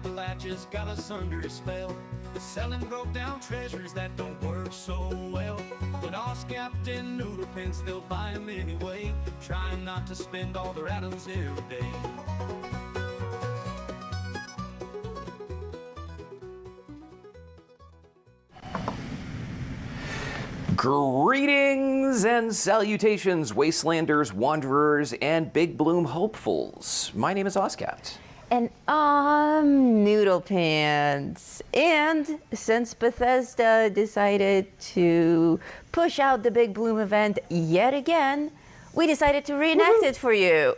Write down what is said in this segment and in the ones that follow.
Appalachia's got us under a spell. The selling broke down treasures that don't work so well. But all scapped in noodle pins, they'll buy 'em anyway, trying not to spend all their atoms every day. Greetings and salutations, wastelanders, wanderers, and big bloom hopefuls. My name is Oscapt. And I'm Noodle Pants. And since Bethesda decided to push out the Big Bloom event yet again, we decided to reenact it for you.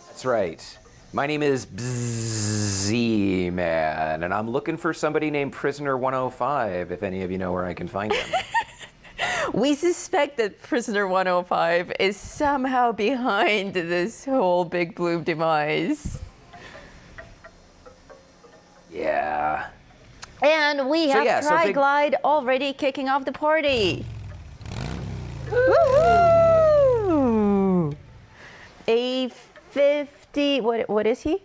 That's right. My name is Z-Man, and I'm looking for somebody named Prisoner 105, if any of you know where I can find him. We suspect that Prisoner 105 is somehow behind this whole Big Bloom demise. Yeah. And we have Tri-Glide already kicking off the party. Woohoo! A 50, what is he?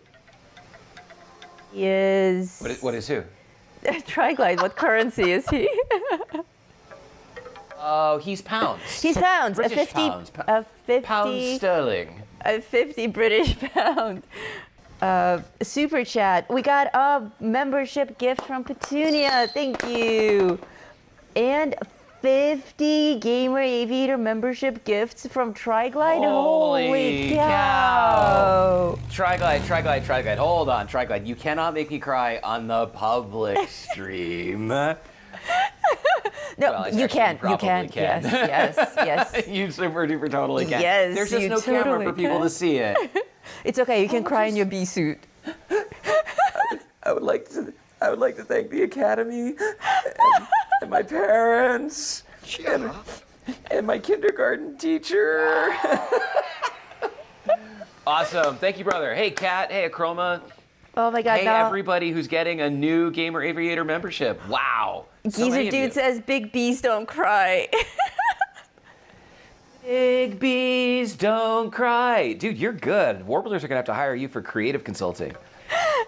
He is... What is who? Tri-Glide, what currency is he? Oh, he's pounds. He's pounds. British a 50, pounds. A 50 Pound sterling. A 50 British pound. Super chat. We got a membership gift from Petunia. Thank you. And 50 Gamer Aviator membership gifts from Tri-Glide. Holy cow. Tri-Glide. Hold on, Tri-Glide. You cannot make me cry on the public stream. No, well, you can. You can. Yes. You super duper totally can. Yes, there's just no camera for people to see it. It's okay. You can cry in your bee suit. I would like to thank the Academy and my parents and my kindergarten teacher. Awesome. Thank you, brother. Hey, Kat. Hey, Achroma. Oh my God. Hey, everybody who's getting a new Gamer Aviator membership. Wow. Geezer Dude says, big bees don't cry. Big bees don't cry. Dude, you're good. Warblers are going to have to hire you for creative consulting.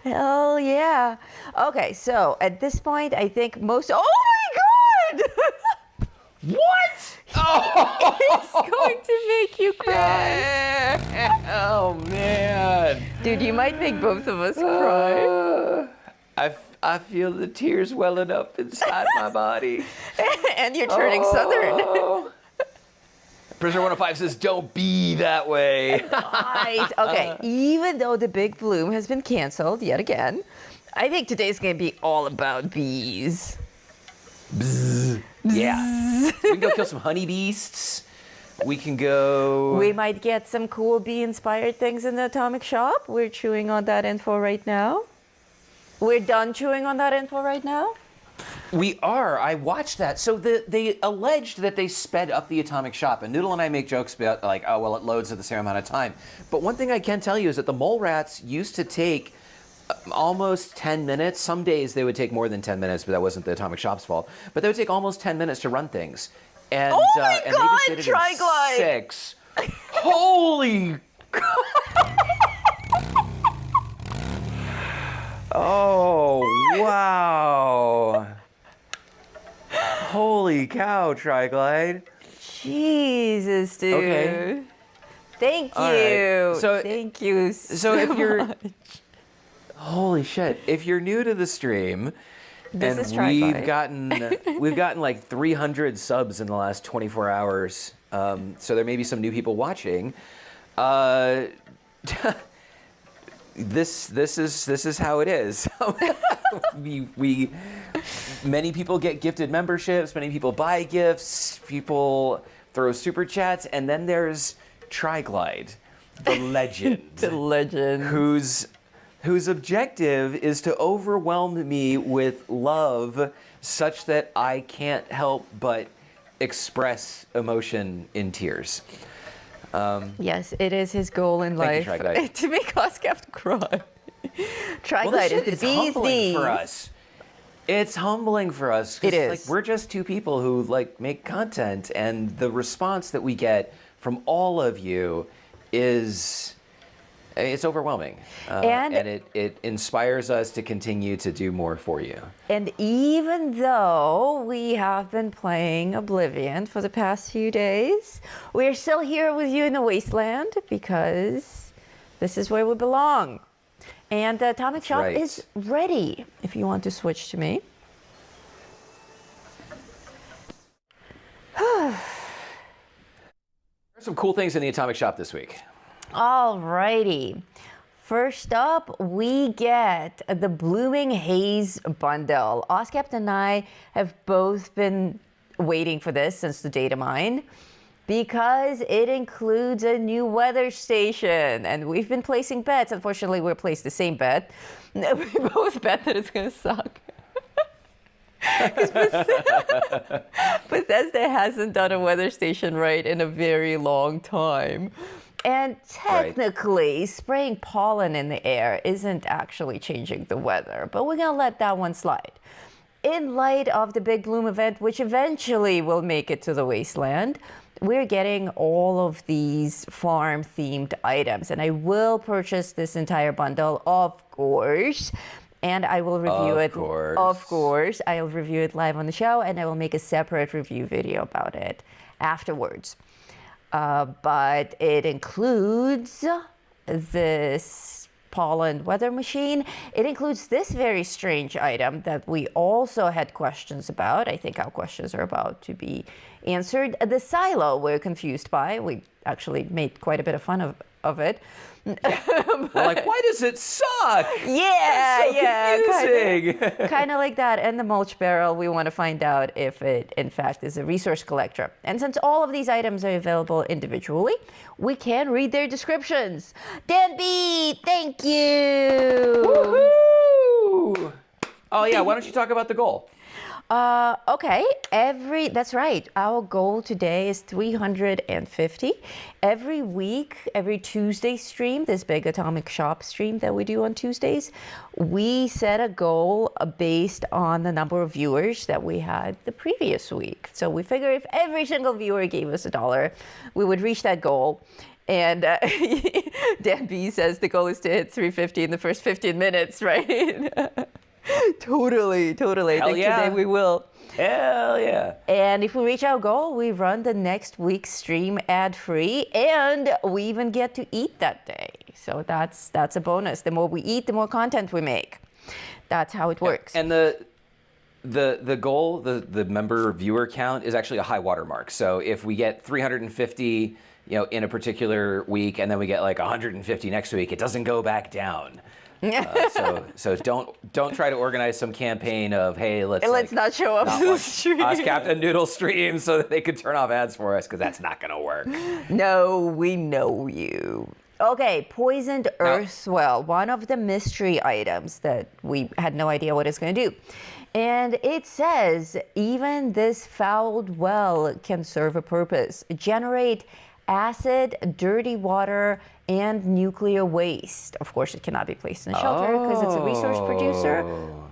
Hell yeah. Okay, so at this point, I think most... Oh my God! What? Oh! He's going to make you cry. Oh, man. Dude, you might make both of us cry. I feel the tears welling up inside my body. And you're turning southern. Prisoner 105 says, don't be that way. Nice. Okay, even though the Big Bloom has been canceled yet again, I think today's going to be all about bees. Bzz. Yeah. We can go kill some honeybeasts. We can go... We might get some cool bee-inspired things in the Atomic Shop. We're chewing on that info right now. We're done chewing on that info right now? We are. I watched that. So they alleged that they sped up the Atomic Shop, and Noodle and I make jokes about like, oh, well, it loads at the same amount of time. But one thing I can tell you is that the mole rats used to take almost 10 minutes. Some days they would take more than 10 minutes, but that wasn't the Atomic Shop's fault. But they would take almost 10 minutes to run things. And, oh my and God, they just did it Tri-Glide. in 6. Holy Oh, wow. Holy cow, Tri-Glide. Jesus, dude. Okay. Thank you. Right. Thank you so if you're much. Holy shit. If you're new to the stream, this and we've gotten like 300 subs in the last 24 hours. So there may be some new people watching. This is how it is. Many people get gifted memberships, many people buy gifts, people throw super chats, and then there's Tri-Glide, the legend. The legend. Whose objective is to overwhelm me with love such that I can't help but express emotion in tears. Yes, it is his goal in life to make Oscapt cry. Tri-Glide is the bee's knees. For us. It's humbling for us. It is. Like, we're just two people who like make content, and the response that we get from all of you is It's overwhelming, and it inspires us to continue to do more for you. And even though we have been playing Oblivion for the past few days, we're still here with you in the wasteland because this is where we belong. And the Atomic Shop is ready if you want to switch to me. There's some cool things in the Atomic Shop this week. Alrighty. First up, we get the Blooming Haze bundle. C.A.M.P and I have both been waiting for this since the data mine because it includes a new weather station. And we've been placing bets. Unfortunately, we placed the same bet. We both bet that it's going to suck. Bethesda hasn't done a weather station right in a very long time. And technically, spraying pollen in the air isn't actually changing the weather, but we're going to let that one slide. In light of the Big Bloom event, which eventually will make it to the wasteland, we're getting all of these farm-themed items. And I will purchase this entire bundle, of course. And I will review it. Of course. I'll review it live on the show, and I will make a separate review video about it afterwards. But it includes this pollen weather machine. It includes this very strange item that we also had questions about. I think our questions are about to be answered. The silo we're confused by. We actually made quite a bit of fun of it. We're like, why does it suck? Yeah, confusing. Kind of like that. And the mulch barrel, we want to find out if it, in fact, is a resource collector. And since all of these items are available individually, we can read their descriptions. Dan B, thank you. Woohoo! Oh, yeah, why don't you talk about the goal? Okay, that's right. Our goal today is 350. Every week, every Tuesday stream, this big Atomic Shop stream that we do on Tuesdays, we set a goal based on the number of viewers that we had the previous week. So we figure if every single viewer gave us $1, we would reach that goal. And Dan B says the goal is to hit 350 in the first 15 minutes, right? Totally. Hell I think today we will. Hell yeah. And if we reach our goal, we run the next week's stream ad-free, and we even get to eat that day. So that's a bonus. The more we eat, the more content we make. That's how it works. And the goal, the member viewer count is actually a high water mark. So if we get 350, in a particular week, and then we get like 150 next week, it doesn't go back down. So don't try to organize some campaign of, hey, let's not show up to the stream. C.A.M.P and Noodle stream so that they could turn off ads for us, because that's not going to work. No, we know you. Okay, Poisoned Earthwell, one of the mystery items that we had no idea what it's going to do. And it says, even this fouled well can serve a purpose. Generate acid, dirty water, and nuclear waste. Of course, it cannot be placed in a shelter because it's a resource producer,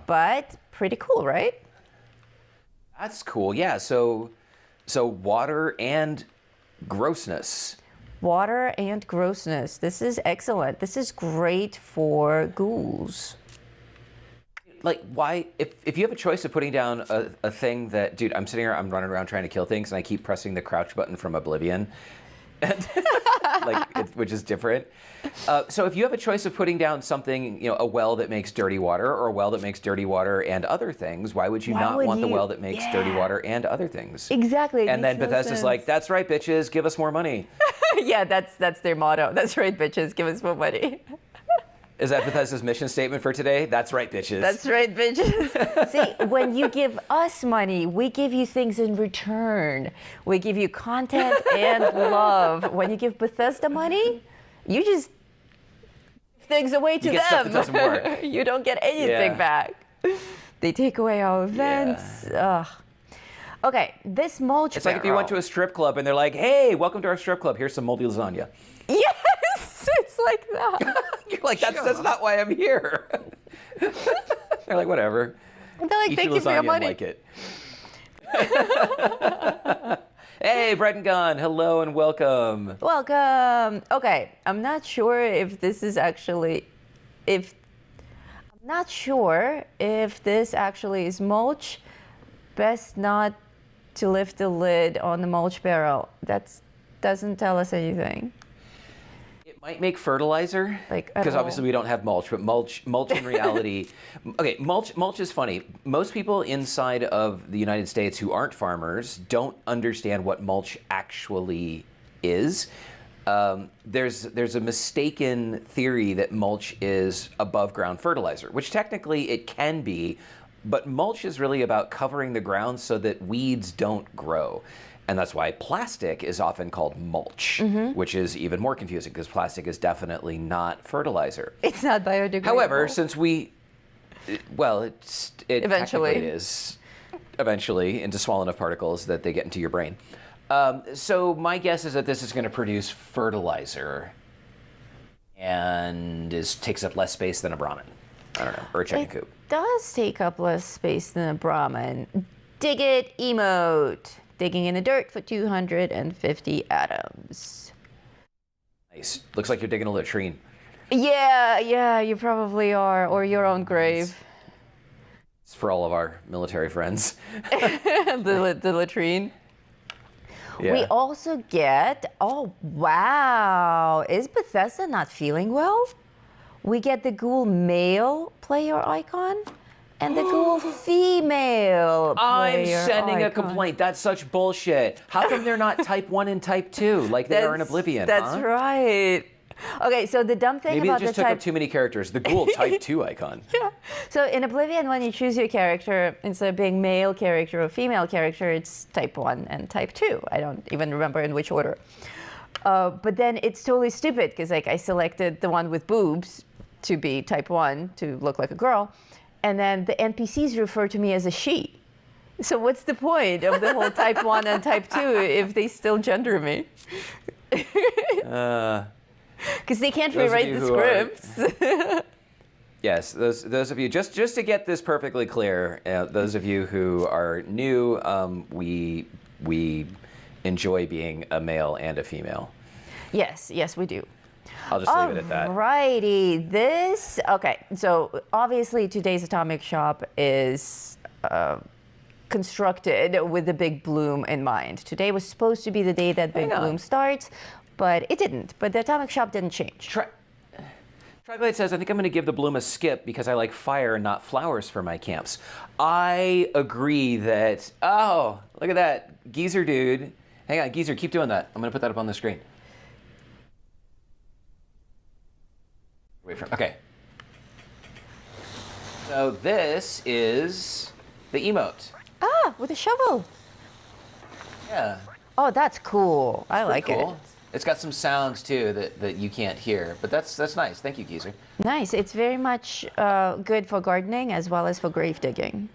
but pretty cool, right? That's cool. Yeah. So water and grossness. Water and grossness. This is excellent. This is great for ghouls. Like, why? If you have a choice of putting down a thing that, dude, I'm sitting here, I'm running around trying to kill things, and I keep pressing the crouch button from Oblivion. Which is different. So if you have a choice of putting down something, a well that makes dirty water, or a well that makes dirty water and other things, why would you not want the well that makes dirty water and other things? Exactly. And then Bethesda's like, that's right, bitches, give us more money. Yeah, that's their motto. That's right, bitches, give us more money. Is that Bethesda's mission statement for today? That's right, bitches. That's right, bitches. See, when you give us money, we give you things in return. We give you content and love. When you give Bethesda money, you just give things away to you get them. Stuff that doesn't work. You don't get anything back. They take away our events. Ugh. Okay, this mulch It's like if you went to a strip club and they're like, hey, welcome to our strip club. Here's some moldy lasagna. Yes, it's like that. You're like, that's not why I'm here. They're like, whatever. They're like, Eat thank your you for your lasagna money. and like it. Hey, Hey, Brett and Gon, hello and welcome. Welcome. Okay, I'm not sure if this is actually, if I'm not sure if this actually is mulch. Best not to lift the lid on the mulch barrel. That doesn't tell us anything. It might make fertilizer, Like, at because all. obviously we don't have mulch, but mulch in reality, okay, mulch is funny. Most people inside of the United States who aren't farmers don't understand what mulch actually is. There's a mistaken theory that mulch is above ground fertilizer, which technically it can be, but mulch is really about covering the ground so that weeds don't grow. And that's why plastic is often called mulch, which is even more confusing because plastic is definitely not fertilizer. It's not biodegradable. However, since it Eventually. technically is eventually into small enough particles that they get into your brain. So my guess is that this is going to produce fertilizer and takes up less space than a Brahmin. I don't know, or a chicken coop. Does take up less space than a Brahmin. Dig it emote. Digging in the dirt for 250 atoms. Nice. Looks like you're digging a latrine. Yeah, you probably are, or your own grave. It's for all of our military friends. the latrine. Yeah. We also get, oh wow, is Bethesda not feeling well? We get the ghoul male player icon and the ghoul female I'm player sending a icon. complaint. That's such bullshit. How come they're not type 1 and type 2 like they are in Oblivion? That's huh? right. Okay, so the dumb thing Maybe about they just the took type up too many characters. The ghoul type 2 icon. So in Oblivion, when you choose your character, instead of being male character or female character, it's type 1 and type 2. I don't even remember in which order. But then it's totally stupid because like I selected the one with boobs to be type 1 to look like a girl, and then the NPCs refer to me as a she. So what's the point of the whole type 1 and type 2 if they still gender me? Because they can't Those of rewrite you the who are- scripts. Yes, those of you, just to get this perfectly clear, those of you who are new, we enjoy being a male and a female. Yes, we do. I'll just leave it at that. Alrighty, okay, so obviously today's Atomic Shop is constructed with the big bloom in mind. Today was supposed to be the day that big Hang on. bloom starts, but it didn't. But the Atomic Shop didn't change. Triglade says, I think I'm going to give the bloom a skip because I like fire and not flowers for my camps. I agree that, oh, look at that. Geezer dude. Hang on, Geezer, keep doing that. I'm going to put that up on the screen. Wait for, okay. So this is the emote. Ah, with a shovel. Yeah. Oh, that's cool. I like Cool. it. It's got some sounds too that you can't hear, but that's nice. Thank you, Geezer. Nice. It's very much good for gardening as well as for grave digging.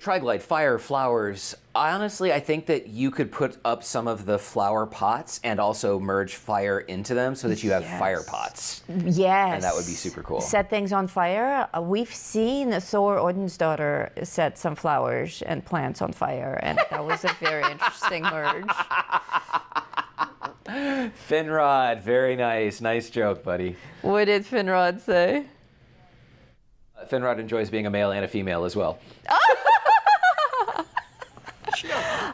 Triglide, fire, flowers. I think that you could put up some of the flower pots and also merge fire into them so that you have fire pots. Yes. And that would be super cool. Set things on fire. We've seen Thor Odin's daughter set some flowers and plants on fire, and that was a very interesting merge. Finrod, very nice. Nice joke, buddy. What did Finrod say? Finrod enjoys being a male and a female as well.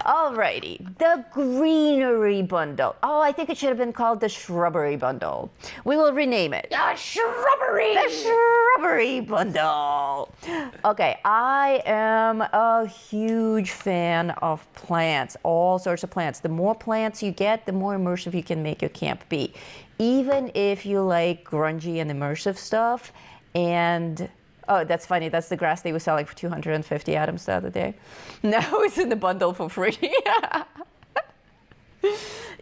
Alrighty, the greenery bundle. Oh, I think it should have been called the shrubbery bundle. We will rename it. The shrubbery bundle. Okay, I am a huge fan of plants, all sorts of plants. The more plants you get, the more immersive you can make your camp be. Even if you like grungy and immersive stuff. And oh, that's funny. That's the grass they were selling for 250 atoms the other day. Now it's in the bundle for free.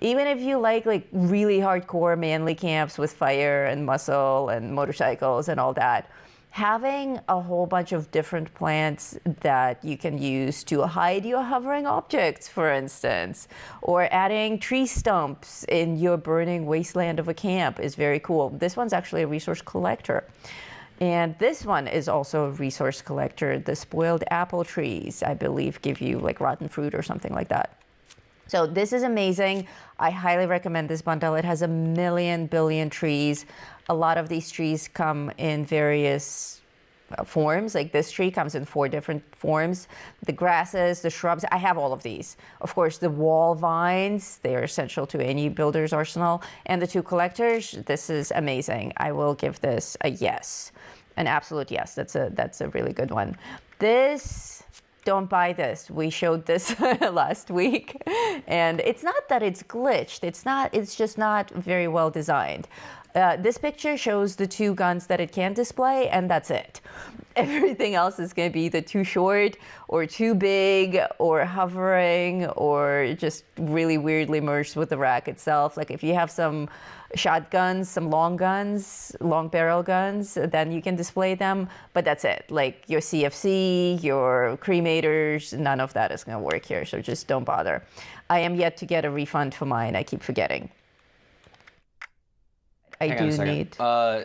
Even if you like really hardcore manly camps with fire and muscle and motorcycles and all that, having a whole bunch of different plants that you can use to hide your hovering objects, for instance, or adding tree stumps in your burning wasteland of a camp is very cool. This one's actually a resource collector. And this one is also a resource collector. The spoiled apple trees, I believe, give you like rotten fruit or something like that. So this is amazing. I highly recommend this bundle. It has a billion trees. A lot of these trees come in various forms. Like this tree comes in 4 different forms. The grasses, the shrubs, I have all of these. Of course, the wall vines, they're essential to any builder's arsenal. And the 2 collectors, this is amazing. I will give this a yes, an absolute yes. That's a really good one. This, don't buy this. We showed this last week, and it's not that it's glitched. It's just not very well designed. This picture shows the 2 guns that it can display, and that's it. Everything else is going to be either too short or too big or hovering or just really weirdly merged with the rack itself. Like if you have some shotguns, some long guns, long barrel guns, then you can display them, but that's it. Like your CFC, your cremators, none of that is going to work here, so just don't bother. I am yet to get a refund for mine. I keep forgetting. I Hang on a do second. need.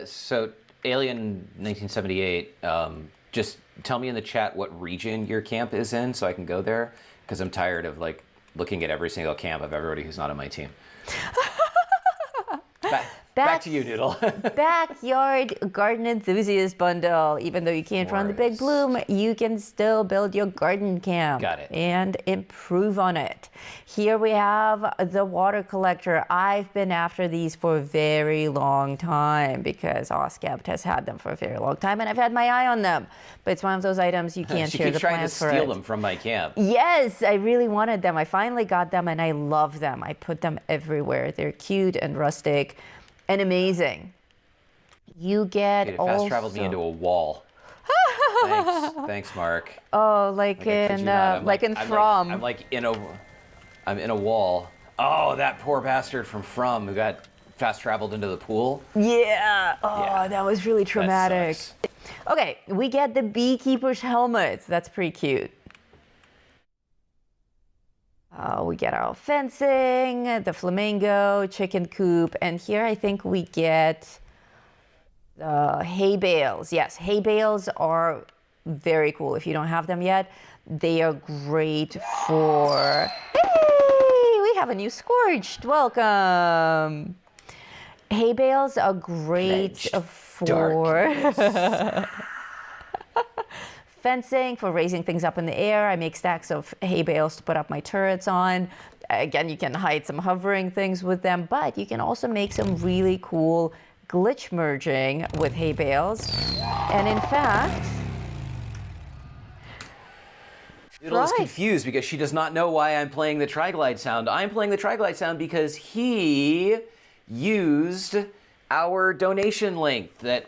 So Alien 1978, just tell me in the chat what region your camp is in so I can go there, because I'm tired of like looking at every single camp of everybody who's not on my team. Back to you, Noodle. Backyard garden enthusiast bundle. Even though you can't run the big bloom, you can still build your garden camp. Got it. And improve on it. Here we have the water collector. I've been after these for a very long time because C.A.M.P has had them for a very long time, and I've had my eye on them. But it's one of those items you can't share the plans for it. She keeps trying to steal them from my camp. Yes, I really wanted them. I finally got them, and I love them. I put them everywhere. They're cute and rustic and amazing. You get Dude, it also... fast traveled me into a wall. Thanks, Mark. Oh, like in From. I'm in a wall. Oh, that poor bastard from who got fast traveled into the pool. Yeah. Oh, Yeah. that was really traumatic. That sucks. Okay, we get the beekeeper's helmet. That's pretty cute. We get our fencing, the flamingo, chicken coop, and here I think we get hay bales. Yes, hay bales are very cool. If you don't have them yet, they are great for... Hey, we have a new Scorched. Welcome. Hay bales are great for... fencing, for raising things up in the air. I make stacks of hay bales to put up my turrets on. Again, you can hide some hovering things with them, but you can also make some really cool glitch merging with hay bales. And in fact... Noodle is confused because she does not know why I'm playing the Triglide sound. I'm playing the Triglide sound because he used our donation link that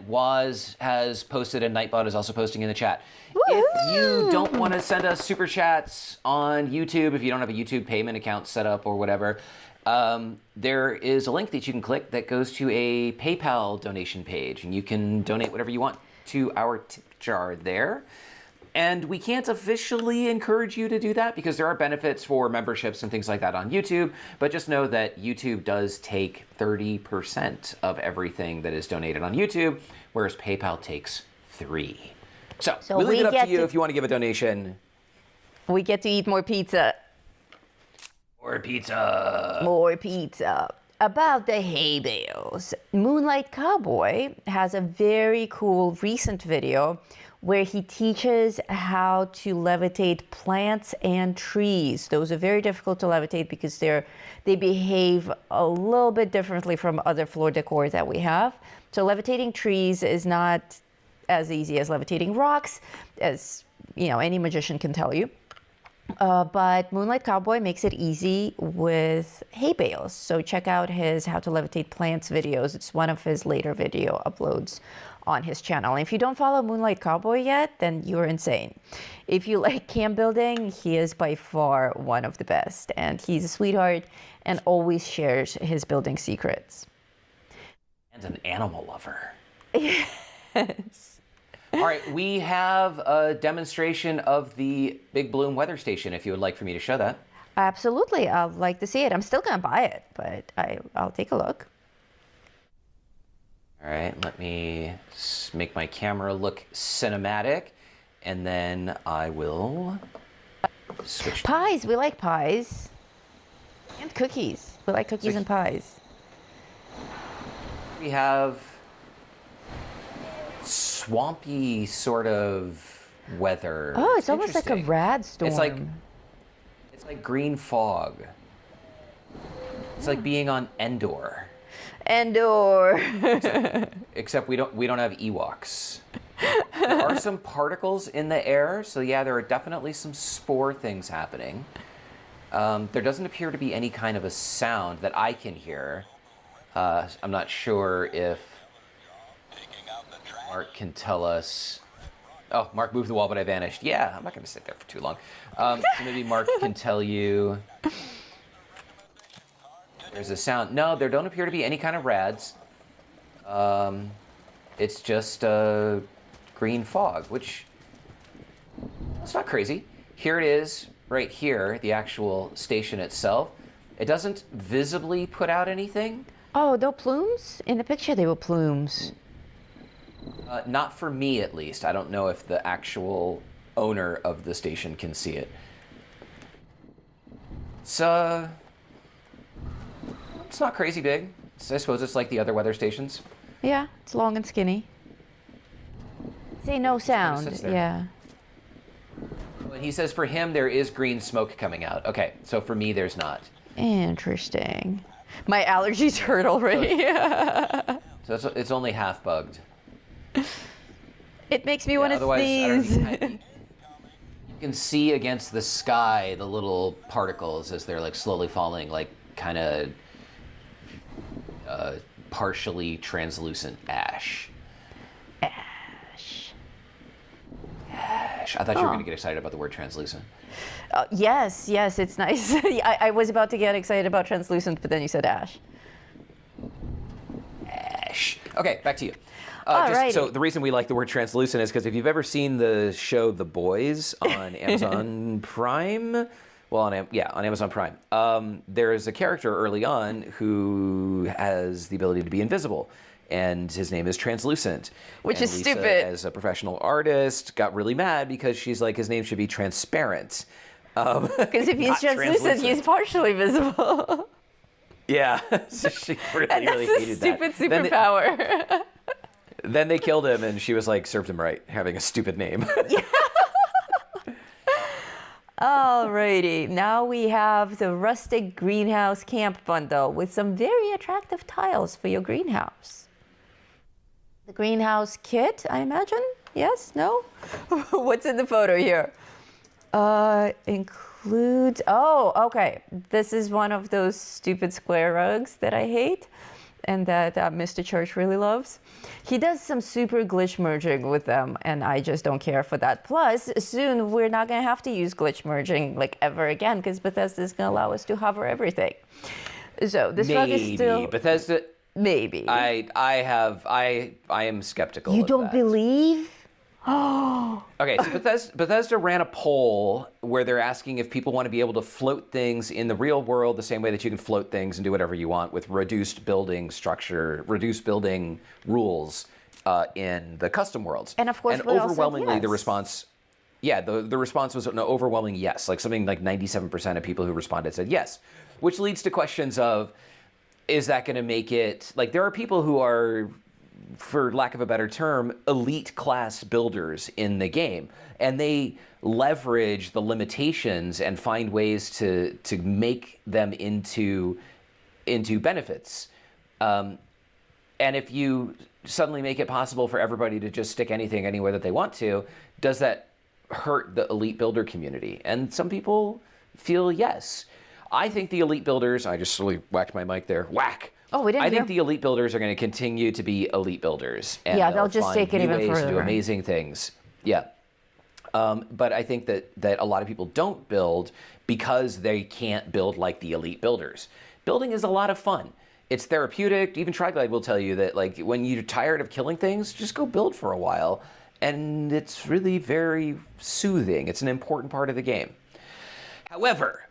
has posted and Nightbot is also posting in the chat. If you don't want to send us super chats on YouTube, if you don't have a YouTube payment account set up or whatever, there is a link that you can click that goes to a PayPal donation page, and you can donate whatever you want to our tip jar there. And we can't officially encourage you to do that because there are benefits for memberships and things like that on YouTube, but just know that YouTube does take 30% of everything that is donated on YouTube, whereas PayPal takes 3%. So we'll leave it up to you if you want to give a donation. We get to eat more pizza. More pizza. More pizza. About the hay bales. Moonlight Cowboy has a very cool recent video where he teaches how to levitate plants and trees. Those are very difficult to levitate because they behave a little bit differently from other floor decor that we have. So levitating trees is not as easy as levitating rocks, as any magician can tell you. But Moonlight Cowboy makes it easy with hay bales. So check out his How to Levitate Plants videos. It's one of his later video uploads on his channel. And if you don't follow Moonlight Cowboy yet, then you're insane. If you like camp building, he is by far one of the best. And he's a sweetheart and always shares his building secrets. And an animal lover. Yes. All right, we have a demonstration of the Big Bloom weather station, if you would like for me to show that. Absolutely, I'd like to see it. I'm still gonna buy it, but I'll take a look. All right, let me make my camera look cinematic, and then I will switch. Pies. We like pies. And cookies. We like cookies and pies. We have swampy sort of weather. Oh, it's almost like a rad storm. It's like green fog. It's like being on Endor. Endor. Except we don't have Ewoks. There are some particles in the air, so yeah, there are definitely some spore things happening. There doesn't appear to be any kind of a sound that I can hear. I'm not sure if Mark can tell us. Oh, Mark moved the wall, but I vanished. Yeah, I'm not going to sit there for too long. So maybe Mark can tell you. There's a sound. No, there don't appear to be any kind of rads. It's just green fog, which it's not crazy. Here it is, right here, the actual station itself. It doesn't visibly put out anything. Oh, no plumes? In the picture, they were plumes. Not for me, at least. I don't know if the actual owner of the station can see it. It's not crazy big. I suppose it's like the other weather stations. Yeah, it's long and skinny. Say no sound. Yeah. Well, he says for him there is green smoke coming out. Okay, so for me there's not. Interesting. My allergies hurt already. So it's only half bugged. It makes me want to sneeze. You can see against the sky the little particles as they're like slowly falling, like kind of partially translucent ash. Ash. I thought you were going to get excited about the word translucent. Yes, it's nice. I was about to get excited about translucent, but then you said ash. Ash. Okay, back to you. So the reason we like the word translucent is because if you've ever seen the show The Boys on Amazon Prime, well, on Amazon Prime, there is a character early on who has the ability to be invisible, and his name is Translucent. Which and is Lisa, stupid. As a professional artist, got really mad because she's like, his name should be Transparent. Because if he's translucent, he's partially visible. Yeah, so she really That's hated that. a stupid superpower. Then they killed him, and she was like, served him right, having a stupid name. Alrighty, now we have the Rustic Greenhouse Camp Bundle with some very attractive tiles for your greenhouse. The greenhouse kit, I imagine? Yes? No? What's in the photo here? Includes, okay. This is one of those stupid square rugs that I hate and that Mr. Church really loves. He does some super glitch merging with them, and I just don't care for that. Plus, soon we're not gonna have to use glitch merging like ever again because Bethesda is gonna allow us to hover everything. So this rug is still Bethesda. Maybe. I am skeptical. You of don't that. believe? Okay, so Bethesda ran a poll where they're asking if people want to be able to float things in the real world the same way that you can float things and do whatever you want with reduced building structure, reduced building rules in the custom worlds. And of course, and we all said overwhelmingly yes. the response, the response was an overwhelming yes. Like something like 97% of people who responded said yes, which leads to questions of, is that going to make it, like there are people who are, for lack of a better term, elite class builders in the game. And they leverage the limitations and find ways to make them into benefits. And if you suddenly make it possible for everybody to just stick anything anywhere that they want to, does that hurt the elite builder community? And some people feel yes. I think the elite builders, I just really whacked my mic there, whack. Oh, we didn't I hear. think the elite builders are going to continue to be elite builders. And Yeah, they'll just find take it new even ways to do further. amazing things. Yeah. But I think that a lot of people don't build because they can't build like the elite builders. Building is a lot of fun. It's therapeutic. Even Triglide will tell you that, like, when you're tired of killing things, just go build for a while. And it's really very soothing. It's an important part of the game. However,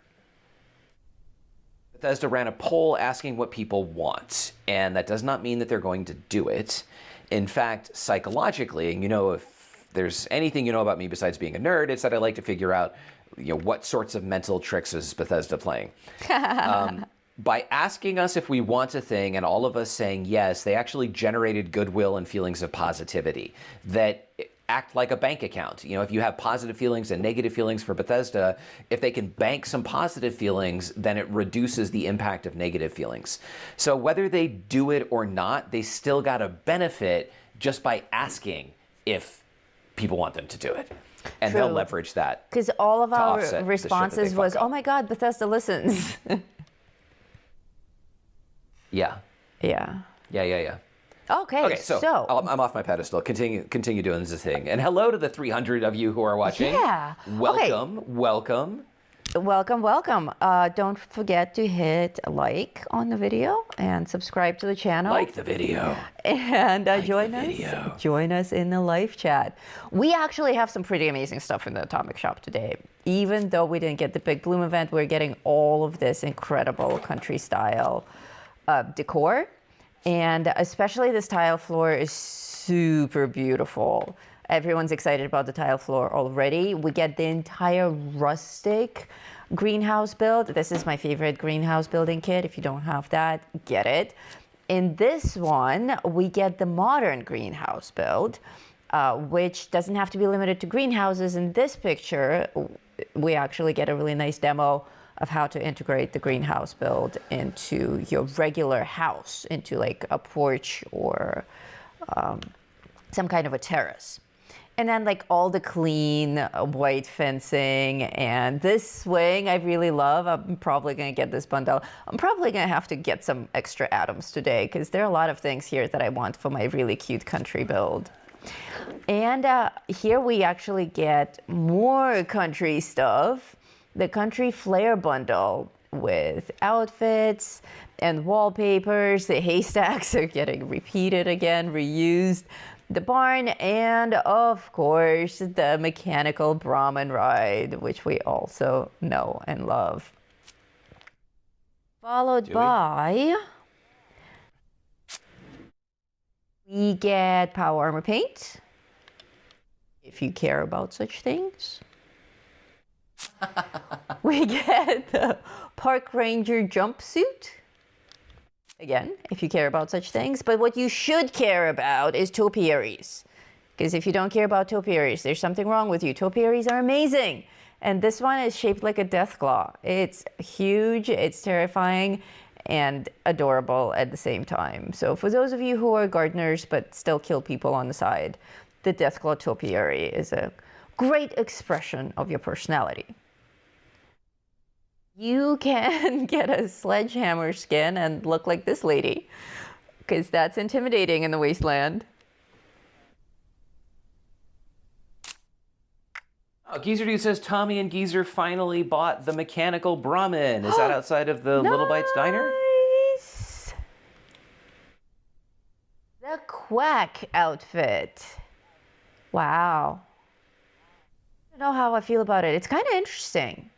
Bethesda ran a poll asking what people want, and that does not mean that they're going to do it. In fact, psychologically, and if there's anything you know about me besides being a nerd, it's that I like to figure out, what sorts of mental tricks is Bethesda playing. By asking us if we want a thing and all of us saying yes, they actually generated goodwill and feelings of positivity that act like a bank account. If you have positive feelings and negative feelings for Bethesda, if they can bank some positive feelings, then it reduces the impact of negative feelings. So whether they do it or not, they still got a benefit just by asking if people want them to do it. And True. They'll leverage that. Because all of our offset the shit that they responses fuck was, up. oh my God, Bethesda listens. Yeah. Yeah. Yeah. Okay, so I'm off my pedestal. Continue doing this thing. And hello to the 300 of you who are watching. Yeah. Welcome. Welcome. Don't forget to hit like on the video and subscribe to the channel. Like the video. And join the video. us. Join us in the live chat. We actually have some pretty amazing stuff in the Atomic Shop today. Even though we didn't get the Big Bloom event, we're getting all of this incredible country style decor. And especially this tile floor is super beautiful. Everyone's excited about the tile floor already. We get the entire rustic greenhouse build. This is my favorite greenhouse building kit. If you don't have that, get it. In this one, we get the modern greenhouse build, which doesn't have to be limited to greenhouses. In this picture, we actually get a really nice demo of how to integrate the greenhouse build into your regular house, into like a porch or some kind of a terrace. And then like all the clean white fencing and this swing I really love. I'm probably gonna get this bundle. I'm probably gonna have to get some extra atoms today because there are a lot of things here that I want for my really cute country build. And here we actually get more country stuff. The Country Flair bundle with outfits and wallpapers. The haystacks are getting repeated again, reused. The barn, and of course, the mechanical Brahmin ride, which we also know and love. Followed by, we get Power Armor paint, if you care about such things. We get the Park Ranger jumpsuit. Again, if you care about such things. But what you should care about is topiaries. Because if you don't care about topiaries, there's something wrong with you. Topiaries are amazing. And this one is shaped like a death claw. It's huge, it's terrifying, and adorable at the same time. So for those of you who are gardeners but still kill people on the side, the death claw topiary is a great expression of your personality. You can get a sledgehammer skin and look like this lady, because that's intimidating in the wasteland. Oh, Geezer Dude says Tommy and Geezer finally bought the mechanical Brahmin. Is that outside of the Little Bites Diner? Nice. The Quack outfit. Wow. I don't know how I feel about it. It's kind of interesting.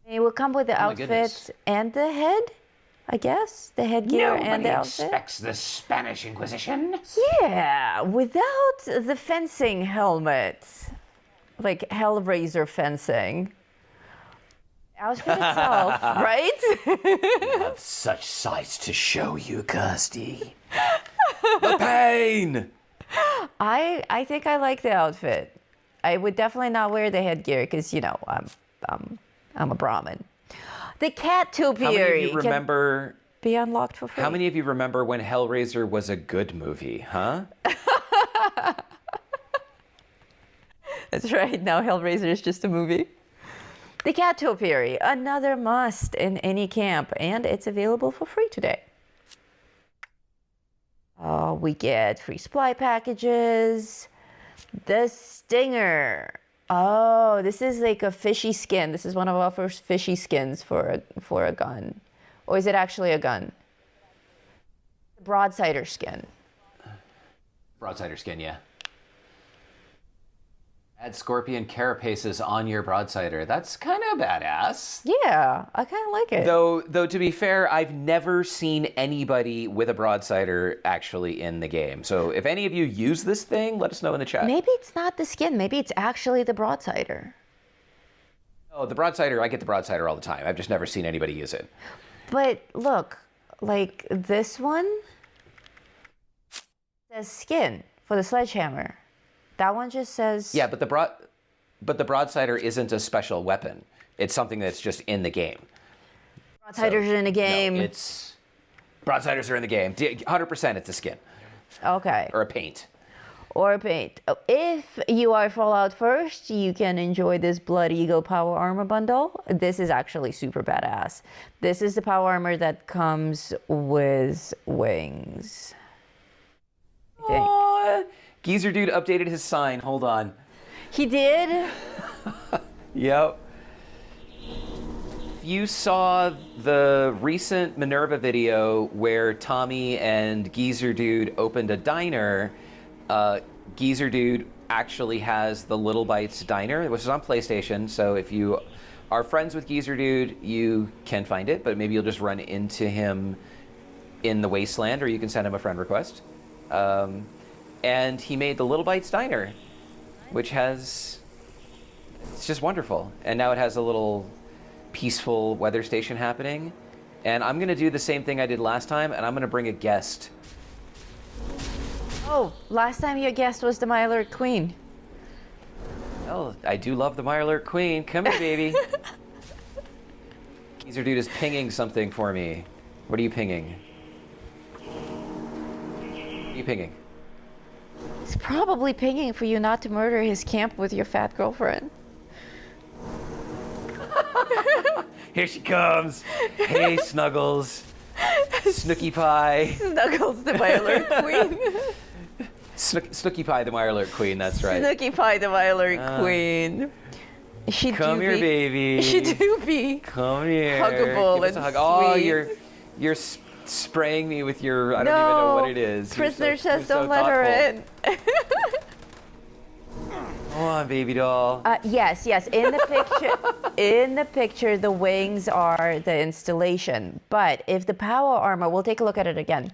It will come with the outfit and the head, I guess. The headgear and the outfit. Nobody expects the Spanish Inquisition. Yeah, without the fencing helmet, like Hellraiser fencing. Outfit itself, right? I have such sights to show you, Kirsty. The pain! I think I like the outfit. I would definitely not wear the headgear because, I'm a Brahmin. The cat topiary How many of you remember? Be unlocked for free. How many of you remember when Hellraiser was a good movie, huh? That's right. Now Hellraiser is just a movie. The cat topiary, another must in any camp, and it's available for free today. We get free supply packages. The stinger. Oh, this is like a fishy skin. This is one of our first fishy skins for a gun. Or is it actually a gun? Broadsider skin. Broadsider skin, yeah. Add scorpion carapaces on your broadsider. That's kind of badass. Yeah, I kind of like it. Though to be fair, I've never seen anybody with a broadsider actually in the game. So if any of you use this thing, let us know in the chat. Maybe it's not the skin. Maybe it's actually the broadsider. Oh, the broadsider, I get the broadsider all the time. I've just never seen anybody use it. But look, like this one says skin for the sledgehammer. That one just says... Yeah, but the broadsider isn't a special weapon. It's something that's just in the game. Broadsiders are in the game. No, broadsiders are in the game. 100% it's a skin. Okay. Or a paint. Or paint. If you are Fallout first, you can enjoy this Blood Eagle Power Armor bundle. This is actually super badass. This is the power armor that comes with wings. I think. Aww. Geezer Dude updated his sign. Hold on. He did? Yep. If you saw the recent Minerva video where Tommy and Geezer Dude opened a diner, Geezer Dude actually has the Little Bites Diner, which is on PlayStation. So if you are friends with Geezer Dude, you can find it, but maybe you'll just run into him in the Wasteland, or you can send him a friend request. And he made the Little Bites Diner, which it's just wonderful. And now it has a little peaceful weather station happening. And I'm going to do the same thing I did last time, and I'm going to bring a guest. Oh, last time your guest was the Mirelurk Queen. Oh, I do love the Mirelurk Queen. Come here, baby. Geezer Dude is pinging something for me. What are you pinging? What are you pinging? He's probably pinging for you not to murder his camp with your fat girlfriend. Here she comes. Hey, Snuggles. Snooky Pie. Snuggles the Mirelurk Queen. Snooky Pie, the Mirelurk Queen, that's right. Snooky Pie the Mirelurk Queen. She Come here, baby. She do be Come here. huggable Give us and a hug. Oh, sweet. you're spraying me with your, I don't even know what it is. Prisoner You're says so don't let her thoughtful. in. Come on, baby doll. Yes. In the picture, the wings are the installation. But if the power armor, we'll take a look at it again.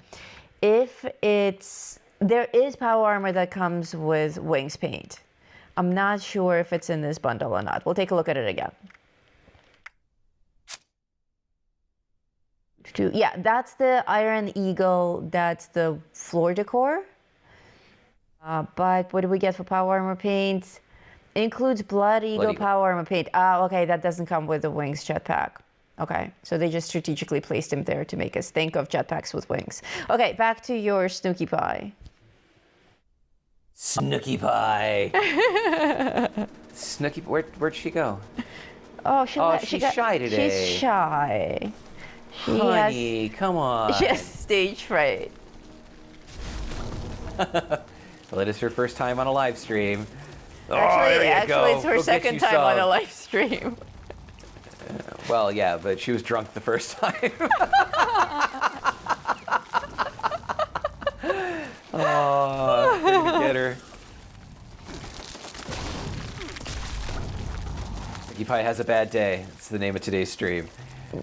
There is power armor that comes with wings paint. I'm not sure if it's in this bundle or not. We'll take a look at it again. Yeah, that's the Iron Eagle. That's the floor decor. But what do we get for power armor paint? Includes Blood Eagle power armor paint. Okay, that doesn't come with the wings jetpack. Okay, so they just strategically placed him there to make us think of jetpacks with wings. Okay, back to your Snooky Pie. Snooky Pie. Snooky, where'd she go? Oh, she's shy today. She's shy. Honey, come on. She has stage fright. Well, it is her first time on a live stream. Actually, it's her second time on a live stream. Well, yeah, but she was drunk the first time. Oh, couldn't get her. Snooky Pie has a bad day. It's the name of today's stream.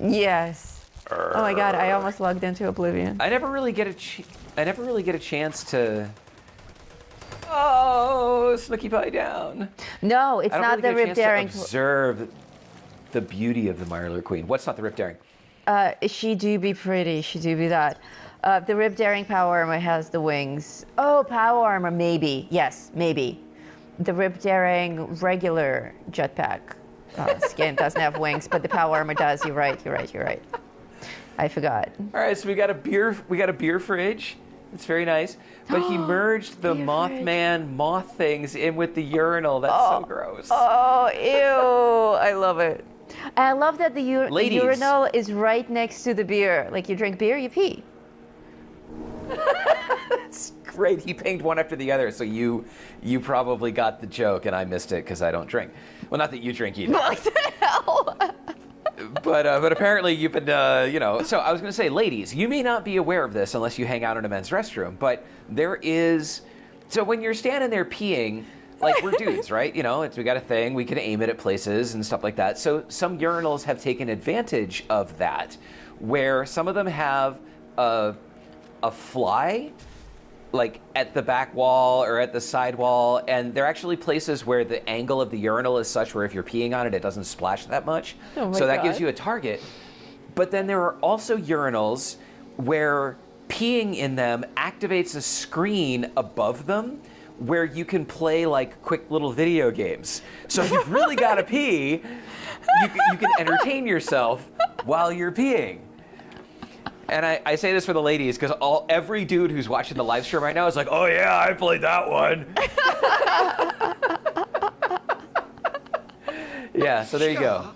Yes. Oh my God, I almost logged into Oblivion. I never really get a chance to. Oh, Snooky Pie down. No, it's not the Rip Daring. Observe the beauty of the Mirelurk Queen. What's not the Rip Daring? She do be pretty. She do be that. The Rip Daring power armor has the wings. Oh, power armor, maybe. Yes, maybe. The Rip Daring regular jetpack skin doesn't have wings, but the power armor does. You're right. I forgot. All right, so we got a beer fridge. It's very nice. But he merged the Mothman moth things in with the urinal. That's so gross. Oh, ew. I love it. And I love that the urinal is right next to the beer. Like you drink beer, you pee. That's great. He pinged one after the other, so you probably got the joke, and I missed it because I don't drink. Well, not that you drink either. What the hell? But apparently you've been, So I was going to say, ladies, you may not be aware of this unless you hang out in a men's restroom, but there is. So when you're standing there peeing, like we're dudes, right? You know, we got a thing, we can aim it at places and stuff like that. So some urinals have taken advantage of that, where some of them have a fly, like at the back wall or at the side wall, and they're actually places where the angle of the urinal is such where if you're peeing on it, it doesn't splash that much. Oh my so that God. gives you a target. But then there are also urinals where peeing in them activates a screen above them where you can play like quick little video games. So if you've really got to pee, you can entertain yourself while you're peeing. And I say this for the ladies because every dude who's watching the live stream right now is like, oh yeah, I played that one. Yeah, so there you go.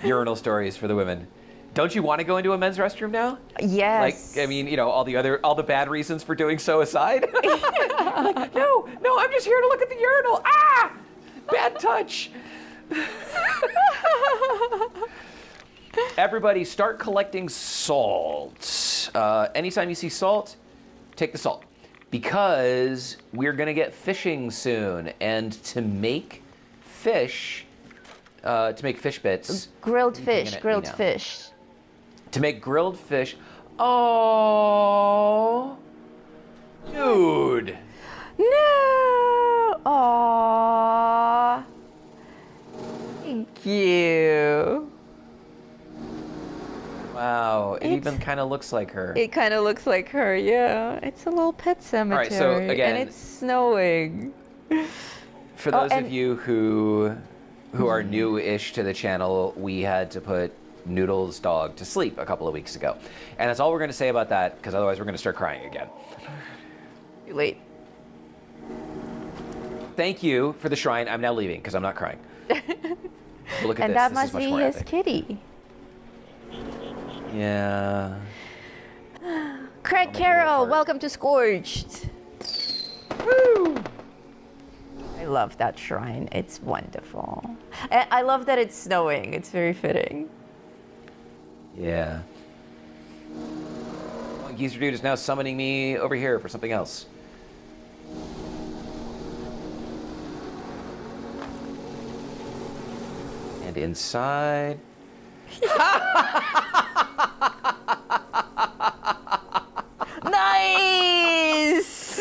Urinal stories for the women. Don't you want to go into a men's restroom now? Yes. Like, I mean, you know, all the bad reasons for doing so aside. Like, no, I'm just here to look at the urinal. Ah, bad touch. Everybody, start collecting salt. Anytime you see salt, take the salt, because we're gonna get fishing soon, and to make fish bits. Grilled fish, it, grilled you know. fish. To make grilled fish. Oh, dude. No! Aww. Thank you. Wow, it even kind of looks like her. It kind of looks like her, yeah. It's a little pet cemetery. so again- and it's snowing. For those and- of you who are new-ish to the channel, we had to put Noodle's dog to sleep a couple of weeks ago. And that's all we're going to say about that, because otherwise we're going to start crying again. Too late. Thank you for the shrine. I'm now leaving, because I'm not crying. But look at And this. that This must is much be more his epic. kitty. Yeah. Craig make a little Carroll, heart. welcome to Scorched. Woo! I love that shrine. It's wonderful. And I love that it's snowing. It's very fitting. Yeah. Geezer Dude is now summoning me over here for something else. And inside. Nice!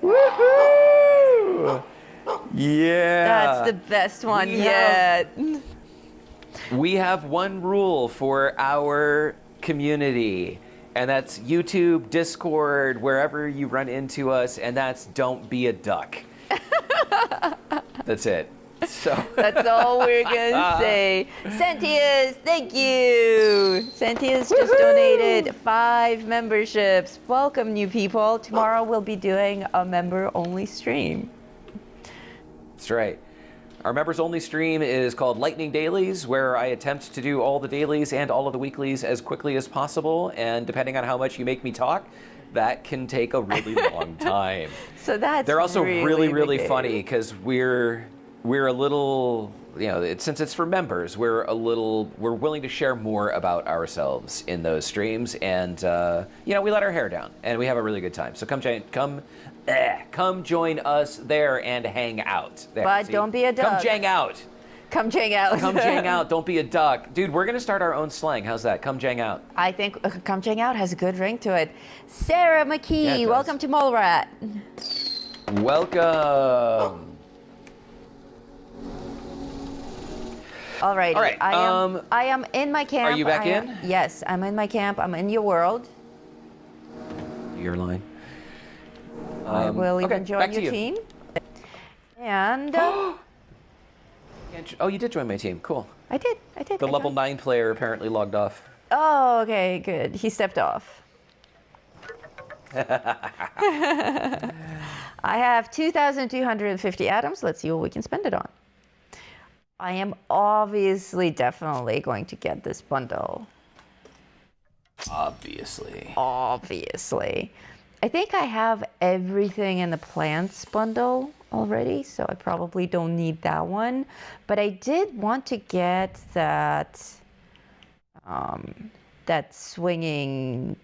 Woohoo! Yeah. That's the best one We yet. We have one rule for our community, and that's YouTube, Discord, wherever you run into us, and that's don't be a duck. That's it. So That's all we're gonna say. Sentius, thank you. Sentius just donated 5 memberships. Welcome, new people. Tomorrow we'll be doing a member-only stream. that's right. Our members only stream is called Lightning Dailies, where I attempt to do all the dailies and all of the weeklies as quickly as possible. And depending on how much you make me talk, that can take a really long time. So that's They're also really, the really case. funny because we're a little, you know, since it's for members, we're willing to share more about ourselves in those streams, and you know, we let our hair down and we have a really good time. So come join us there and hang out. There, But don't be a duck. Come jang out. Come jang out. Come jang out. Don't be a duck, dude. We're gonna start our own slang. How's that? Come jang out. I think Come Jang Out has a good ring to it. Sarah Yeah, McKee, it does. welcome to Mole Rat. Welcome. Alrighty. All right, I am in my camp. are you back in? Yes, I'm in my camp. I'm in your world. Your line. I will even okay, join back to your you. team. And Oh, you did join my team. Cool. I did. The I level joined. 9 player apparently logged off. Oh, okay, good. He stepped off. I have 2,250 atoms. Let's see what we can spend it on. I am definitely going to get this bundle. Obviously. Obviously. I think I have everything in the plants bundle already, so I probably don't need that one. But I did want to get that that swing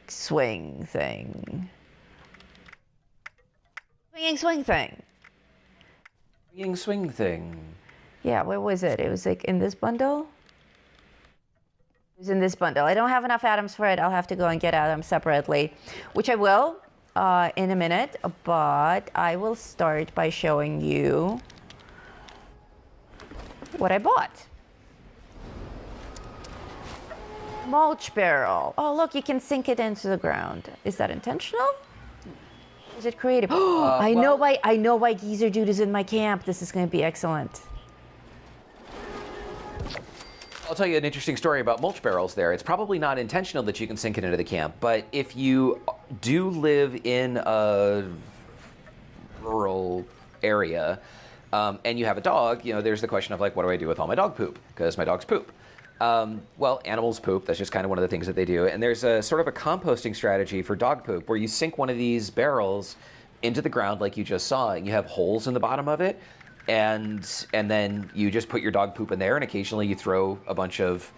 thing. Swing thing. Swinging swing thing. Yeah, where was it? It was like in this bundle? It was in this bundle. I don't have enough atoms for it. I'll have to go and get atoms separately, which I will in a minute, but I will start by showing you what I bought. Mulch barrel. Oh, look, you can sink it into the ground. Is that intentional? Is it creative? I know why Geezer Dude is in my camp. This is going to be excellent. I'll tell you an interesting story about mulch barrels there. It's probably not intentional that you can sink it into the camp, but if you do live in a rural area and you have a dog, you know, there's the question of like, what do I do with all my dog poop? Because my dogs poop. Well, animals poop. That's just kind of one of the things that they do. And there's a sort of a composting strategy for dog poop where you sink one of these barrels into the ground like you just saw, and you have holes in the bottom of it. And then you just put your dog poop in there, and occasionally you throw a bunch of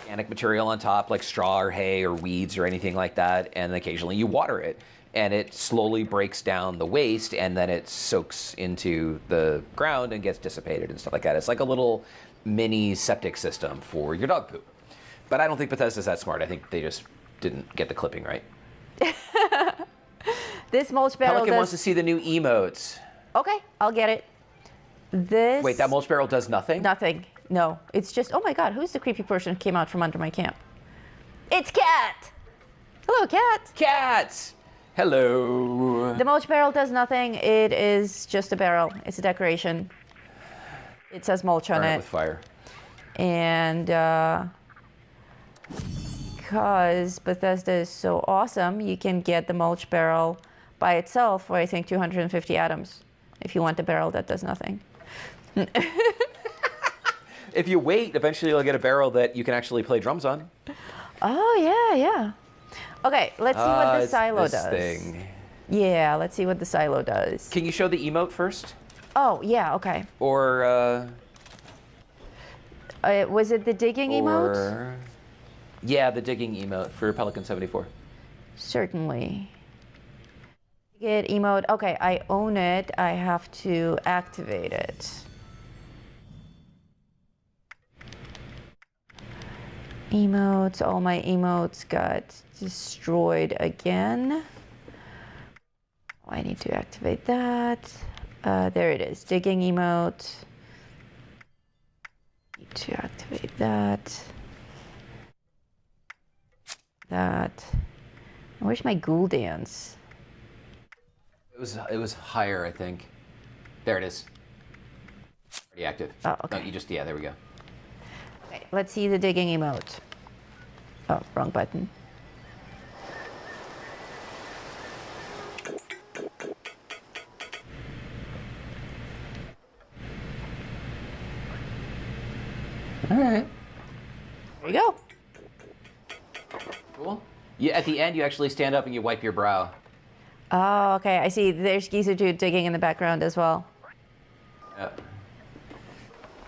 organic material on top, like straw or hay or weeds or anything like that, and occasionally you water it. And it slowly breaks down the waste, and then it soaks into the ground and gets dissipated and stuff like that. It's like a little mini septic system for your dog poop. But I don't think Bethesda's that smart. I think they just didn't get the clipping right. This mulch barrel Pelican wants to see the new emotes. Okay, I'll get it. This... Wait, that mulch barrel does nothing? Nothing. No, it's just... Oh my God, who's the creepy person who came out from under my camp? It's Cat! Hello, Cat! Cat! Hello. The mulch barrel does nothing. It is just a barrel. It's a decoration. It says mulch on Burn it. it with fire. And because Bethesda is so awesome, you can get the mulch barrel by itself for, I think, 250 atoms. If you want a barrel that does nothing. If you wait, eventually you'll get a barrel that you can actually play drums on. Oh, yeah. Okay, let's see what the silo does. Thing. Yeah, let's see what the silo does. Can you show the emote first? Oh, yeah, okay. Or, was it the digging emote? Yeah, the digging emote for Pelican 74. Certainly. Get emote. Okay, I own it. I have to activate it. Emotes. All my emotes got destroyed again. Oh, I need to activate that. There it is. Digging emote. Need to activate that. That. Where's my ghoul dance? It was higher, I think. There it is. Already active. Oh, okay. No, you just, yeah, there we go. Okay, let's see the digging emote. Oh, wrong button. All right. There you go. Cool. At the end, you actually stand up and you wipe your brow. Oh, okay. I see. There's Geezer Dude digging in the background as well. Yep.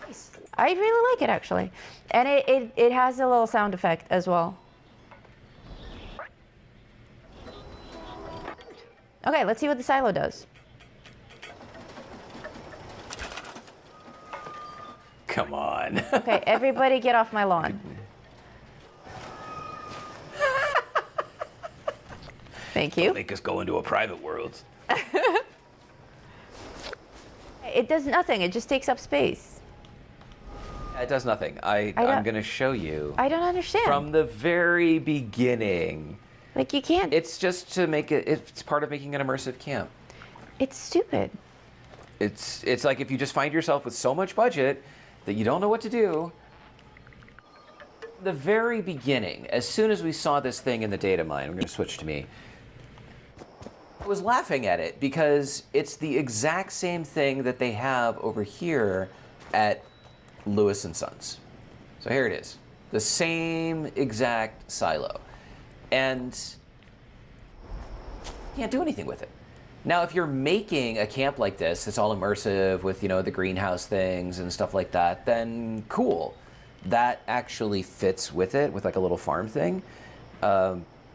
Nice. I really like it, actually. And it has a little sound effect as well. Okay, let's see what the silo does. Come on. Okay, everybody get off my lawn. Thank you. Make us go into a private world. It does nothing. It just takes up space. It does nothing. I'm going to show you. I don't understand. From the very beginning. Like, you can't. It's just to make it, it's part of making an immersive camp. It's stupid. It's like if you just find yourself with so much budget that you don't know what to do. The very beginning, as soon as we saw this thing in the data mine, I'm going to switch to me. I was laughing at it because it's the exact same thing that they have over here at Lewis and Sons. So here it is, the same exact silo, and you can't do anything with it. Now, if you're making a camp like this, it's all immersive with, you know, the greenhouse things and stuff like that, then cool. That actually fits with it, with like a little farm thing.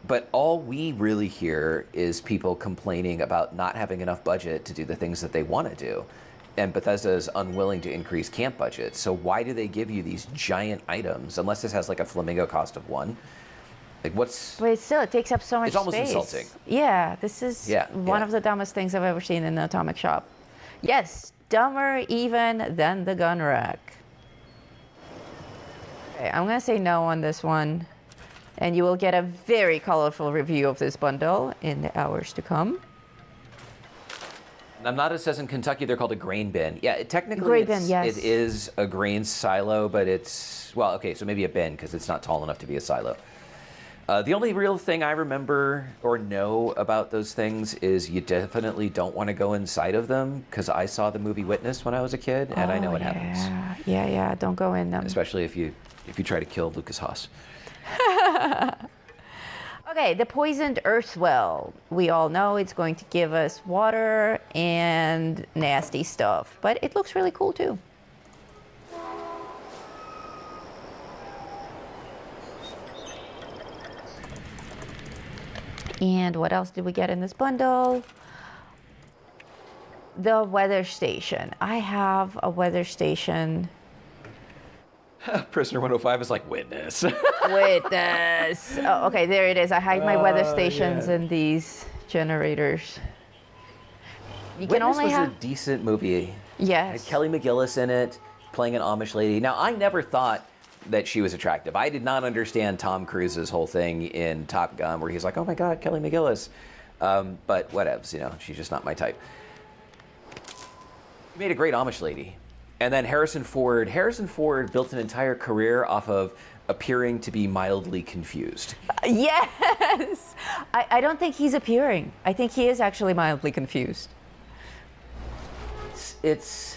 But all we really hear is people complaining about not having enough budget to do the things that they want to do. And Bethesda is unwilling to increase camp budget. So why do they give you these giant items unless this has like a flamingo cost of 1? Like what's... But still, it takes up so much space. It's almost insulting. Yeah, this is one of the dumbest things I've ever seen in the Atomic Shop. Yes, dumber even than the gun rack. Okay, I'm gonna say no on this one. And you will get a very colorful review of this bundle in the hours to come. I'm not, it says in Kentucky they're called a grain bin. Yeah, technically grain bin, yes. It is a grain silo, but it's, well, okay, so maybe a bin because it's not tall enough to be a silo. The only real thing I remember or know about those things is you definitely don't want to go inside of them because I saw the movie Witness when I was a kid, and I know what happens. Yeah, don't go in them. Especially if you try to kill Lucas Haas. Okay, the poisoned earth well. We all know it's going to give us water and nasty stuff, but it looks really cool too. And what else did we get in this bundle? The weather station. I have a weather station. Prisoner 105 is like Witness. Witness. Oh, okay, there it is. I hide my weather stations in these generators. You can Witness only was have a decent movie. Yes. It had Kelly McGillis in it, playing an Amish lady. Now, I never thought that she was attractive. I did not understand Tom Cruise's whole thing in Top Gun, where he's like, "Oh my God, Kelly McGillis," but whatevs, you know, she's just not my type. He made a great Amish lady. And then Harrison Ford built an entire career off of appearing to be mildly confused. Yes! I don't think he's appearing. I think he is actually mildly confused. It's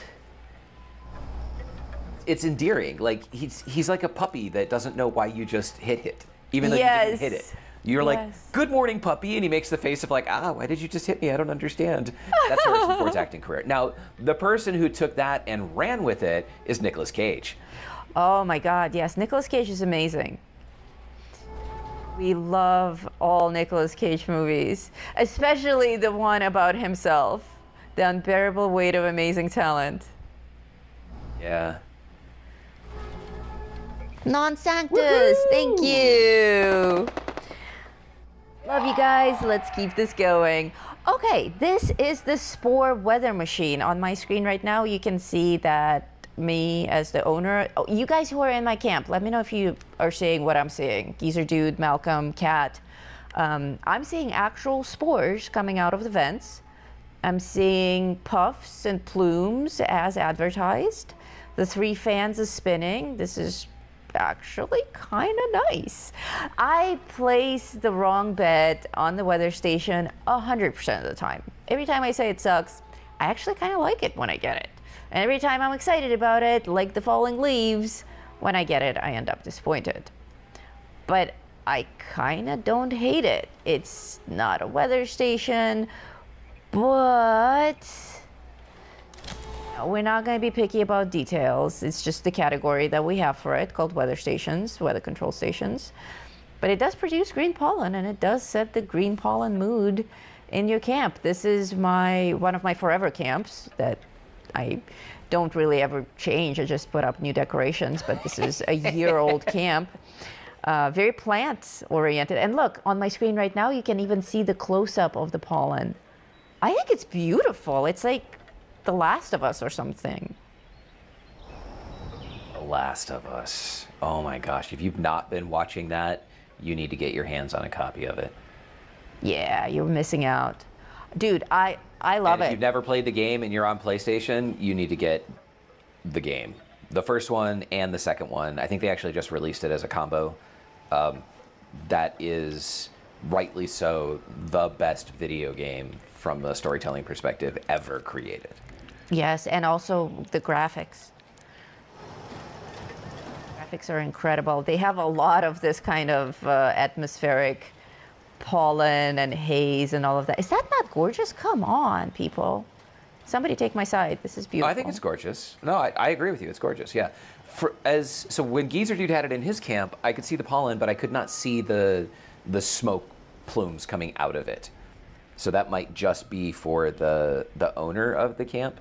endearing. Like he's like a puppy that doesn't know why you just hit it, even though you didn't hit it. You're like, "Good morning, puppy," and he makes the face of like, "Why did you just hit me? I don't understand." That's Harrison Ford's acting career. Now, the person who took that and ran with it is Nicolas Cage. Oh my God, yes. Nicolas Cage is amazing. We love all Nicolas Cage movies, especially the one about himself, The Unbearable Weight of Amazing Talent. Yeah. Non Sanctus, thank you. Love you guys. Let's keep this going. Okay, this is the Spore weather machine. On my screen right now, you can see that me as the owner. Oh, you guys who are in my camp, let me know if you are seeing what I'm seeing. Geezer Dude, Malcolm, Cat. I'm seeing actual spores coming out of the vents. I'm seeing puffs and plumes as advertised. The 3 fans is spinning. This is actually kind of nice. I place the wrong bet on the weather station 100% of the time. Every time I say it sucks, I actually kind of like it when I get it. And every time I'm excited about it, like the falling leaves, when I get it, I end up disappointed. But I kind of don't hate it. It's not a weather station, but we're not going to be picky about details. It's just the category that we have for it, called weather stations, weather control stations. But it does produce green pollen, and it does set the green pollen mood in your camp. This is one of my forever camps that I don't really ever change. I just put up new decorations, but this is a year-old camp. Very plant-oriented. And look, on my screen right now, you can even see the close-up of the pollen. I think it's beautiful. It's like The Last of Us or something. The Last of Us. Oh my gosh. If you've not been watching that, you need to get your hands on a copy of it. Yeah, you're missing out. Dude, I love it. If you've never played the game and you're on PlayStation, you need to get the game. The first one and the second one. I think they actually just released it as a combo. That is, rightly so, the best video game from a storytelling perspective ever created. Yes, and also the graphics. Graphics are incredible. They have a lot of this kind of atmospheric pollen and haze and all of that. Is that not gorgeous? Come on, people. Somebody take my side. This is beautiful. I think it's gorgeous. No, I agree with you. It's gorgeous, yeah. So when Geezer Dude had it in his camp, I could see the pollen, but I could not see the smoke plumes coming out of it. So that might just be for the owner of the camp.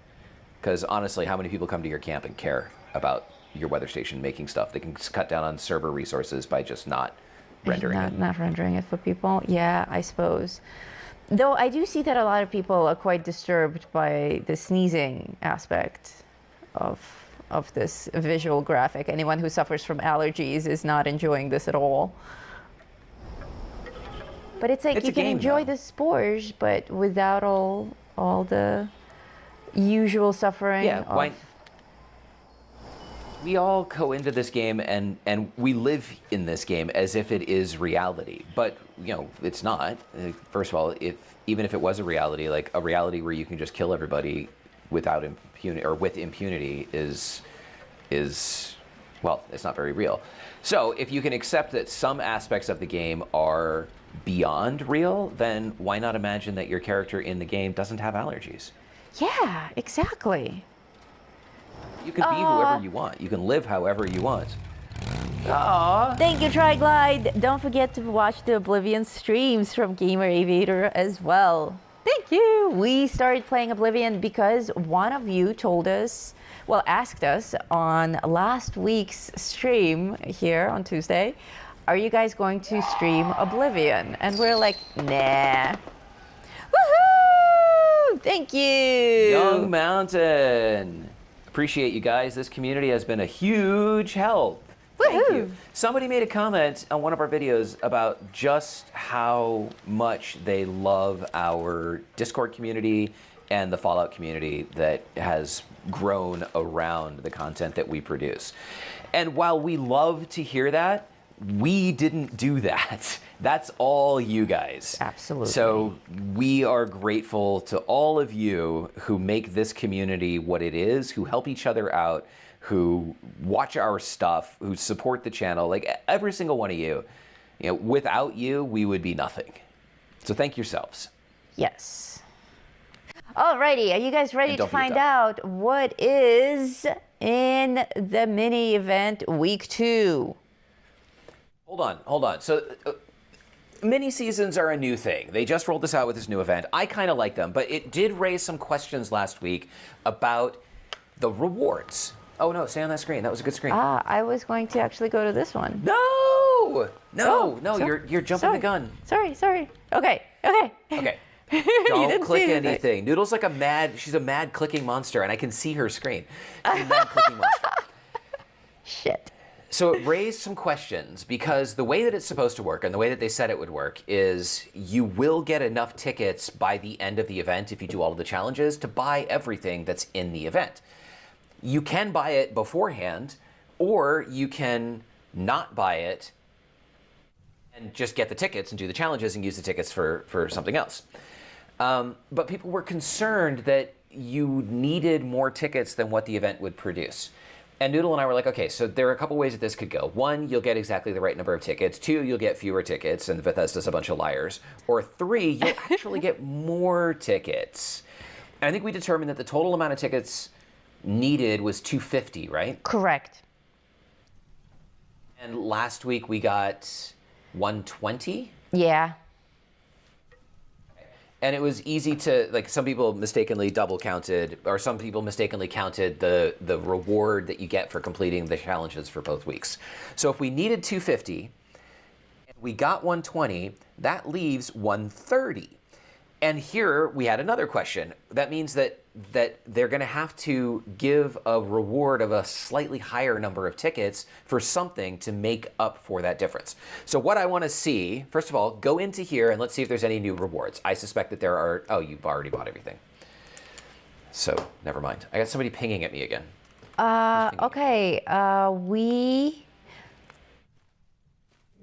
Because honestly, how many people come to your camp and care about your weather station making stuff? They can cut down on server resources by just not rendering it. Not rendering it for people. Yeah, I suppose. Though I do see that a lot of people are quite disturbed by the sneezing aspect of this visual graphic. Anyone who suffers from allergies is not enjoying this at all. But it's like you can enjoy the spores, but without all the usual suffering. Yeah, we all go into this game and we live in this game as if it is reality, but it's not. First of all, even if it was a reality, like a reality where you can just kill everybody without impunity or with impunity is well, it's not very real. So if you can accept that some aspects of the game are beyond real, then why not imagine that your character in the game doesn't have allergies? Yeah, exactly. You can be whoever you want. You can live however you want. Aww. Thank you, Triglide. Don't forget to watch the Oblivion streams from Gamer Aviator as well. Thank you. We started playing Oblivion because one of you told us, well, asked us on last week's stream here on Tuesday, are you guys going to stream Oblivion? And we're like, nah. Woohoo! Thank you. Young Mountain. Appreciate you guys. This community has been a huge help. Thank you. Somebody made a comment on one of our videos about just how much they love our Discord community and the Fallout community that has grown around the content that we produce. And while we love to hear that, we didn't do that. That's all you guys. Absolutely. So we are grateful to all of you who make this community what it is, who help each other out, who watch our stuff, who support the channel. Like every single one of you, without you, we would be nothing. So thank yourselves. Yes. Alrighty, are you guys ready to find out what is in the mini event week 2? Hold on. So mini seasons are a new thing. They just rolled this out with this new event. I kind of like them, but it did raise some questions last week about the rewards. Oh no, stay on that screen. That was a good screen. I was going to actually go to this one. No, you're jumping the gun. Sorry. Okay. Don't click anything. Noodle's like she's a mad clicking monster, and I can see her screen. She's a mad clicking monster. Shit. So it raised some questions because the way that it's supposed to work and the way that they said it would work is you will get enough tickets by the end of the event if you do all of the challenges to buy everything that's in the event. You can buy it beforehand, or you can not buy it and just get the tickets and do the challenges and use the tickets for something else. But people were concerned that you needed more tickets than what the event would produce. And Noodle and I were like, okay, so there are a couple ways that this could go. 1, you'll get exactly the right number of tickets. 2, you'll get fewer tickets, and Bethesda's a bunch of liars. Or 3, you'll actually get more tickets. And I think we determined that the total amount of tickets needed was 250, right? Correct. And last week we got 120? Yeah. And it was easy to, like, some people mistakenly double counted, or some people mistakenly counted the reward that you get for completing the challenges for both weeks. So if we needed 250, and we got 120, that leaves 130. And here we had another question. That means that they're going to have to give a reward of a slightly higher number of tickets for something to make up for that difference. So what I want to see, first of all, go into here and let's see if there's any new rewards. I suspect that there are. Oh, you've already bought everything. So never mind. I got somebody pinging at me again. Okay. We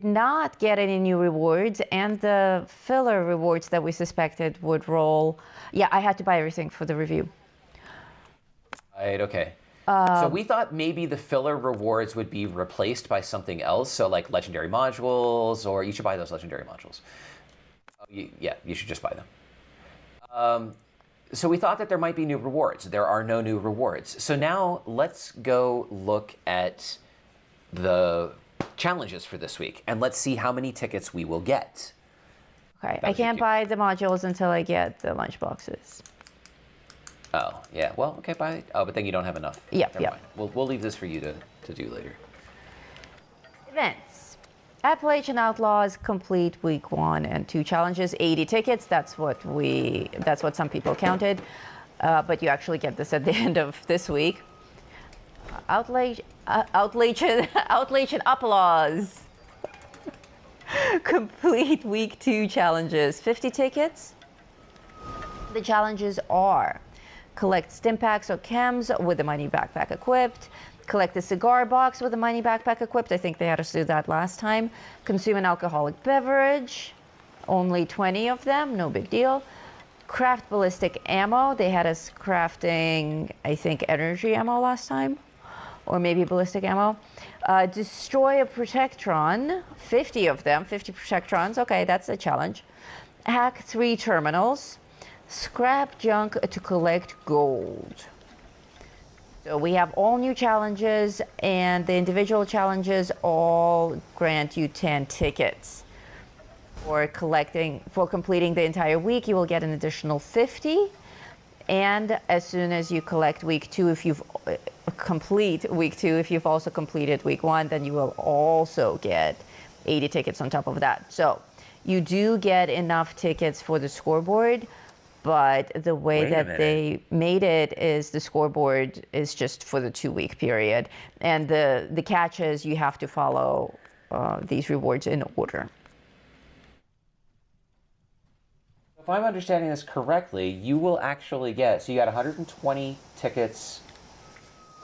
not get any new rewards, and the filler rewards that we suspected would roll. Yeah, I had to buy everything for the review. Right, okay. So we thought maybe the filler rewards would be replaced by something else, so like legendary modules, or you should buy those legendary modules. Yeah, you should just buy them. So we thought that there might be new rewards. There are no new rewards. So now let's go look at the challenges for this week, and let's see how many tickets we will get. Okay, That I was your can't cue. buy the modules until I get the lunch boxes. Oh, yeah. Well, okay, bye. Oh, but then you don't have enough. Yep, Never yep. mind. We'll leave this for you to do later. Events. Appalachian Outlaws complete week 1 and 2 challenges, 80 tickets. That's what some people counted. But you actually get this at the end of this week. Appalachian Outlaws. Complete week 2 challenges, 50 tickets. The challenges are collect stim packs or chems with the money backpack equipped, collect a cigar box with the money backpack equipped. I think they had us do that last time. Consume an alcoholic beverage, only 20 of them, no big deal. Craft ballistic ammo. They had us crafting, I think, energy ammo last time, or maybe ballistic ammo. Destroy a protectron, 50 of them, 50 protectrons. Okay, that's a challenge. Hack 3 terminals. Scrap junk to collect gold. So we have all new challenges, and the individual challenges all grant you 10 tickets. For completing the entire week, you will get an additional 50. And as soon as you collect week 2, if you've complete week 2, if you've also completed week 1, then you will also get 80 tickets on top of that. So you do get enough tickets for the scoreboard, but the way that they made it is the scoreboard is just for the 2-week period. And the catch is you have to follow these rewards in order. If I'm understanding this correctly, you will actually get, so you got 120 tickets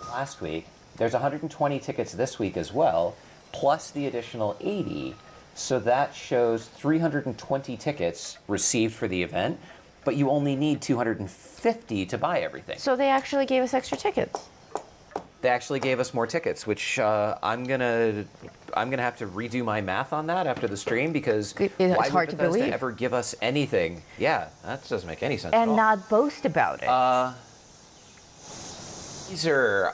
last week. There's 120 tickets this week as well, plus the additional 80. So that shows 320 tickets received for the event, but you only need 250 to buy everything. So they actually gave us extra tickets. They actually gave us more tickets, which I'm gonna have to redo my math on that after the stream, because It's why hard would to Bethesda believe. ever give us anything? Yeah, that doesn't make any sense at And all. not boast about it. Caesar,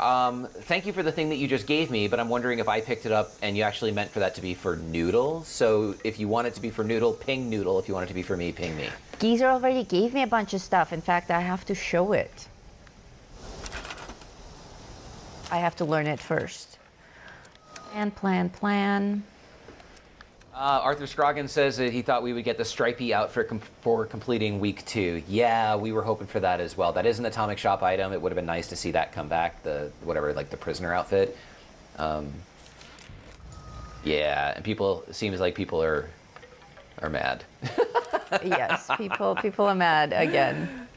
thank you for the thing that you just gave me, but I'm wondering if I picked it up and you actually meant for that to be for Noodle. So if you want it to be for Noodle, ping Noodle. If you want it to be for me, ping me. Geezer already gave me a bunch of stuff. In fact, I have to show it. I have to learn it first. Plan. Arthur Scroggins says that he thought we would get the stripey outfit for completing week 2. Yeah, we were hoping for that as well. That is an Atomic Shop item. It would have been nice to see that come back, the prisoner outfit. Yeah, and it seems like people are mad. Yes, people are mad again.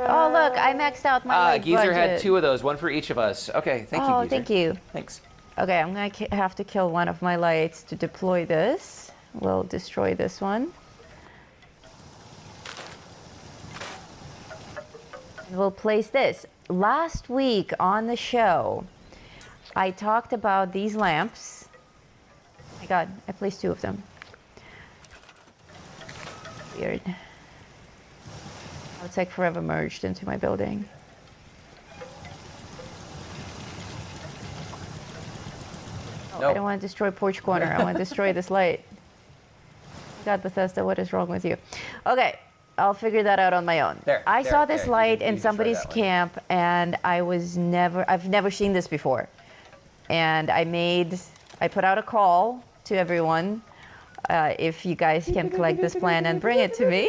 Oh, look, I maxed out my Geezer had budget. 2 of those, one for each of us. Okay, thank you, Oh, Geezer. thank you. Thanks. Okay, I'm going to have to kill one of my lights to deploy this. We'll destroy this one. And we'll place this. Last week on the show, I talked about these lamps. Oh my God, I placed 2 of them. Weird. It's like forever merged into my building. Oh, No. I don't want to destroy Porch Corner. I want to destroy this light. God, Bethesda, what is wrong with you? Okay, I'll figure that out on my own. I saw this light in somebody's camp, and I've never seen this before. And I put out a call to everyone, if you guys can collect this plan and bring it to me.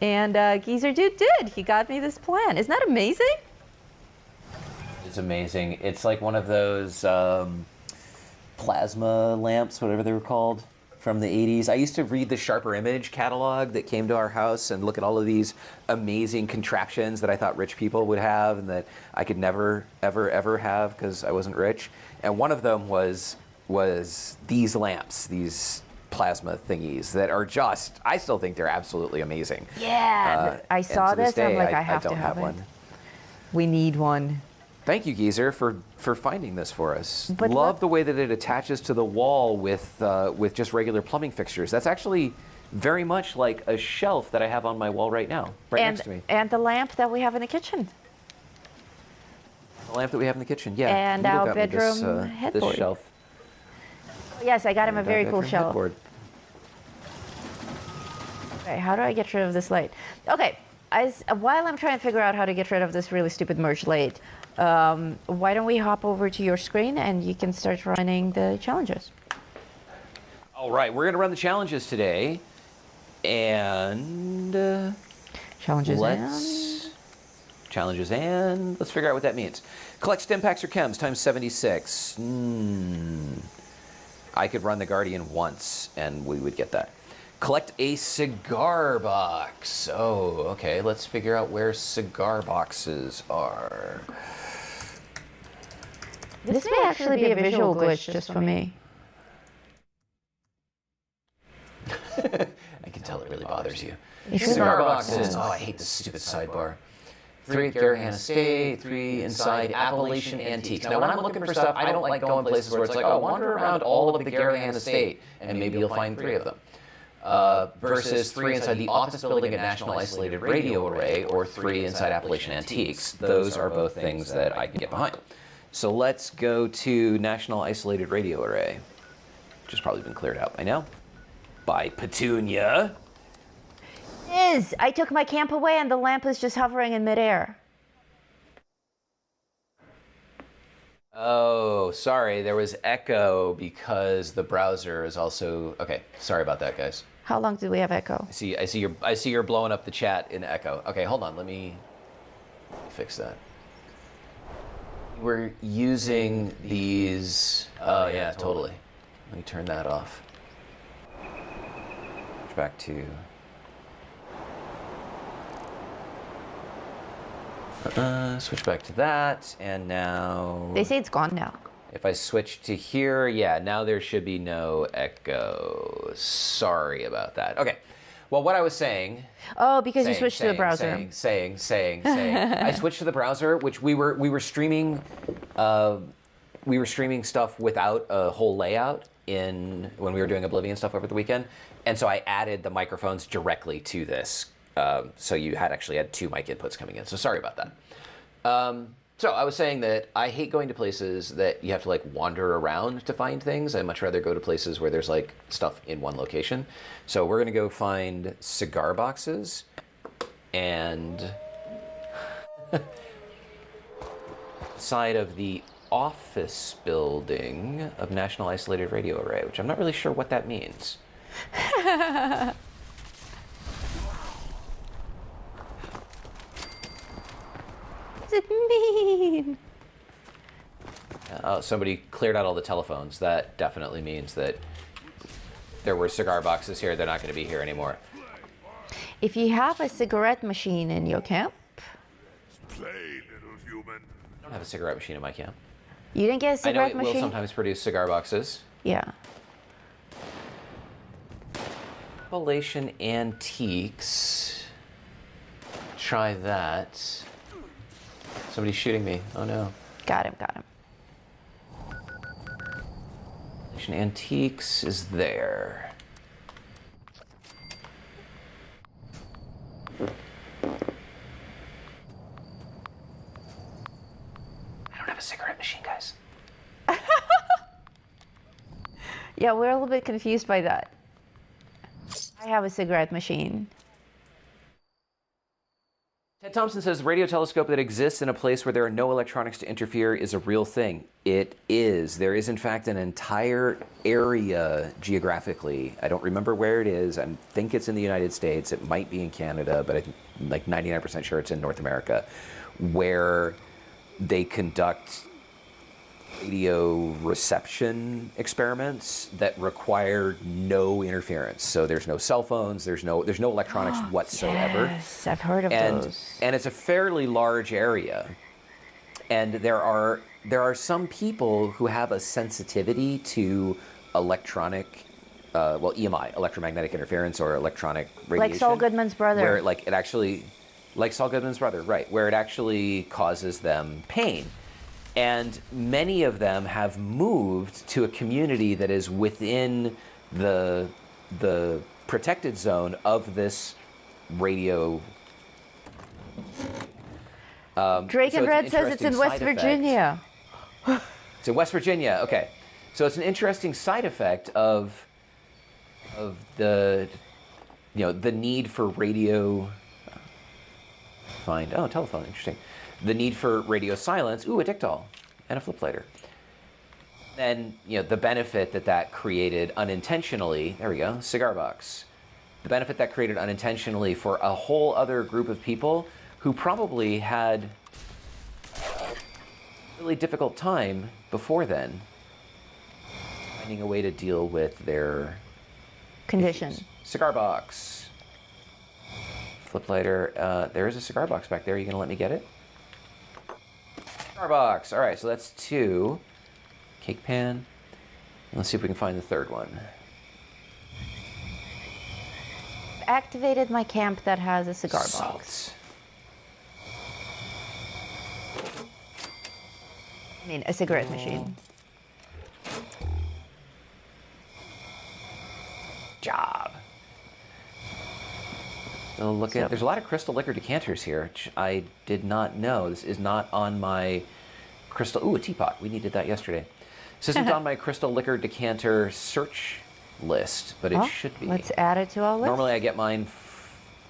And Geezer Dude did. He got me this plan. Isn't that amazing? It's amazing. It's like one of those plasma lamps, whatever they were called, from the 80s. I used to read the Sharper Image catalog that came to our house and look at all of these amazing contraptions that I thought rich people would have and that I could never, ever, ever have because I wasn't rich. And one of them was these lamps, these plasma thingies that are just, I still think they're absolutely amazing. Yeah, I saw and to this and I'm day, like, I have to don't have it. one. We need one. Thank you, Geezer, for finding this for us. But Love the way that it attaches to the wall with just regular plumbing fixtures. That's actually very much like a shelf that I have on my wall right now, next to me. And the lamp that we have in the kitchen. The lamp that we have in the kitchen, yeah. And Noodle our got me bedroom this headboard. shelf. Yes, I got him a very cool Veteran shell. headboard. Okay, how do I get rid of this light? Okay, while I'm trying to figure out how to get rid of this really stupid merge light, why don't we hop over to your screen and you can start running the challenges. All right, we're gonna run the challenges today, and Challenges challenges and let's figure out what that means. Collect stim packs or chems times 76. I could run the Guardian once and we would get that. Collect a cigar box. Oh, okay. Let's figure out where cigar boxes are. This may actually be a visual glitch just for me. I can tell it really bothers you. It really Cigar bothers boxes. Oh, I hate this stupid sidebar. 3 at Garrahan Estate, 3 inside Appalachian Antiques. Now, when I'm looking for stuff, I don't like going places where it's like, oh, wander around all of the Garrahan Estate, and maybe you'll find 3 of them. Versus 3 inside the office building at National Isolated Radio Array, or 3 inside Appalachian Antiques. Those are both things that I can get behind. So let's go to National Isolated Radio Array, which has probably been cleared out by now. By Petunia. I took my camp away and the lamp is just hovering in midair. Oh, sorry, there was echo because the browser is also okay. Sorry about that, guys. How long do we have echo? I see you're blowing up the chat in echo. Okay, hold on, let me fix that. We're using these. Oh yeah, totally. Let me turn that off. Back to. Switch back to that, and now. They say it's gone now. If I switch to here, yeah, now there should be no echo. Sorry about that. Okay. Well, what I was saying. Oh, because you switched to the browser. Saying. I switched to the browser, which we were streaming. We were streaming stuff without a whole layout when we were doing Oblivion stuff over the weekend, and so I added the microphones directly to this. So you actually had 2 mic inputs coming in. So sorry about that. So I was saying that I hate going to places that you have to like wander around to find things. I'd much rather go to places where there's like stuff in one location. So we're gonna go find cigar boxes and side of the office building of National Isolated Radio Array, which I'm not really sure what that means. It mean? Oh, somebody cleared out all the telephones. That definitely means that there were cigar boxes here. They're not going to be here anymore. If you have a cigarette machine in your camp. Play, little human. I don't have a cigarette machine in my camp. You didn't get a cigarette I know it machine? will sometimes produce cigar boxes. Yeah. Appalachian Antiques. Try that. Somebody's shooting me. Oh no. Got him. Appalachian Antiques is there. I don't have a cigarette machine, guys. Yeah, we're a little bit confused by that. I have a cigarette machine. Ted Thompson says the radio telescope that exists in a place where there are no electronics to interfere is a real thing. It is. There is, in fact, an entire area geographically. I don't remember where it is. I think it's in the United States. It might be in Canada, but I'm like 99% sure it's in North America, where they conduct radio reception experiments that require no interference. So there's no cell phones, there's no electronics whatsoever. Yes, I've heard of those. And it's a fairly large area. And there are some people who have a sensitivity to electronic EMI, electromagnetic interference, or electronic radiation. Like Saul Goodman's brother. Where like Saul Goodman's brother, right, where it actually causes them pain. And many of them have moved to a community that is within the protected zone of this radio. Drake and Red says it's in West Virginia. It's in West Virginia, okay. So it's an interesting side effect of the, the need for radio. Find telephone. Interesting. The need for radio silence. Ooh, a dictol and a flip lighter. Then the benefit that created unintentionally. There we go. Cigar box. The benefit that created unintentionally for a whole other group of people who probably had a really difficult time before then finding a way to deal with their condition. issues. Cigar box. Flip lighter. There is a cigar box back there. Are you going to let me get it? Cigar box. All right, so that's 2. Cake pan. Let's see if we can find the third one. Activated my camp that has a cigar Salt. box. I mean, a cigarette machine. Job. So look at, there's a lot of crystal liquor decanters here, which I did not know. This is not on my crystal, ooh, a teapot. We needed that yesterday. This isn't on my crystal liquor decanter search list, but it should be. Let's add it to our list. Normally I get mine,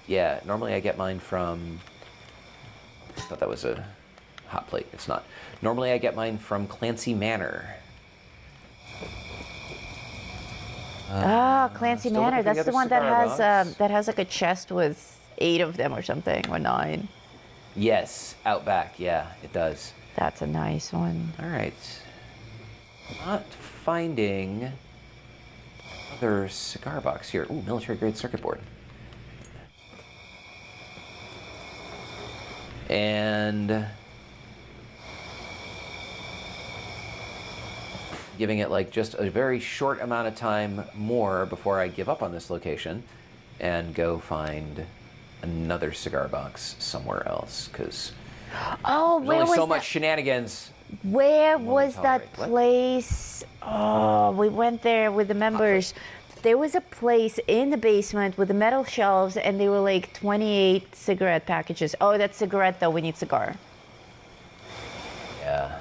normally I get mine from, I thought that was a hot plate. It's not. Normally I get mine from Clancy Manor. Clancy still Manor. looking for That's the the one that cigar has like a chest with 8 of them or something, or 9. Yes, out back. Yeah, it does. That's a nice one. All right. Not finding other cigar box here. Ooh, military grade circuit board. And giving it like just a very short amount of time more before I give up on this location and go find another cigar box somewhere else, because where there's only was so that? much shenanigans. Where was that tolerate. What? place? Oh, we went there with the members. There was a place in the basement with the metal shelves, and they were like 28 cigarette packages. Oh, that's cigarette though. We need cigar. Yeah.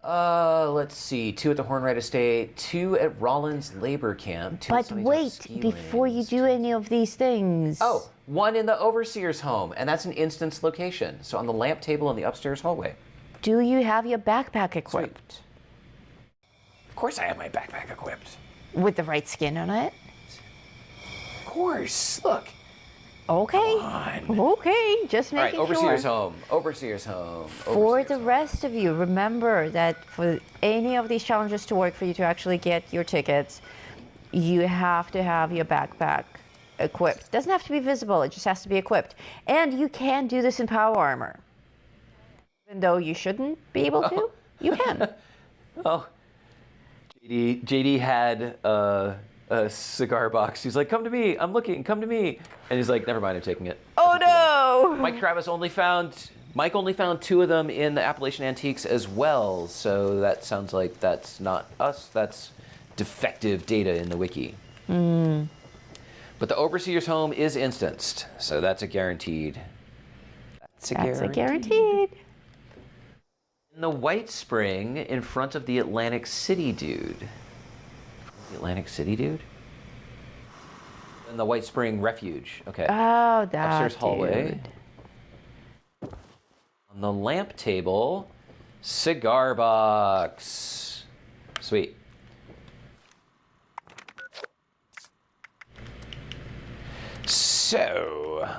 Let's see. 2 at the Hornwright Estate, 2 at Rollins Labor Camp. 2 at But Sunnyside wait, Ski before you Lanes. do any of these things. Oh, 1 in the Overseer's home, and that's an instance location. So on the lamp table in the upstairs hallway. Do you have your backpack equipped? Of course I have my backpack equipped. With the right skin on it? Of course. Look. Okay. Come on. Okay, just All right, making Overseer's sure. home. Overseer's home. For Overseer's the home. rest of you, remember that for any of these challenges to work for you to actually get your tickets, you have to have your backpack equipped. It doesn't have to be visible, it just has to be equipped. And you can do this in power armor. Even though you shouldn't be able to, you can. Oh, JD had a cigar box. He's like, "Come to me. I'm looking. Come to me." And he's like, "Never mind. I'm taking it." Oh no! Mike only found 2 of them in the Appalachian Antiques as well. So that sounds like that's not us. That's defective data in the wiki. But the Overseer's home is instanced, so that's a guaranteed. That's a guaranteed. In the White Spring, in front of the Atlantic City Dude. The Atlantic City Dude? In the White Spring Refuge. Okay. Oh, that Upstairs hallway. dude. On the lamp table, cigar box. Sweet. So,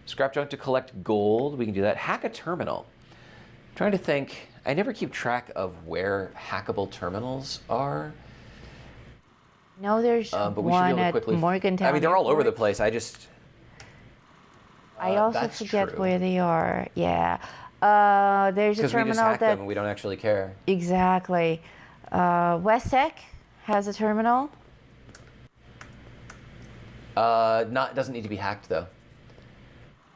scrap junk to collect gold. We can do that. Hack a terminal. I'm trying to think. I never keep track of where hackable terminals are. No, there's But we should be one able to at quickly. Morgantown. I mean, they're all over the Airport. place. I just. I also that's forget true. where they are. Yeah. There's a Because we just terminal hack that. them and we don't actually care. Exactly. West Tech has a terminal. Doesn't need to be hacked though.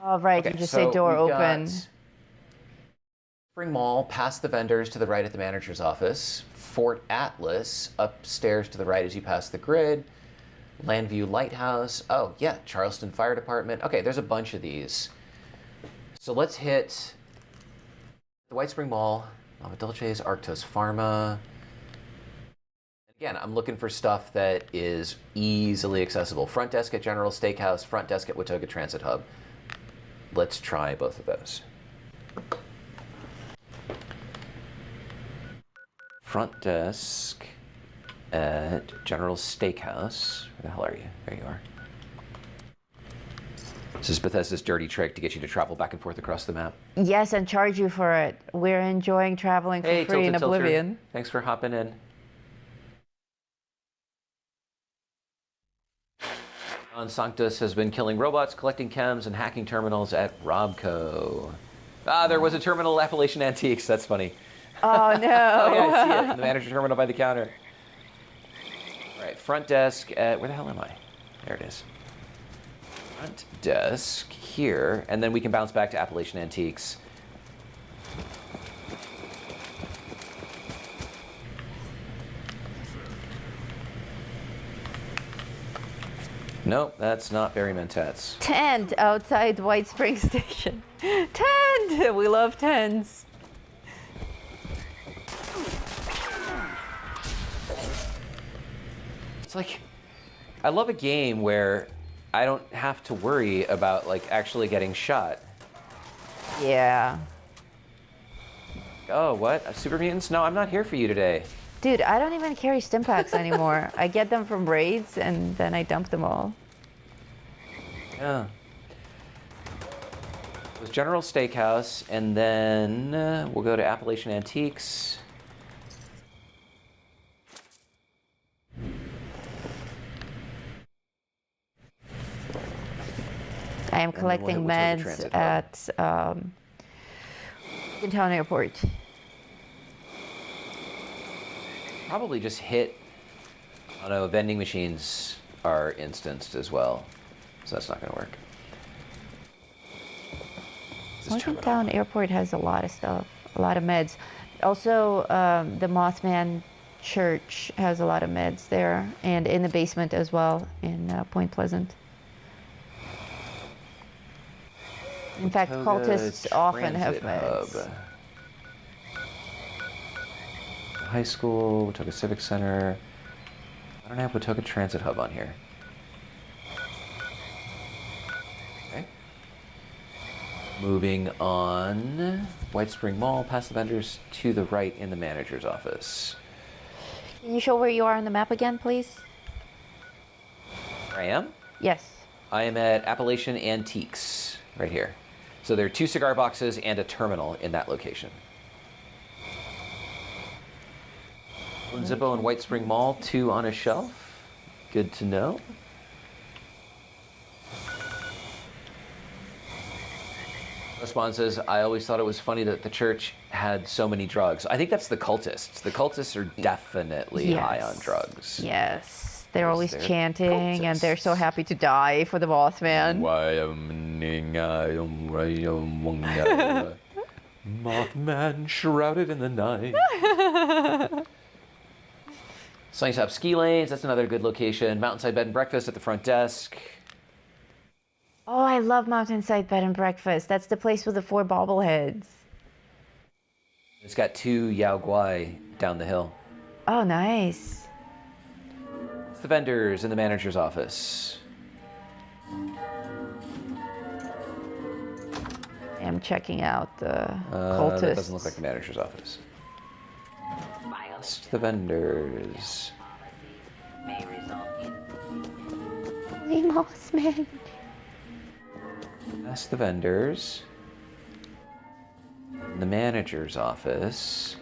Oh, right. Okay, You just so say door we've open. got Spring Mall, past the vendors to the right at the manager's office. Fort Atlas, upstairs to the right as you pass the grid. Landview Lighthouse. Oh, yeah, Charleston Fire Department. Okay, there's a bunch of these. So let's hit the White Spring Mall, Nova Dolce's, Arctos Pharma. Again, I'm looking for stuff that is easily accessible. Front desk at General Steakhouse, front desk at Watauga Transit Hub. Let's try both of those. Front desk at General Steakhouse. Where the hell are you? There you are. This is Bethesda's dirty trick to get you to travel back and forth across the map. Yes, and charge you for it. We're enjoying traveling for free in Oblivion. Thanks for hopping in. Sanctus has been killing robots, collecting chems, and hacking terminals at Robco. Ah, there was a terminal at Appalachian Antiques. That's funny. Oh, no. Oh, yeah, I see it. In the manager terminal by the counter. All right, front desk at... Where the hell am I? There it is. Front desk here, and then we can bounce back to Appalachian Antiques. Nope, that's not Barry Mentats. Tent outside White Spring Station. Tent! We love tents. It's like, I love a game where I don't have to worry about like actually getting shot. Yeah. Oh, what? Super mutants? No, I'm not here for you today. Dude, I don't even carry stim packs anymore. I get them from raids and then I dump them all. Yeah. It was General Steakhouse, and then we'll go to Appalachian Antiques. I am collecting meds at Town Airport. Probably just hit. Oh no, vending machines are instanced as well, so that's not going to work. Town Airport has a lot of stuff, a lot of meds. Also, the Mothman Church has a lot of meds there, and in the basement as well in Point Pleasant. In fact, cultists often have meds. Hub. High school, Watauga Civic Center. I don't have Watauga Transit Hub on here. Okay. Moving on. White Spring Mall, past the vendors, to the right in the manager's office. Can you show where you are on the map again, please? Where I am? Yes. I am at Appalachian Antiques, right here. So there are 2 cigar boxes and a terminal in that location. One Zippo and White Spring Mall, 2 on a shelf. Good to know. Response says, I always thought it was funny that the church had so many drugs. I think that's the cultists. The cultists are definitely high on drugs. Yes. They're always chanting, cultists. and they're so happy to die for the Mothman. Mothman shrouded in the night. Sunnyside Ski Lanes, that's another good location. Mountainside Bed and Breakfast at the front desk. Oh, I love Mountainside Bed and Breakfast. That's the place with the 4 bobbleheads. It's got 2 Yao Guai down the hill. Oh, nice. It's the vendors in the manager's office. I'm checking out the cultists. That doesn't look like the manager's office. It's the vendors. May result in Mothman. That's the vendors. In the manager's office.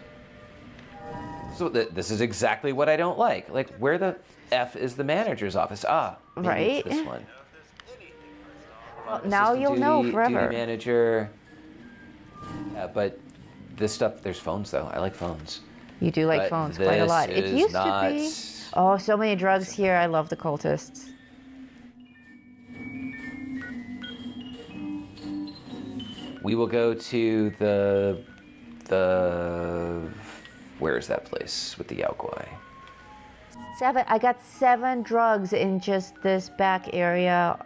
So this is exactly what I don't like. Like, where the F is the manager's office? Ah, maybe Right? it's this one. Well, now you'll know forever. Duty manager. Yeah, but this stuff, there's phones though. I like phones. You do like But phones quite a lot. It this used is to be. Oh, so many drugs here. I love the cultists. We will go to the where is that place with the Yao Guai? 7. I got 7 drugs in just this back area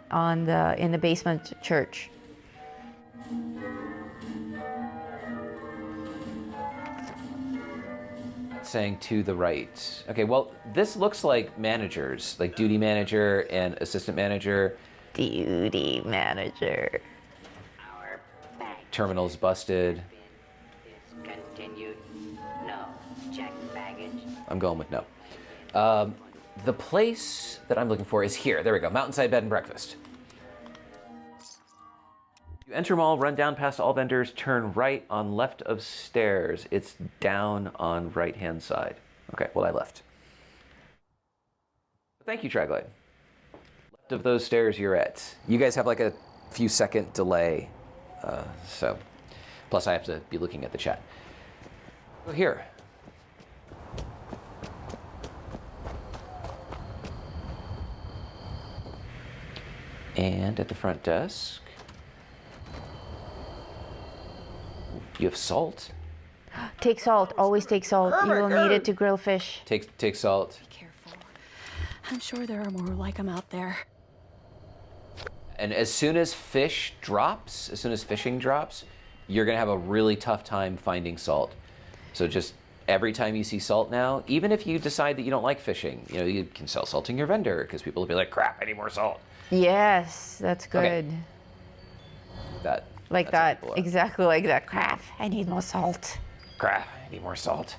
in the basement church. it's saying to the right. Okay, well, this looks like managers, like duty manager and assistant manager. Duty manager. Our bank Terminal's busted. is continued. No. Check baggage. I'm going with no. The place that I'm looking for is here. There we go. Mountainside Bed and Breakfast. You enter mall, run down past all vendors, turn right on left of stairs. It's down on right-hand side. Okay, well, I left. Thank you, Triglide. Left of those stairs you're at. You guys have like a few second delay. So, plus I have to be looking at the chat. Go here. And at the front desk, you have salt. Take salt. Always take salt. You will need it to grill fish. Take salt. Careful. I'm sure there are more like them out there. And as soon as fishing drops, you're gonna have a really tough time finding salt. So just every time you see salt now, even if you decide that you don't like fishing, you can sell salt in your vendor because people will be like, crap, I need more salt. Yes, that's good. Okay. Like that's that. below. Exactly like that. Crap, I need more salt. Crap, I need more salt.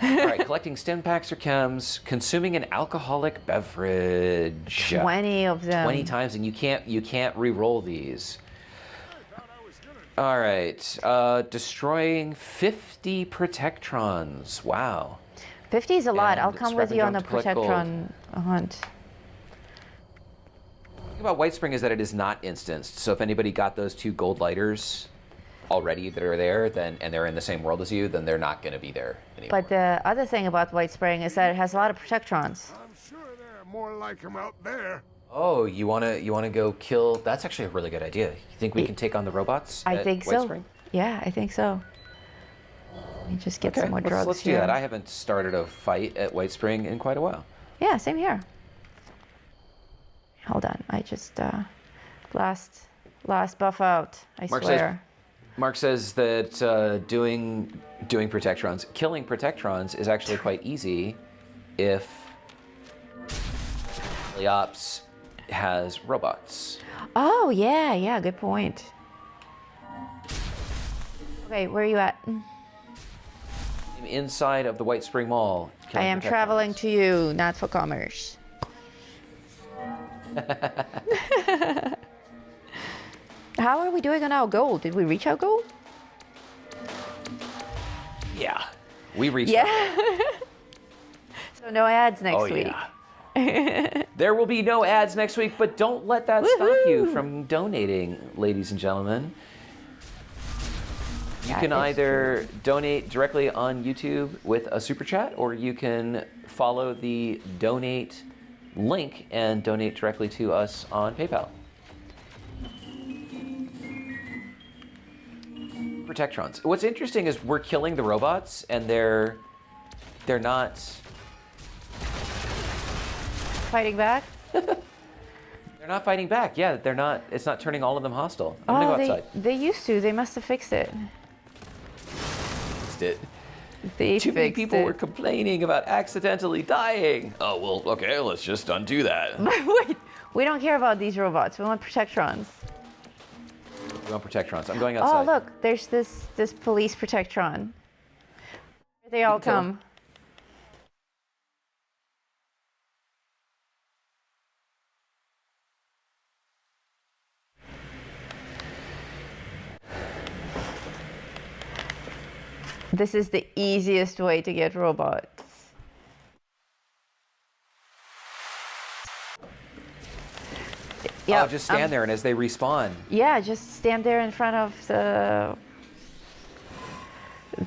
All right, collecting stim packs or chems, consuming an alcoholic beverage. 20 of them. 20 times, and you can't re-roll these. All right, destroying 50 protectrons. Wow. 50 is a lot. I'll And come with scrap you and on a junk to collect gold. protectron hunt. The thing about White Spring is that it is not instanced. So if anybody got those 2 gold lighters already that are there, and they're in the same world as you, then they're not going to be there anymore. But the other thing about White Spring is that it has a lot of protectrons. I'm sure there are more like them out there. Oh, you wanna go kill? That's actually a really good idea. You think we can take on the robots? I at think White so. Spring? Yeah, I think so. Let me just get some more drugs let's do here. that. I haven't started a fight at White Spring in quite a while. Yeah, same here. Hold on, I just last buff out. I swear. Mark says that doing protectrons, killing protectrons is actually quite easy if the ops has robots. Oh yeah, good point. Okay, where are you at? I'm inside of the White Spring Mall. I killing am protectrons. traveling to you, not for commerce. How are we doing on our goal? Did we reach our goal? Yeah, we reached. Yeah. So no ads next Oh week. yeah. There will be no ads next week, but don't let that stop you from donating, ladies and gentlemen. You Yeah, can it's either donate directly on YouTube with a super chat, or you can follow the donate link and donate directly to us on PayPal. Protectrons. What's interesting is we're killing the robots, and they're not. Fighting back? They're not fighting back. Yeah, they're not. It's not turning all of them hostile. I'm gonna go outside. they used to. They must have fixed it. Fixed it. They Too many fixed people it. were complaining about accidentally dying. Oh well, okay, let's just undo that. Wait, we don't care about these robots. We want protectrons. We want protectrons. I'm going Oh, outside. look, there's this police protectron. Here they all can kill 'em. come. This is the easiest way to get robots. Oh, just stand there, and as they respawn. Yeah, just stand there in front of the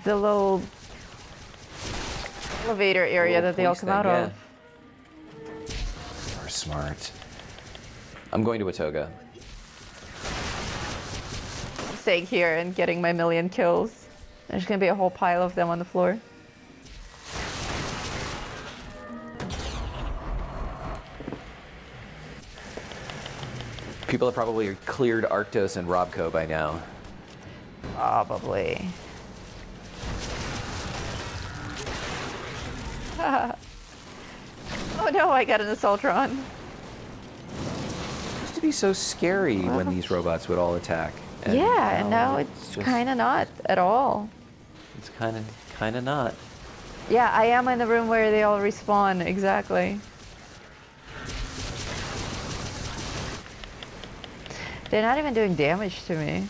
little elevator area Little that they all police come out thing, of. You're smart. I'm going to Atoga. I'm staying here and getting my 1,000,000 kills. There's gonna be a whole pile of them on the floor. People have probably cleared Arctos and Robco by now. Probably. Oh no, I got an Assaultron. It used to be so scary when these robots would all attack. And Yeah, and now it's just- kind of not at all. It's kind of not. Yeah, I am in the room where they all respawn, exactly. They're not even doing damage to me.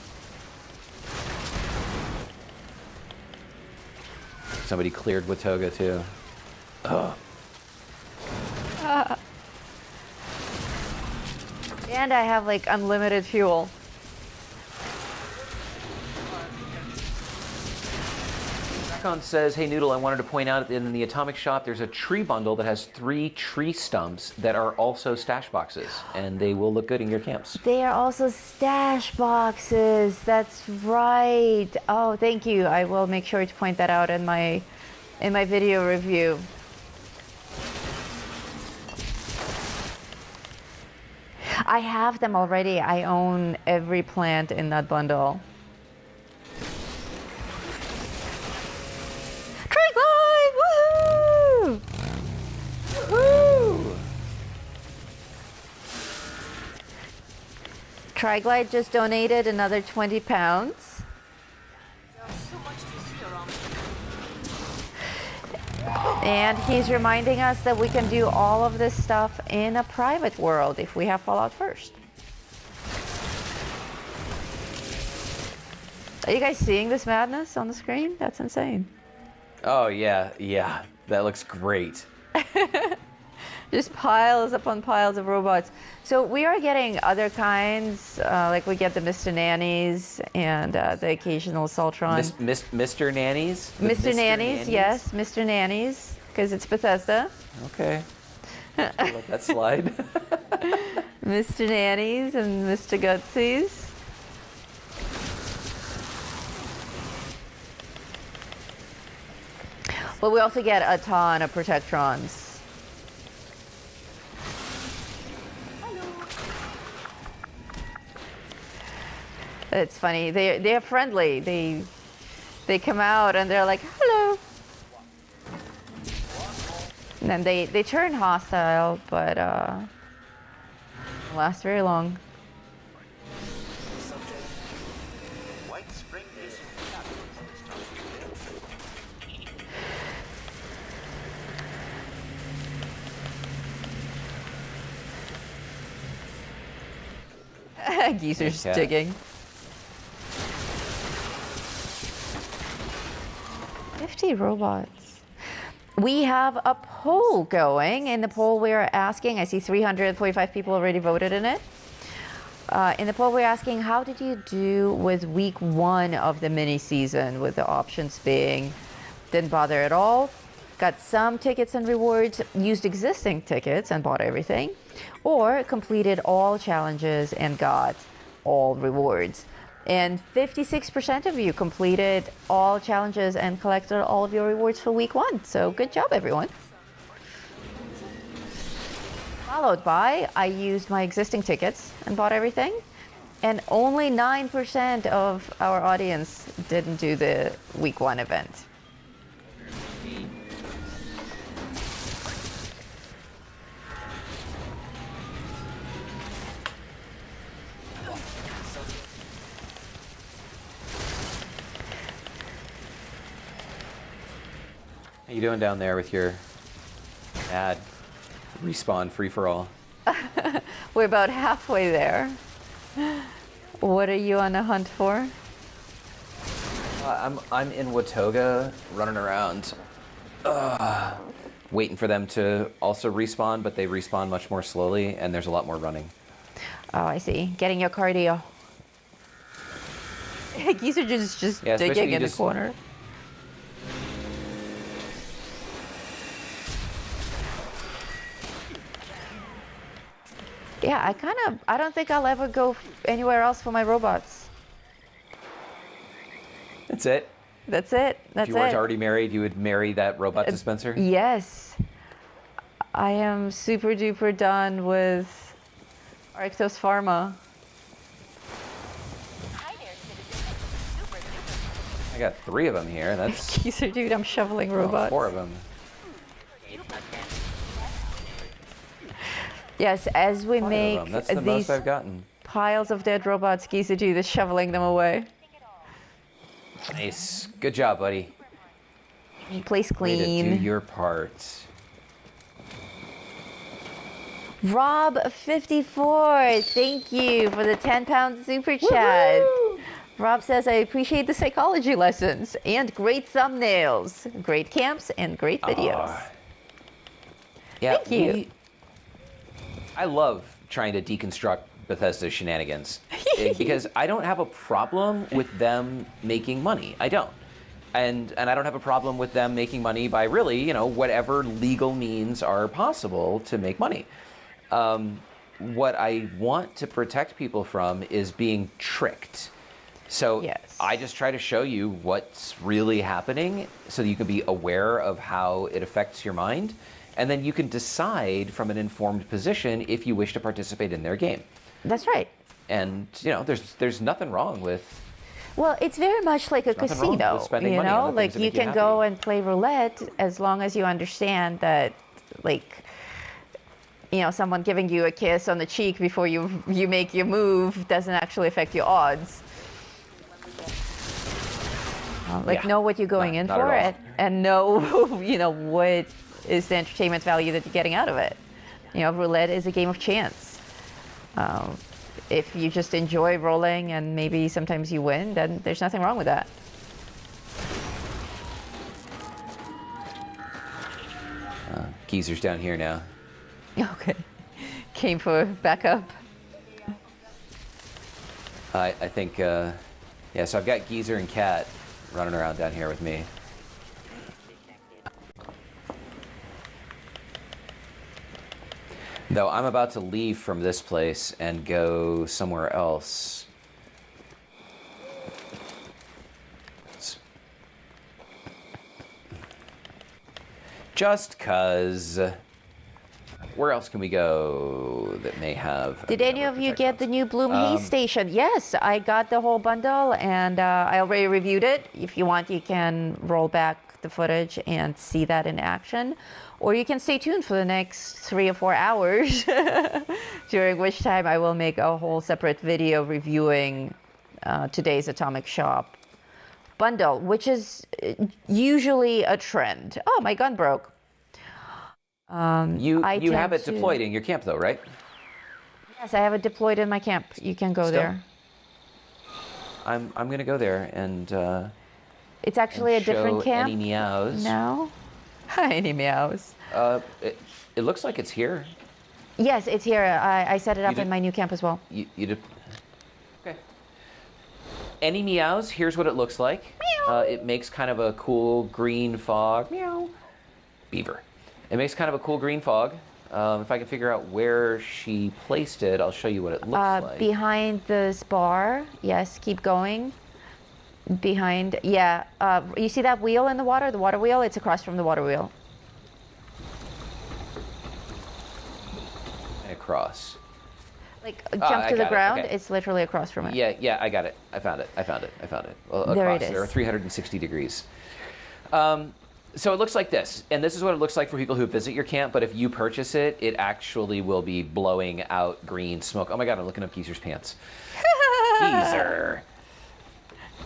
Somebody cleared Watoga too. Ugh. And I have like unlimited fuel. Raccoon says, "Hey Noodle, I wanted to point out that in the Atomic Shop there's a tree bundle that has 3 tree stumps that are also stash boxes, and they will look good in your camps." They are also stash boxes. That's right. Oh, thank you. I will make sure to point that out in my video review. I have them already. I own every plant in that bundle. Triglide! Woohoo! Woo! Triglide just donated another 20 pounds. And he's reminding us that we can do all of this stuff in a private world if we have Fallout first. Are you guys seeing this madness on the screen? That's insane. Oh yeah, that looks great. Just piles upon piles of robots. So we are getting other kinds, like we get the Mr. Nannies and the occasional Assaultron. Mr. Nannies? The Mr. Nannies, yes, Mr. Nannies, because it's Bethesda. Okay. I'll let that slide. Mr. Nannies and Mr. Gutsies. But we also get a ton of protectrons. It's funny. They're friendly. They come out and they're like, hello. And then they turn hostile, but don't last very long. Geezer's Okay. digging. 50 robots. We have a poll going. In the poll we are asking, I see 345 people already voted in it. In the poll we're asking, how did you do with week 1 of the mini season, with the options being didn't bother at all, got some tickets and rewards, used existing tickets and bought everything, or completed all challenges and got all rewards. And 56% of you completed all challenges and collected all of your rewards for week 1. So good job, everyone. Followed by, I used my existing tickets and bought everything. And only 9% of our audience didn't do the week 1 event. How you doing down there with your ad respawn free-for-all? We're about halfway there. What are you on the hunt for? I'm in Watoga, running around, waiting for them to also respawn, but they respawn much more slowly, and there's a lot more running. Oh, I see. Getting your cardio. Geezer just Yeah, especially digging you in just- the corner. Yeah, I don't think I'll ever go anywhere else for my robots. That's it. That's it. That's If you weren't it. already married, you would marry that robot dispenser? Yes. I am super duper done with Arctos Pharma. I got 3 of them here. That's Geezer, dude, I'm shoveling well, robots. 4 of them. Yes, as we 5 make of them. That's the these most I've gotten. piles of dead robots, Gizuji is shoveling them away. Nice. Good job, buddy. Place Way to do clean. your part. Rob54, thank you for the 10-pound super chat. Woohoo! Rob says, I appreciate the psychology lessons and great thumbnails, great camps, and great videos. Yeah, Thank you. I love trying to deconstruct Bethesda's shenanigans because I don't have a problem with them making money. I don't. And I don't have a problem with them making money by really, you know, whatever legal means are possible to make money. What I want to protect people from is being tricked. So Yes. I just try to show you what's really happening so that you can be aware of how it affects your mind. And then you can decide from an informed position if you wish to participate in their game. That's right. And, you know, there's nothing wrong with... Well, it's very much like a nothing wrong casino, with spending you money on know? the things Like that you make you can go happy. and play roulette as long as you understand that, like, you know, someone giving you a kiss on the cheek before you make your move doesn't actually affect your odds. Like, Yeah. know what you're going in Not at for all. and know, you know, what is the entertainment value that you're getting out of it. You know, roulette is a game of chance. If you just enjoy rolling and maybe sometimes you win, then there's nothing wrong with that. Geezer's down here now. Okay. Came for backup. I think, yeah, so I've got Geezer and Cat running around down here with me. Though I'm about to leave from this place and go somewhere else. Just 'cause. Where else can we go that may have... Did any of you get the new Bloom Haze Station? Yes, I got the whole bundle and I already reviewed it. If you want, you can roll back the footage and see that in action. Or you can stay tuned for the next 3 or 4 hours, during which time I will make a whole separate video reviewing today's Atomic Shop bundle, which is usually a trend. Oh, my gun broke. You I have tend it deployed in your camp, though, right? Yes, I have it deployed in my camp. You can go Still? there. I'm gonna go there and It's actually a different show camp any meows. now. Hi, any meows. It looks like it's here. Yes, it's here. I set it up did- in my new camp as well. You did. Okay. Any meows? Here's what it looks like. It makes kind of a cool green fog. Meow. Beaver. It makes kind of a cool green fog. If I can figure out where she placed it, I'll show you what it looks like. Behind this bar. Yes, keep going. Behind, yeah. You see that wheel in the water wheel? It's across from the water wheel. Across. Like, I jump to the got it, ground. okay. It's literally across from it. Yeah, I got it. I found it. Well, There across it there, is. 360 degrees. So it looks like this, and this is what it looks like for people who visit your camp, but if you purchase it, it actually will be blowing out green smoke. Oh my god, I'm looking up Geezer's pants. Geezer.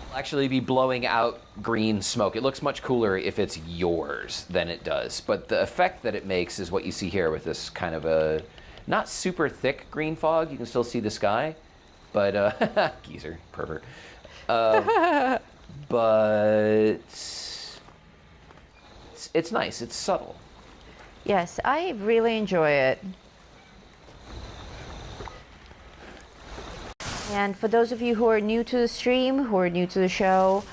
It'll actually be blowing out green smoke. It looks much cooler if it's yours than it does, but the effect that it makes is what you see here with this kind of a not super thick green fog. You can still see the sky, but Geezer, pervert. But it's nice. It's subtle. Yes, I really enjoy it. And for those of you who are new to the stream, who are new to the show,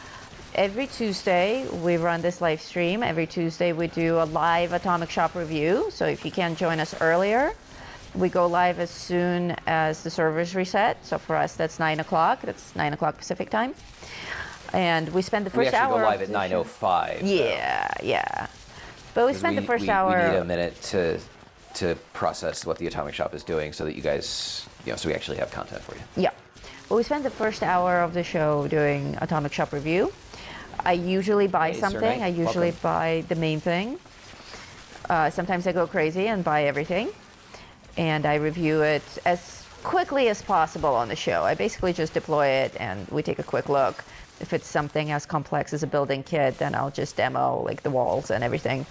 every Tuesday we run this live stream. Every Tuesday we do a live Atomic Shop review. So if you can join us earlier, we go live as soon as the servers reset. So for us, that's 9 o'clock. That's 9 o'clock Pacific time. And we spend the We first actually hour go live of at the show- 9:05. Yeah. But we spend the first hour. We need a minute to process what the Atomic Shop is doing, so that you guys, so we actually have content for you. Yeah. Well, we spend the first hour of the show doing Atomic Shop review. I usually buy Hey, something. Sir Knight, I usually welcome. buy the main thing. Sometimes I go crazy and buy everything. and I review it as quickly as possible on the show. I basically just deploy it and we take a quick look. If it's something as complex as a building kit, then I'll just demo like the walls and everything.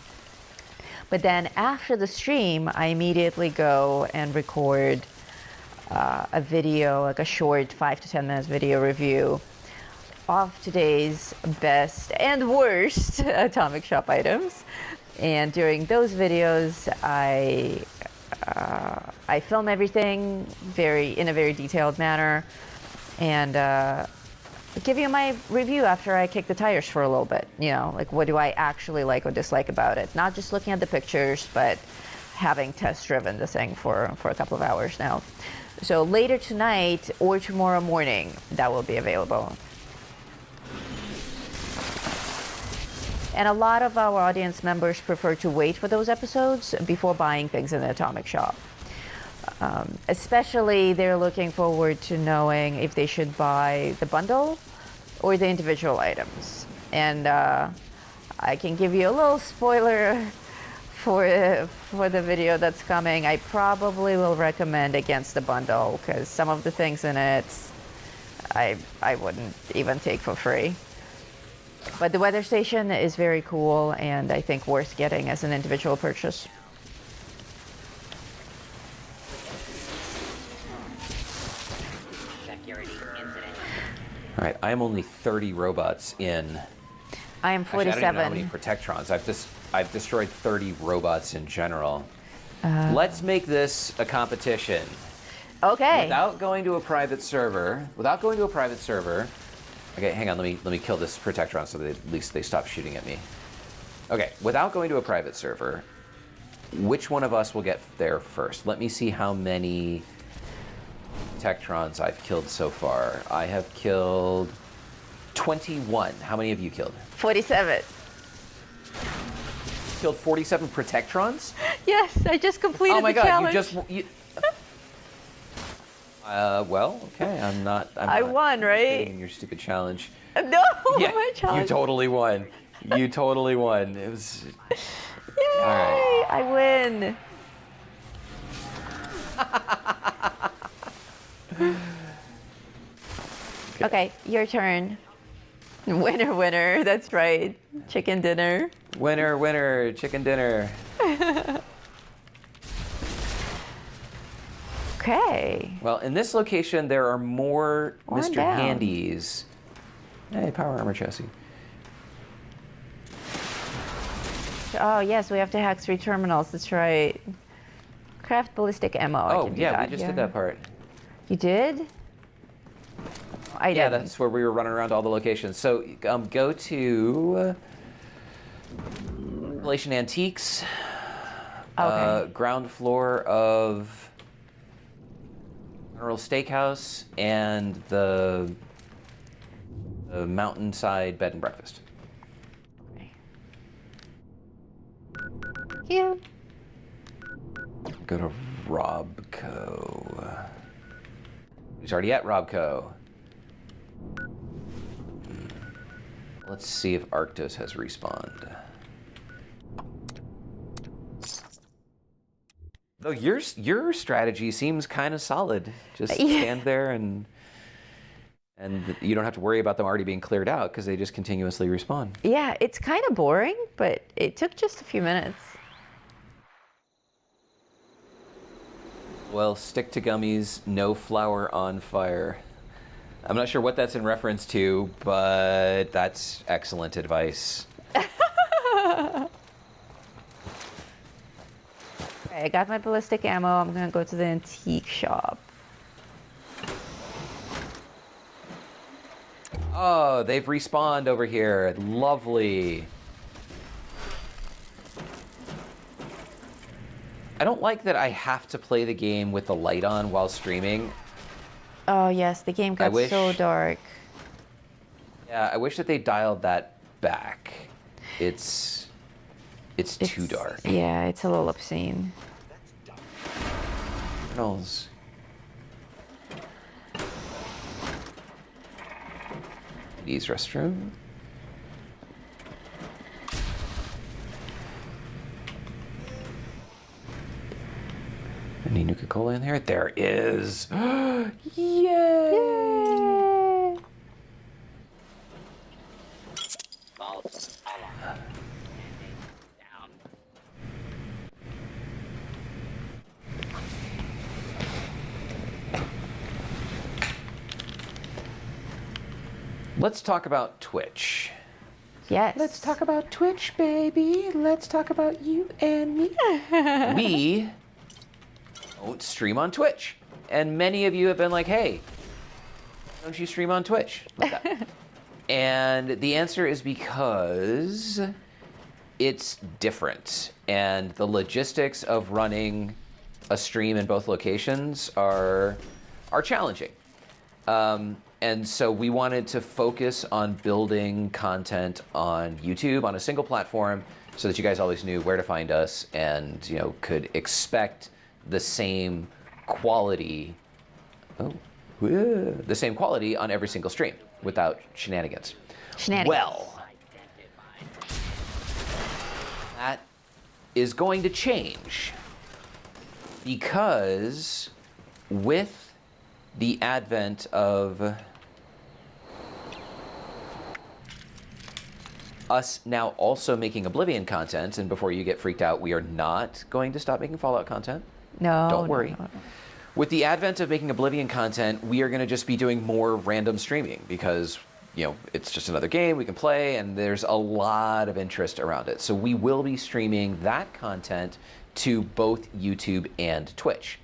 But then after the stream, I immediately go and record a video, like a short 5 to 10 minutes video review of today's best and worst Atomic Shop items. And during those videos, I film everything in a very detailed manner, and give you my review after I kick the tires for a little bit. You know, like what do I actually like or dislike about it? Not just looking at the pictures, but having test driven the thing for a couple of hours now. So later tonight or tomorrow morning, that will be available. And a lot of our audience members prefer to wait for those episodes before buying things in the Atomic Shop. Especially they're looking forward to knowing if they should buy the bundle or the individual items. And I can give you a little spoiler for the video that's coming. I probably will recommend against the bundle because some of the things in it I wouldn't even take for free. But the weather station is very cool and I think worth getting as an individual purchase. All right, I'm only 30 robots in. I am 47. Actually, I don't even know how many protectrons. I've destroyed 30 robots in general. Let's make this a competition. Okay. Without going to a private server. Okay, hang on. Let me kill this protectron so that at least they stop shooting at me. Okay, without going to a private server, which one of us will get there first? Let me see how many protectrons I've killed so far. I have killed 21. How many have you killed? 47. Killed 47 protectrons? Yes, I just completed Oh my the god, challenge. Well, okay, I'm not won, right? participating in your stupid challenge. No, Yeah, my challenge. you totally won. You totally won. It was. Yay, All right. I win. Okay, your turn. Winner, winner. That's right. Chicken dinner. Winner, winner, chicken dinner. Okay. Well, in this location, there are more One Mr. down. Handies. Hey, power armor chassis. Oh, yes, we have to hack 3 terminals. That's right. Craft ballistic ammo. I Oh, can do yeah, that. we just did that part. You did? I Yeah, didn't. that's where we were running around to all the locations. So go to Relation Antiques, Okay. ground floor of General Steakhouse, and the Mountainside Bed and Breakfast. Yeah. Go to Robco. He's already at Robco. Let's see if Arctos has respawned. Though your strategy seems kind of solid. Just stand there and you don't have to worry about them already being cleared out because they just continuously respawn. Yeah, it's kind of boring, but it took just a few minutes. Well, stick to gummies, no flour on fire. I'm not sure what that's in reference to, but that's excellent advice. Okay, I got my ballistic ammo. I'm gonna go to the antique shop. Oh, they've respawned over here. Lovely. I don't like that I have to play the game with the light on while streaming. Oh yes, the game got so dark. Yeah, I wish that they dialed that back. It's too dark. Yeah, it's a little obscene. Reynolds. Ladies' restroom. Any Nuka-Cola in there? There is. Yay! Yay! False alarm. Down. Let's talk about Twitch. Yes. Let's talk about Twitch, baby. Let's talk about you and me. We don't stream on Twitch. And many of you have been like, hey, don't you stream on Twitch? Like that. And the answer is because it's different. And the logistics of running a stream in both locations are challenging. And so we wanted to focus on building content on YouTube on a single platform so that you guys always knew where to find us and, you know, could expect the same quality, the same quality on every single stream without shenanigans. Well, that is going to change because with the advent of us now also making Oblivion content, and before you get freaked out, we are not going to stop making Fallout content. No. Don't worry. No. With the advent of making Oblivion content, we are going to just be doing more random streaming because, you know, it's just another game we can play, and there's a lot of interest around it. So we will be streaming that content to both YouTube and Twitch.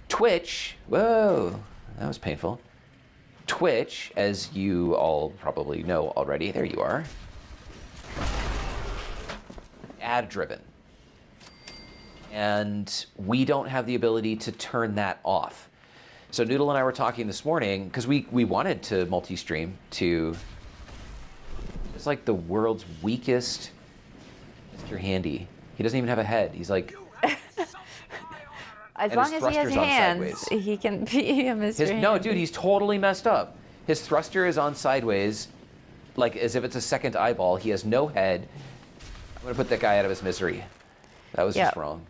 Twitch, whoa, that was painful. Twitch, as you all probably know already, there you are, ad-driven. And we don't have the ability to turn that off. So Noodle and I were talking this morning, because we wanted to multi-stream to, it's like the world's weakest Mr. Handy. He doesn't even have a head. He's like, As and long his as he has thruster's on hands, sideways. he can be a Mr. Hands. no, dude, he's totally messed up. His thruster is on sideways, like as if it's a second eyeball. He has no head. I'm gonna put that guy out of his misery. That was just wrong.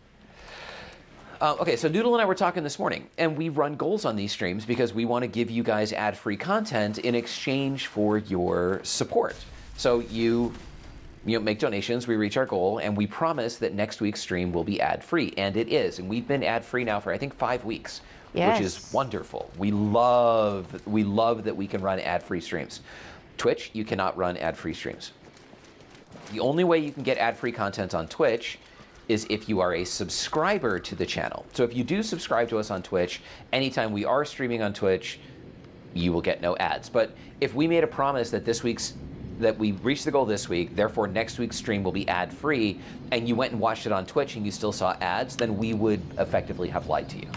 Okay, so Noodle and I were talking this morning, and we run goals on these streams because we want to give you guys ad-free content in exchange for your support. So you make donations, we reach our goal, and we promise that next week's stream will be ad-free, and it is. And we've been ad-free now for I think 5 weeks, which is wonderful. We love that we can run ad-free streams. Twitch, you cannot run ad-free streams. The only way you can get ad-free content on Twitch is if you are a subscriber to the channel. So if you do subscribe to us on Twitch, anytime we are streaming on Twitch, you will get no ads. But if we made a promise that that we reached the goal this week, therefore next week's stream will be ad-free, and you went and watched it on Twitch and you still saw ads, then we would effectively have lied to you.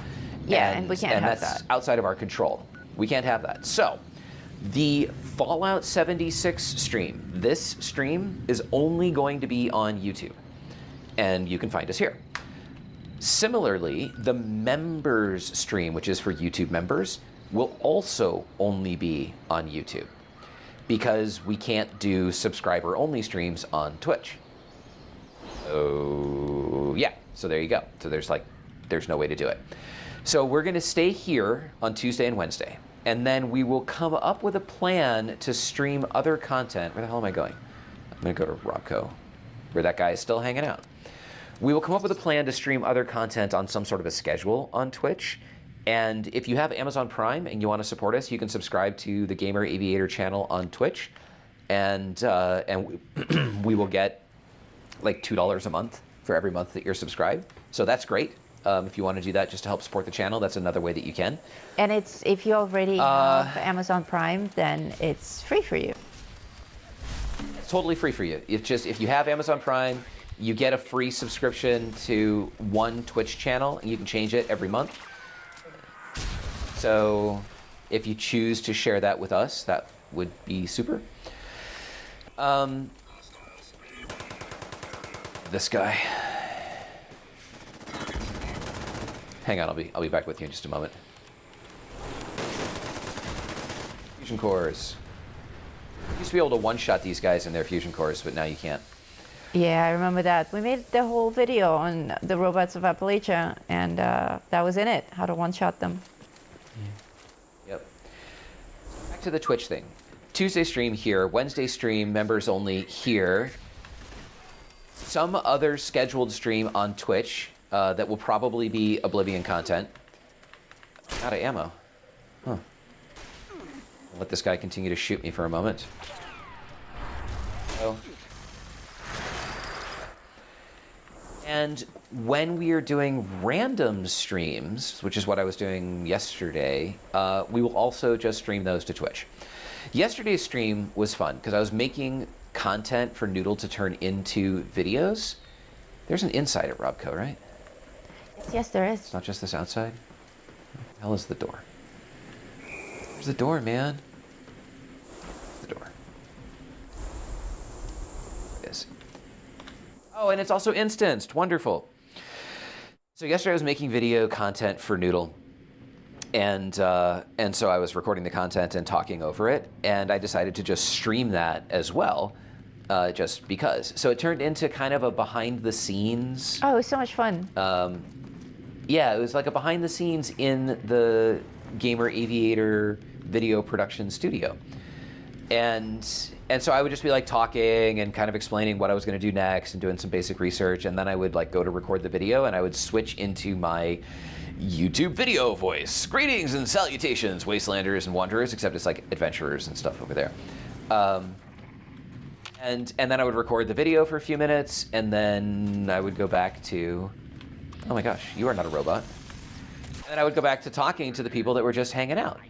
Yeah, and we can't have that's that. outside of our control. We can't have that. So the Fallout 76 stream, this stream is only going to be on YouTube, and you can find us here. Similarly, the members stream, which is for YouTube members, will also only be on YouTube because we can't do subscriber-only streams on Twitch. Oh, yeah, so there you go. So there's no way to do it. So we're gonna stay here on Tuesday and Wednesday, and then we will come up with a plan to stream other content. Where the hell am I going? I'm gonna go to Robco, where that guy is still hanging out. We will come up with a plan to stream other content on some sort of a schedule on Twitch. And if you have Amazon Prime and you want to support us, you can subscribe to the Gamer Aviator channel on Twitch. And we will get like $2 a month for every month that you're subscribed. So that's great. If you want to do that just to help support the channel, that's another way that you can. And it's if you already have Amazon Prime, then it's free for you. It's totally free for you. If you have Amazon Prime, you get a free subscription to one Twitch channel, and you can change it every month. So if you choose to share that with us, that would be super. This guy. Hang on, I'll be back with you in just a moment. Fusion cores. You used to be able to one-shot these guys in their fusion cores, but now you can't. Yeah, I remember that. We made the whole video on the robots of Appalachia, and that was in it, how to one-shot them. Yep. Back to the Twitch thing. Tuesday stream here, Wednesday stream members only here. Some other scheduled stream on Twitch that will probably be Oblivion content. Out of ammo. Huh. I'll let this guy continue to shoot me for a moment. Oh. And when we are doing random streams, which is what I was doing yesterday, we will also just stream those to Twitch. Yesterday's stream was fun because I was making content for Noodle to turn into videos. There's an inside at Robco, right? Yes, there is. It's not just this outside. Where the hell is the door? There's the door, man. The door. It is. Oh, and it's also instanced. Wonderful. So yesterday I was making video content for Noodle. And so I was recording the content and talking over it, and I decided to just stream that as well, just because. So it turned into kind of a behind the scenes. Oh, it was so much fun. Yeah, it was like a behind the scenes in the Gamer Aviator video production studio. And so I would just be like talking and kind of explaining what I was going to do next and doing some basic research, and then I would like go to record the video, and I would switch into my YouTube video voice. Greetings and salutations, wastelanders and wanderers, except it's like adventurers and stuff over there. And then I would record the video for a few minutes, and then I would go back to, oh my gosh, you are not a robot. And then I would go back to talking to the people that were just hanging out.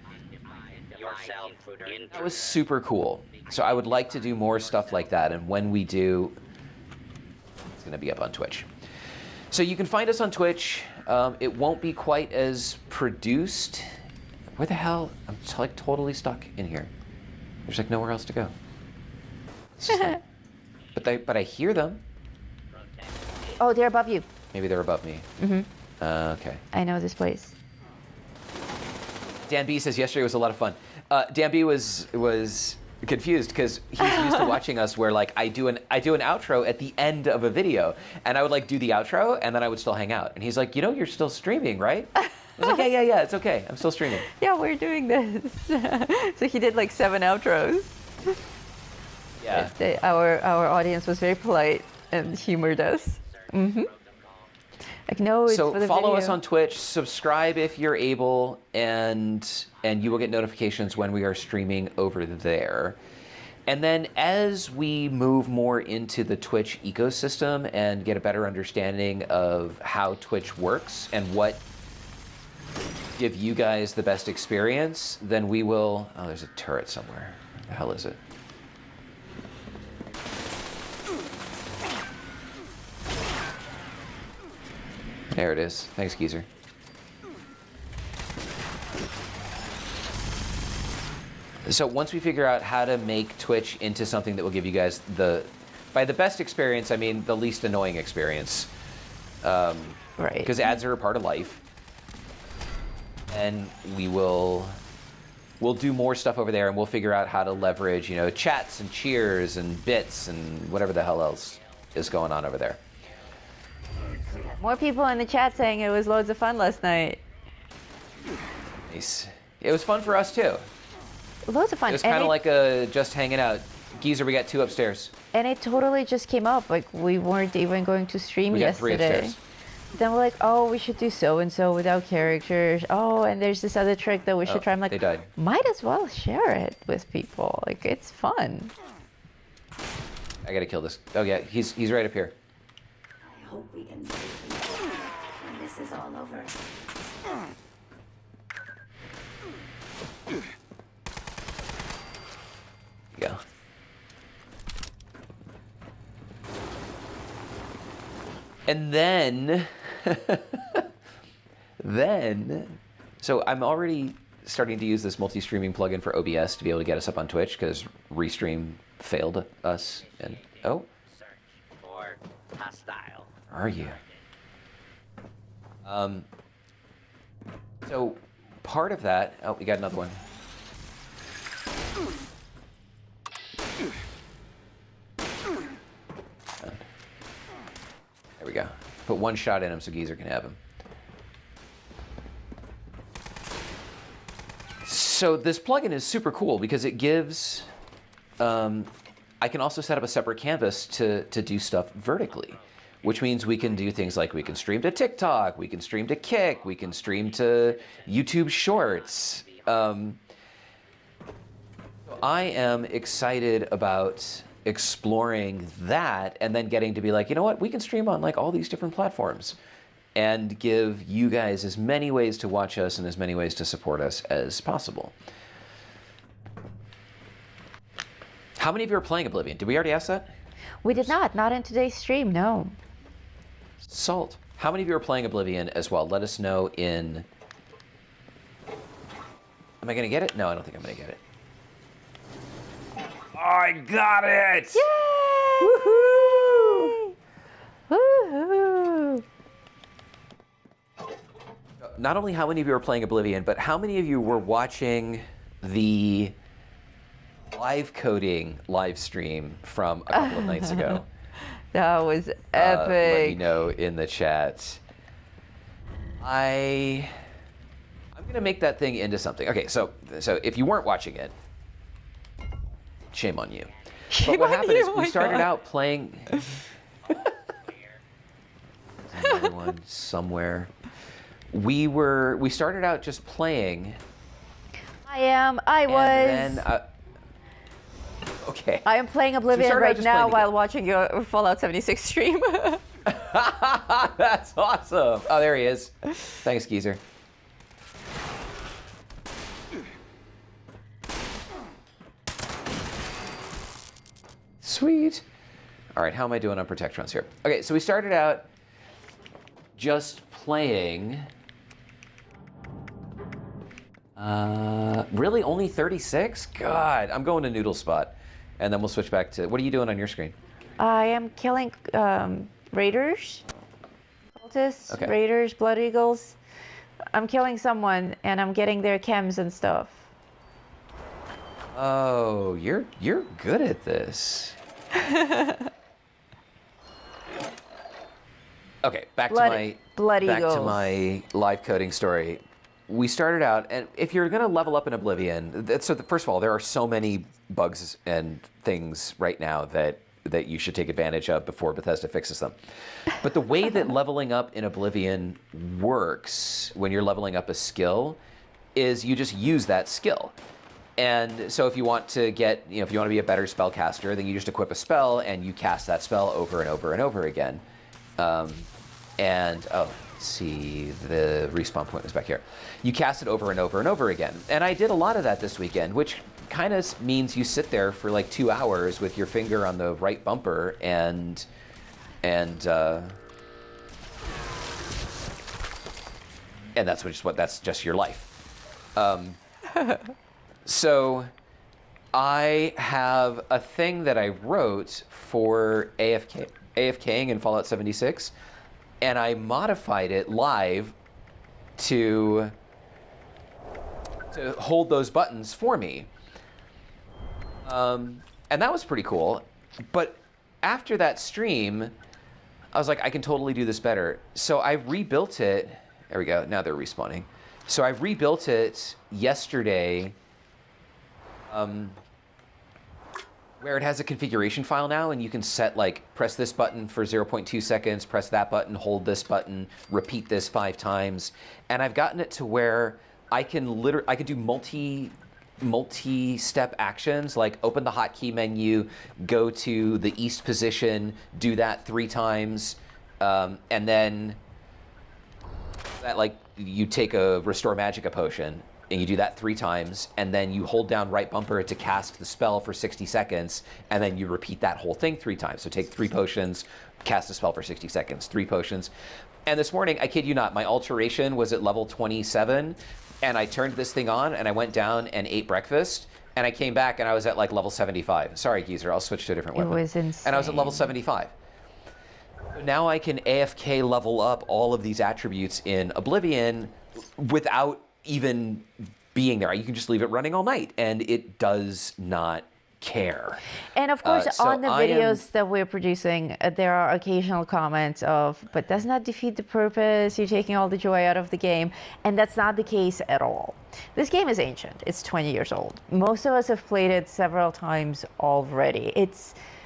That was super cool. So I would like to do more stuff like that, and when we do, it's gonna be up on Twitch. So you can find us on Twitch. It won't be quite as produced. Where the hell? I'm like totally stuck in here. There's like nowhere else to go. Like, but I hear them. Oh, they're above you. Maybe they're above me. Mm-hmm. Okay. I know this place. Dan B says yesterday was a lot of fun. Dan B was confused because he's used to watching us where like I do an outro at the end of a video, and I would like do the outro and then I would still hang out, and he's like, you know, you're still streaming, right? I was like, yeah, it's okay, I'm still streaming. Yeah, we're doing this. So he did like 7 outros. Yeah. Our audience was very polite and humored us. Mm-hmm. Like, no, it's so for the follow video. us on Twitch, subscribe if you're able, and you will get notifications when we are streaming over there. And then as we move more into the Twitch ecosystem and get a better understanding of how Twitch works and what give you guys the best experience, then we will, oh, there's a turret somewhere. Where the hell is it? There it is. Thanks, Geezer. So once we figure out how to make Twitch into something that will give you guys by the best experience, I mean the least annoying experience. Right. Because ads are a part of life. And we'll do more stuff over there, and we'll figure out how to leverage, you know, chats and cheers and bits and whatever the hell else is going on over there. More people in the chat saying it was loads of fun last night. Nice. It was fun for us too. Loads of fun. It was kind of like a just hanging out. Geezer, we got 2 upstairs. And it totally just came up. Like, we weren't even going to stream We got 3 yesterday. upstairs. Then we're like, oh, we should do so-and-so without characters. Oh, and there's this other trick that we should try. I'm like, they died. Might as well share it with people. Like, it's fun. I gotta kill this. Oh yeah, he's right up here. I hope we can save them when this is all over. Yeah. And then, so I'm already starting to use this multi-streaming plugin for OBS to be able to get us up on Twitch because Restream failed us. And oh, Search for hostile. where are you? So part of that. Oh, we got another one. go. Put one shot in him so Geezer can have him. So this plugin is super cool because it gives, I can also set up a separate canvas to do stuff vertically, which means we can do things like we can stream to TikTok, we can stream to Kick, we can stream to YouTube Shorts. I am excited about exploring that and then getting to be like, you know what, we can stream on like all these different platforms and give you guys as many ways to watch us and as many ways to support us as possible. How many of you are playing Oblivion? Did we already ask that? We did not in today's stream, no. Salt. How many of you are playing Oblivion as well? Let us know in... Am I going to get it? No, I don't think I'm going to get it. I got it! Yay! Woohoo! Woohoo! Not only how many of you are playing Oblivion, but how many of you were watching the live coding live stream from a couple of nights ago? That was Let me epic. know in the chat. I'm gonna make that thing into something. Okay, so if you weren't watching it, shame on you. But what happened is we started out playing. There's another one somewhere. We started out just playing. I was. Okay. I am playing Oblivion started out right just now playing while watching your Fallout 76 stream. That's awesome. Oh, there he is. Thanks, Geezer. Sweet. All right, how am I doing on protectrons here? Okay, so we started out just playing. Really only 36? God, I'm going to Noodle Spot. And then we'll switch back to, what are you doing on your screen? I am killing raiders, cultists, Okay. raiders, blood eagles. I'm killing someone and I'm getting their chems and stuff. Oh, you're good at this. Okay, back to my live coding story. We started out, and if you're going to level up in Oblivion, first of all, there are so many bugs and things right now that you should take advantage of before Bethesda fixes them. But the way that leveling up in Oblivion works when you're leveling up a skill is you just use that skill. And so if you want to get, if you want to be a better spellcaster, then you just equip a spell and you cast that spell over and over and over again. Let's see, the respawn point was back here. You cast it over and over and over again. And I did a lot of that this weekend, which kind of means you sit there for like 2 hours with your finger on the right bumper and that's just your life. So I have a thing that I wrote for AFKing in Fallout 76, and I modified it live to hold those buttons for me. And that was pretty cool. But after that stream, I was like, I can totally do this better. So I rebuilt it. There we go. Now they're respawning. So I rebuilt it yesterday, where it has a configuration file now, and you can set press this button for 0.2 seconds, press that button, hold this button, repeat this 5 times, and I've gotten it to where I can do multi-step actions, like open the hotkey menu, go to the east position, do that 3 times, and then that you take a Restore Magicka potion, and you do that 3 times, and then you hold down right bumper to cast the spell for 60 seconds, and then you repeat that whole thing 3 times. So take 3 potions, cast a spell for 60 seconds, 3 potions. And this morning, I kid you not, my alteration was at level 27, and I turned this thing on, and I went down and ate breakfast, and I came back, and I was at level 75. Sorry, Geezer, I'll switch to a different weapon. It was insane. And I was at level 75. Now I can AFK level up all of these attributes in Oblivion without even being there. You can just leave it running all night, and it does not care. And of course, So on the I am- videos that we're producing, there are occasional comments of, but doesn't that defeat the purpose? You're taking all the joy out of the game. And that's not the case at all. This game is ancient. It's 20 years old. Most of us have played it several times already.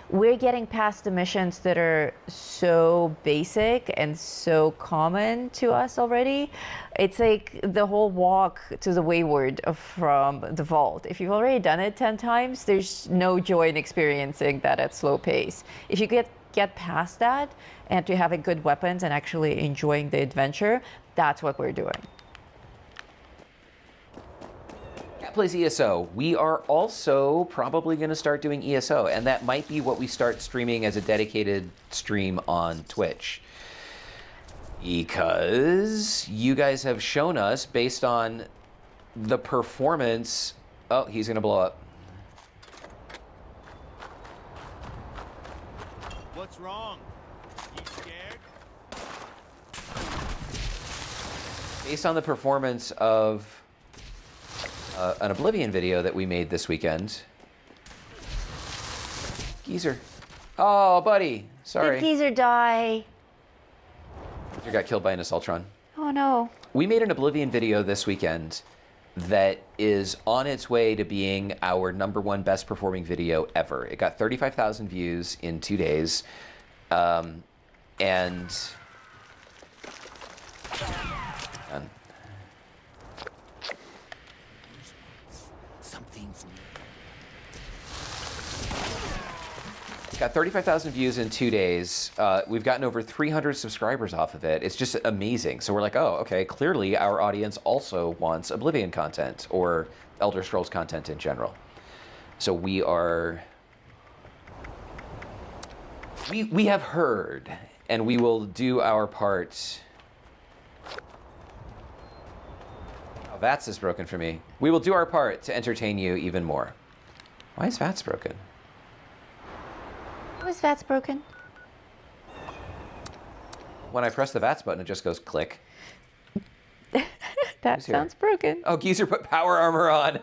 We're getting past the missions that are so basic and so common to us already. It's like the whole walk to the Wayward from the vault. If you've already done it 10 times, there's no joy in experiencing that at slow pace. If you get past that and to having good weapons and actually enjoying the adventure, that's what we're doing. Cat plays ESO. We are also probably going to start doing ESO, and that might be what we start streaming as a dedicated stream on Twitch. Because you guys have shown us, based on the performance... Oh, he's going to blow up. What's wrong? You scared? Based on the performance of an Oblivion video that we made this weekend. Geezer. Oh, buddy. Sorry. Did Geezer die? Geezer got killed by an Assaultron. Oh no. We made an Oblivion video this weekend that is on its way to being our #1 best performing video ever. It got 35,000 views in 2 days. And Something's new. it got 35,000 views in 2 days. We've gotten over 300 subscribers off of it. It's just amazing. So we're like, oh, okay, clearly our audience also wants Oblivion content or Elder Scrolls content in general. So we have heard, and we will do our part. Oh, Vats is broken for me. We will do our part to entertain you even more. Why is Vats broken? Was Vats broken? When I press the Vats button, it just goes click. That Who's here? sounds broken. Oh, Geezer put power armor on.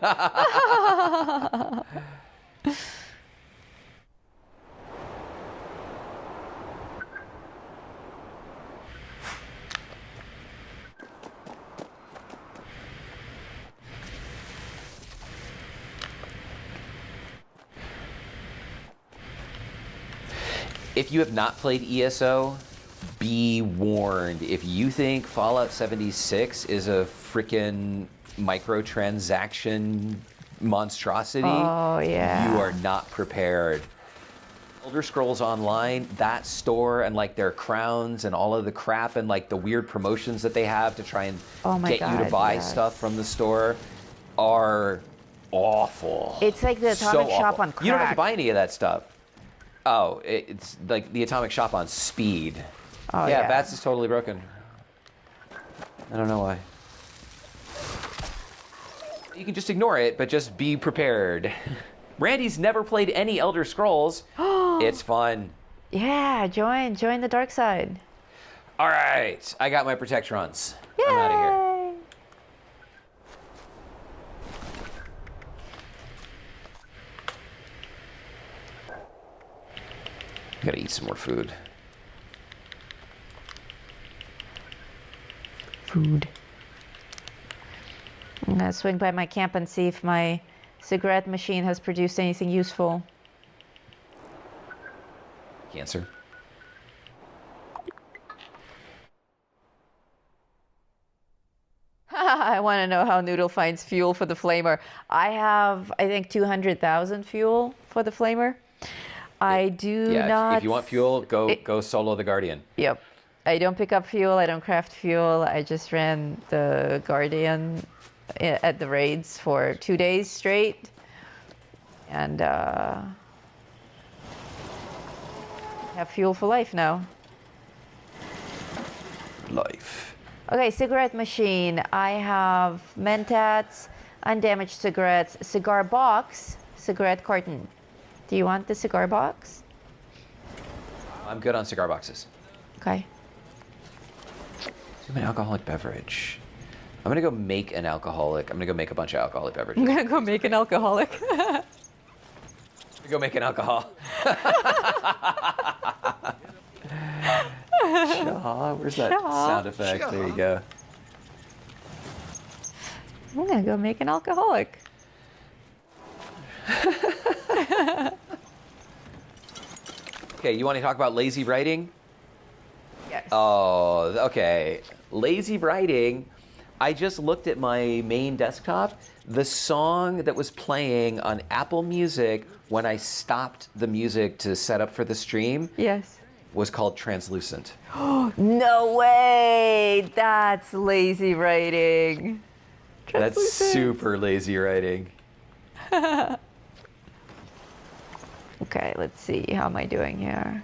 If you have not played ESO, be warned. If you think Fallout 76 is a freaking microtransaction monstrosity, Oh, yeah. you are not prepared. Elder Scrolls Online, that store and like their crowns and all of the crap and like the weird promotions that they have to try and Oh my get you to God, buy yes. stuff from the store are awful. It's like the Atomic Shop on crack. You don't have to buy any of that stuff. Oh, it's like the Atomic Shop on speed. Oh, yeah, yeah. Vats is totally broken. I don't know why. You can just ignore it, but just be prepared. Randy's never played any Elder Scrolls. It's fun. Yeah, join the dark side. All right, I got my protectrons. I'm out of here. Yay! I gotta eat some more food. Food. I'm gonna swing by my camp and see if my cigarette machine has produced anything useful. Cancer. I want to know how Noodle finds fuel for the flamer. I have, I think, 200,000 fuel for the flamer. I do Yeah, not. if you want fuel, go solo the Guardian. Yep. I don't pick up fuel. I don't craft fuel. I just ran the Guardian at the raids for 2 days straight. And have fuel for life now. Life. Okay, cigarette machine. I have Mentats, undamaged cigarettes, cigar box, cigarette carton. Do you want the cigar box? I'm good on cigar boxes. Okay. Do an alcoholic beverage. I'm gonna go make an alcoholic. I'm gonna go make a bunch of alcoholic beverages. I'm gonna go make an alcoholic. go make an alcohol. Shaw, where's that sound effect? There you go. I'm gonna go make an alcoholic. Okay, you want to talk about lazy writing? Yes. Oh, okay. Lazy writing. I just looked at my main desktop. The song that was playing on Apple Music when I stopped the music to set up for the stream Yes. was called Translucent. No way! That's lazy writing. That's Translucent. super lazy writing. Okay, let's see. How am I doing here?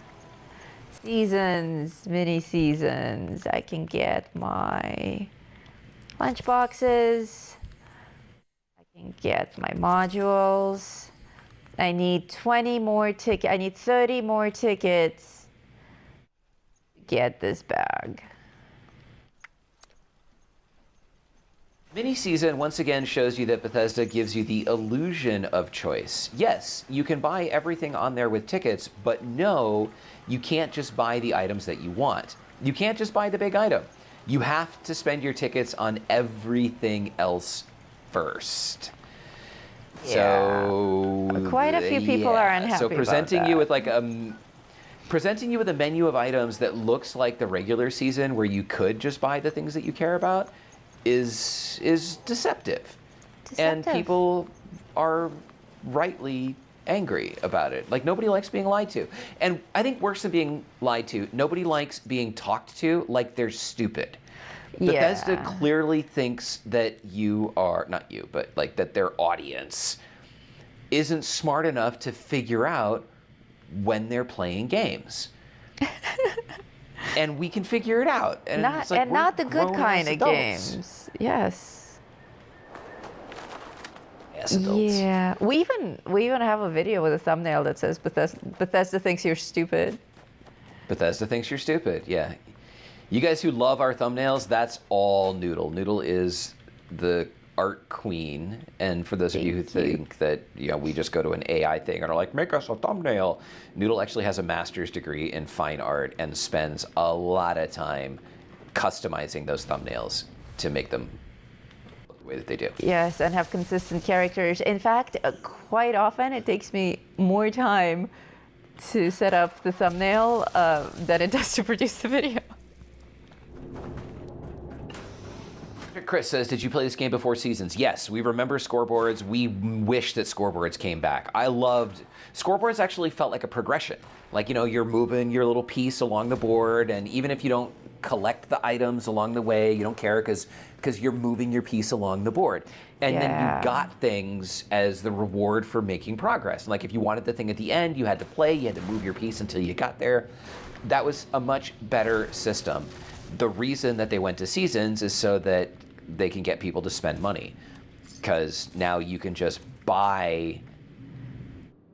Seasons, mini seasons. I can get my lunch boxes. I can get my modules. I need 20 more tickets. I need 30 more tickets to get this bag. Mini season once again shows you that Bethesda gives you the illusion of choice. Yes, you can buy everything on there with tickets, but no, you can't just buy the items that you want. You can't just buy the big item. You have to spend your tickets on everything else first. So Quite a few people are unhappy So presenting about you that. with like presenting you with a menu of items that looks like the regular season where you could just buy the things that you care about is deceptive. And people are rightly angry about it. Like, nobody likes being lied to. And I think worse than being lied to, nobody likes being talked to like they're stupid. Bethesda clearly thinks that you are, not you, but like that their audience isn't smart enough to figure out when they're playing games. And we can figure it out. And it's like, not the good kind of adults. games. Yes. Yes, adults. Yeah. We even have a video with a thumbnail that says Bethesda thinks you're stupid. Bethesda thinks you're stupid. Yeah. You guys who love our thumbnails, that's all Noodle. Noodle is the art queen. And for those of you who think that, you know, we just go to an AI thing and are like, make us a thumbnail, Noodle actually has a master's degree in fine art and spends a lot of time customizing those thumbnails to make them look the way that they do. Yes, and have consistent characters. In fact, quite often it takes me more time to set up the thumbnail than it does to produce the video. Chris says, did you play this game before Seasons? Yes, we remember scoreboards. We wish that scoreboards came back. I loved, scoreboards actually felt like a progression. Like, you know, you're moving your little piece along the board, and even if you don't collect the items along the way, you don't care because you're moving your piece along the board. And then you got things as the reward for making progress. Like if you wanted the thing at the end, you had to play, you had to move your piece until you got there. That was a much better system. The reason that they went to Seasons is so that they can get people to spend money, because now you can just buy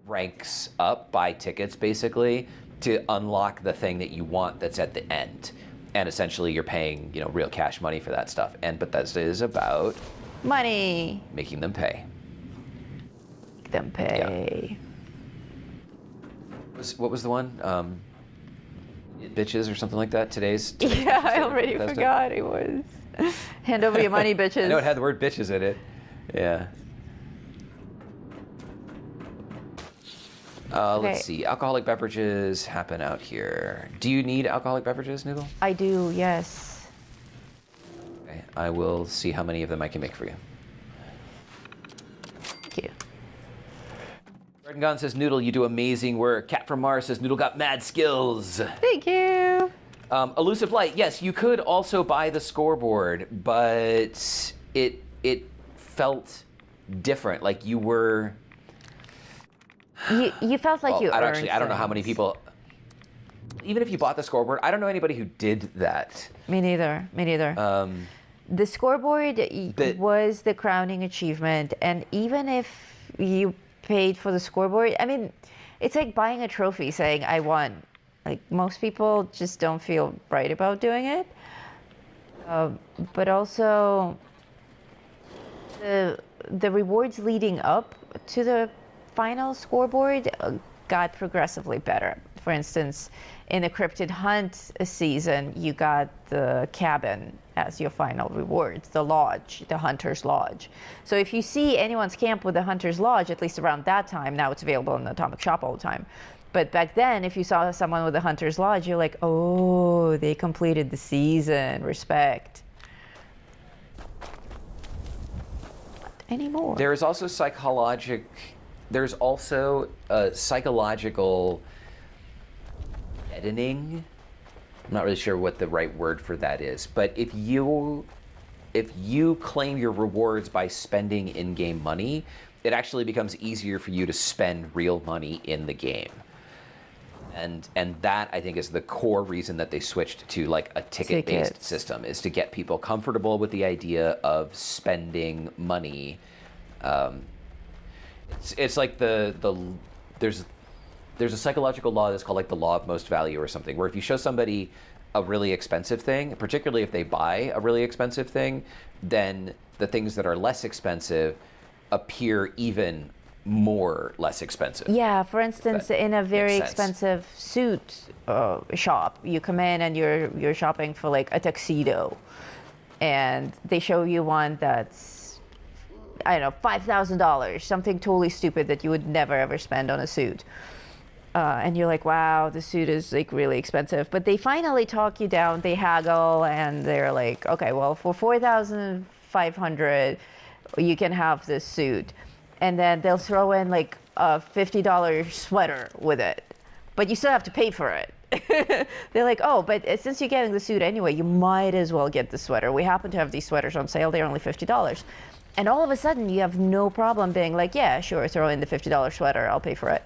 ranks up, buy tickets basically to unlock the thing that you want that's at the end, and essentially you're paying, you know, real cash money for that stuff. And Bethesda is about money, making them pay. Make them pay. Yeah. What was the one? Bitches or something like that. Today's Yeah, I already forgot it was. Hand over your money, bitches. I know it had the word bitches in it. Yeah. Let's see. Alcoholic beverages happen out here. Do you need alcoholic beverages, Noodle? I do, yes. Okay. I will see how many of them I can make for you. Thank you. Red Gun says, Noodle, you do amazing work. Cat from Mars says, Noodle got mad skills. Thank you. Elusive Light, yes, you could also buy the scoreboard, but it felt different. Like you were... You felt like you earned I don't know how many people... Even if you bought the scoreboard, I don't know anybody who did that. Me neither. The scoreboard was the crowning achievement, and even if you paid for the scoreboard, I mean, it's like buying a trophy saying, I won. Like, most people just don't feel right about doing it. But also, the rewards leading up to the final scoreboard got progressively better. For instance, in the Cryptid Hunt season, you got the cabin as your final reward, the lodge, the Hunter's Lodge. So if you see anyone's camp with the Hunter's Lodge, at least around that time, now it's available in the Atomic Shop all the time. But back then, if you saw someone with the Hunter's Lodge, you're like, oh, they completed the season, respect. Not anymore. There is also there's also a psychological deadening. I'm not really sure what the right word for that is, but if you claim your rewards by spending in-game money, it actually becomes easier for you to spend real money in the game. And that, I think, is the core reason that they switched to like a ticket-based system, is to get people comfortable with the idea of spending money. It's like there's a psychological law that's called like the law of most value or something, where if you show somebody a really expensive thing, particularly if they buy a really expensive thing, then the things that are less expensive appear even more less expensive. Yeah, for instance, in a very expensive suit shop, you come in and you're shopping for like a tuxedo, and they show you one that's, I don't know, $5,000, something totally stupid that you would never ever spend on a suit. And you're like, wow, the suit is like really expensive. But they finally talk you down, they haggle, and they're like, okay, well, for $4,500, you can have this suit. And then they'll throw in like a $50 sweater with it. But you still have to pay for it. They're like, oh, but since you're getting the suit anyway, you might as well get the sweater. We happen to have these sweaters on sale. They're only $50. And all of a sudden, you have no problem being like, yeah, sure, throw in the $50 sweater. I'll pay for it.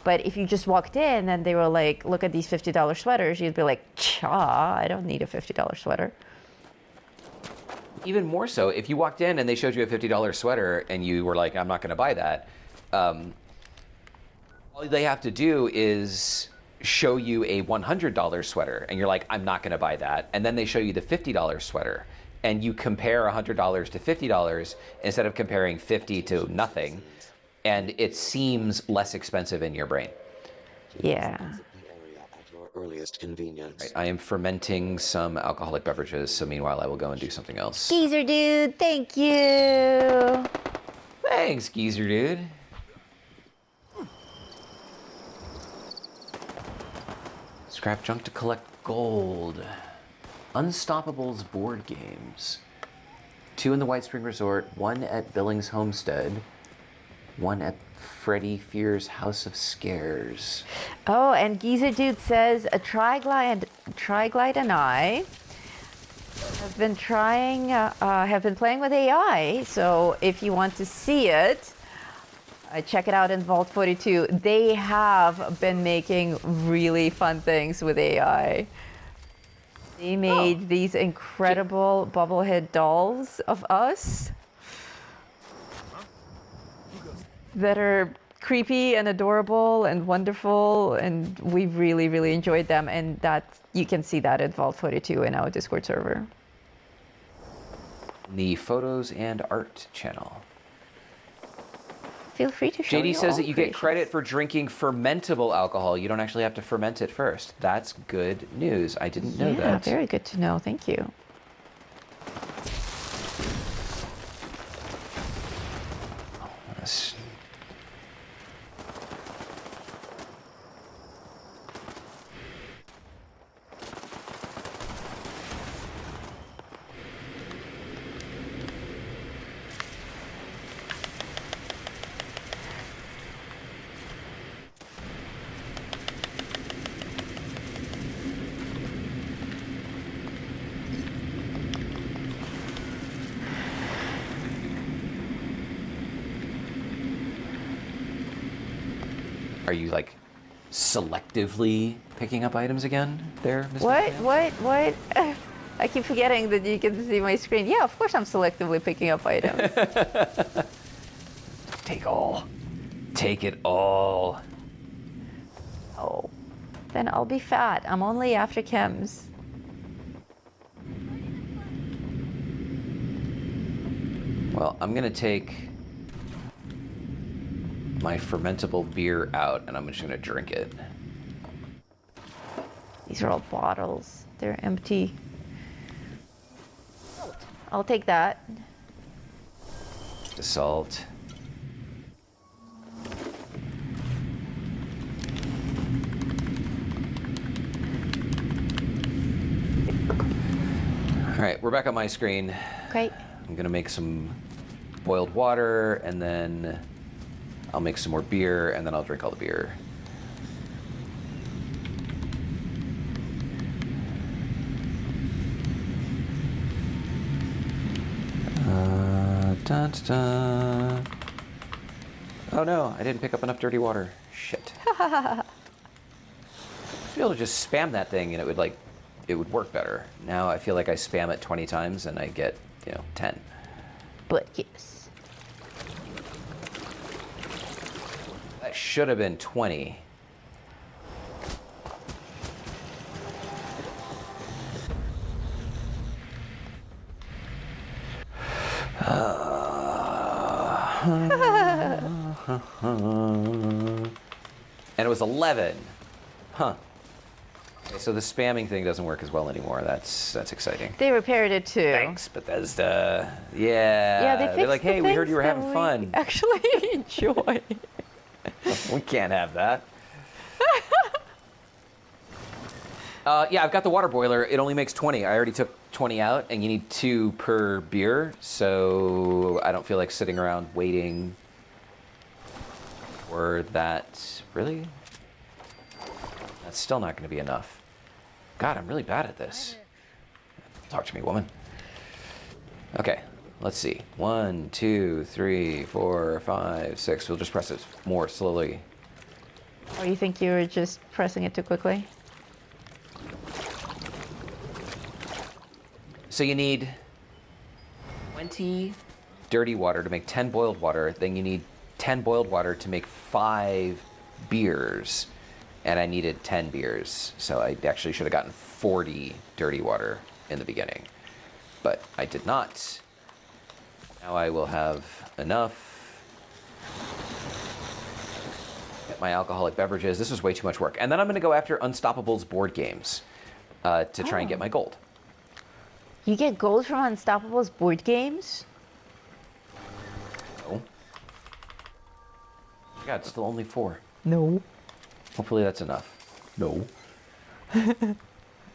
But if you just walked in and they were like, look at these $50 sweaters, you'd be like, cha, I don't need a $50 sweater. Even more so, if you walked in and they showed you a $50 sweater and you were like, I'm not going to buy that, all they have to do is show you a $100 sweater and you're like, I'm not going to buy that. And then they show you the $50 sweater and you compare $100 to $50 instead of comparing 50 to nothing. And it seems less expensive in your brain. Yeah. At your earliest convenience. Right, I am fermenting some alcoholic beverages, so meanwhile I will go and do something else. Geezer dude, thank you. Thanks, Geezer dude. Scrap junk to collect gold. Unstoppables board games. 2 in the White Spring Resort, 1 at Billings Homestead, 1 at Freddy Fear's House of Scares. Oh, and Geezer Dude says a Triglide and I have been playing with AI. So if you want to see it, check it out in Vault 42. They have been making really fun things with AI. They made these incredible bobblehead dolls of us that are creepy and adorable and wonderful, and we really, really enjoyed them. And that you can see that at Vault 42 in our Discord server. The Photos and Art channel. Feel free to show JD your says own that you get creations. credit for drinking fermentable alcohol. You don't actually have to ferment it first. That's good news. I didn't know that. Yeah, very good to know. Thank you. Yes. Are you like selectively picking up items again there, Ms. What? I keep forgetting that you can see my screen. Yeah, of course I'm selectively picking up items. Take all. Take it all. Oh, then I'll be fat. I'm only after chems. Well, I'm gonna take my fermentable beer out, and I'm just gonna drink it. These are all bottles. They're empty. I'll take that. The salt. All right, we're back on my screen. Okay. I'm gonna make some boiled water, and then I'll make some more beer, and then I'll drink all the beer. Dun, dun, dun. Oh no, I didn't pick up enough dirty water. Shit. I'd be able to just spam that thing and it would work better. Now I feel like I spam it 20 times and I get, 10. But yes. That should have been 20. And it was 11. Huh. Okay, so the spamming thing doesn't work as well anymore. That's exciting. They repaired it too. Thanks, Bethesda. Yeah. Yeah, they fixed They're like, hey, we heard you were that having we fun. Actually enjoy. We can't have that. Yeah, I've got the water boiler. It only makes 20. I already took 20 out, and you need 2 per beer, so I don't feel like sitting around waiting for that. Really? That's still not going to be enough. God, I'm really bad at this. Talk to me, woman. Okay, let's see. 1, 2, 3, 4, 5, 6. We'll just press it more slowly. Or you think you were just pressing it too quickly? So you need 20 dirty water to make 10 boiled water. Then you need 10 boiled water to make 5 beers. And I needed 10 beers. So I actually should have gotten 40 dirty water in the beginning. But I did not. Now I will have enough. Get my alcoholic beverages. This was way too much work. And then I'm going to go after Unstoppable's board games to try and get my gold. You get gold from Unstoppable's board games? No. God, it's still only 4. No. Hopefully that's enough. No.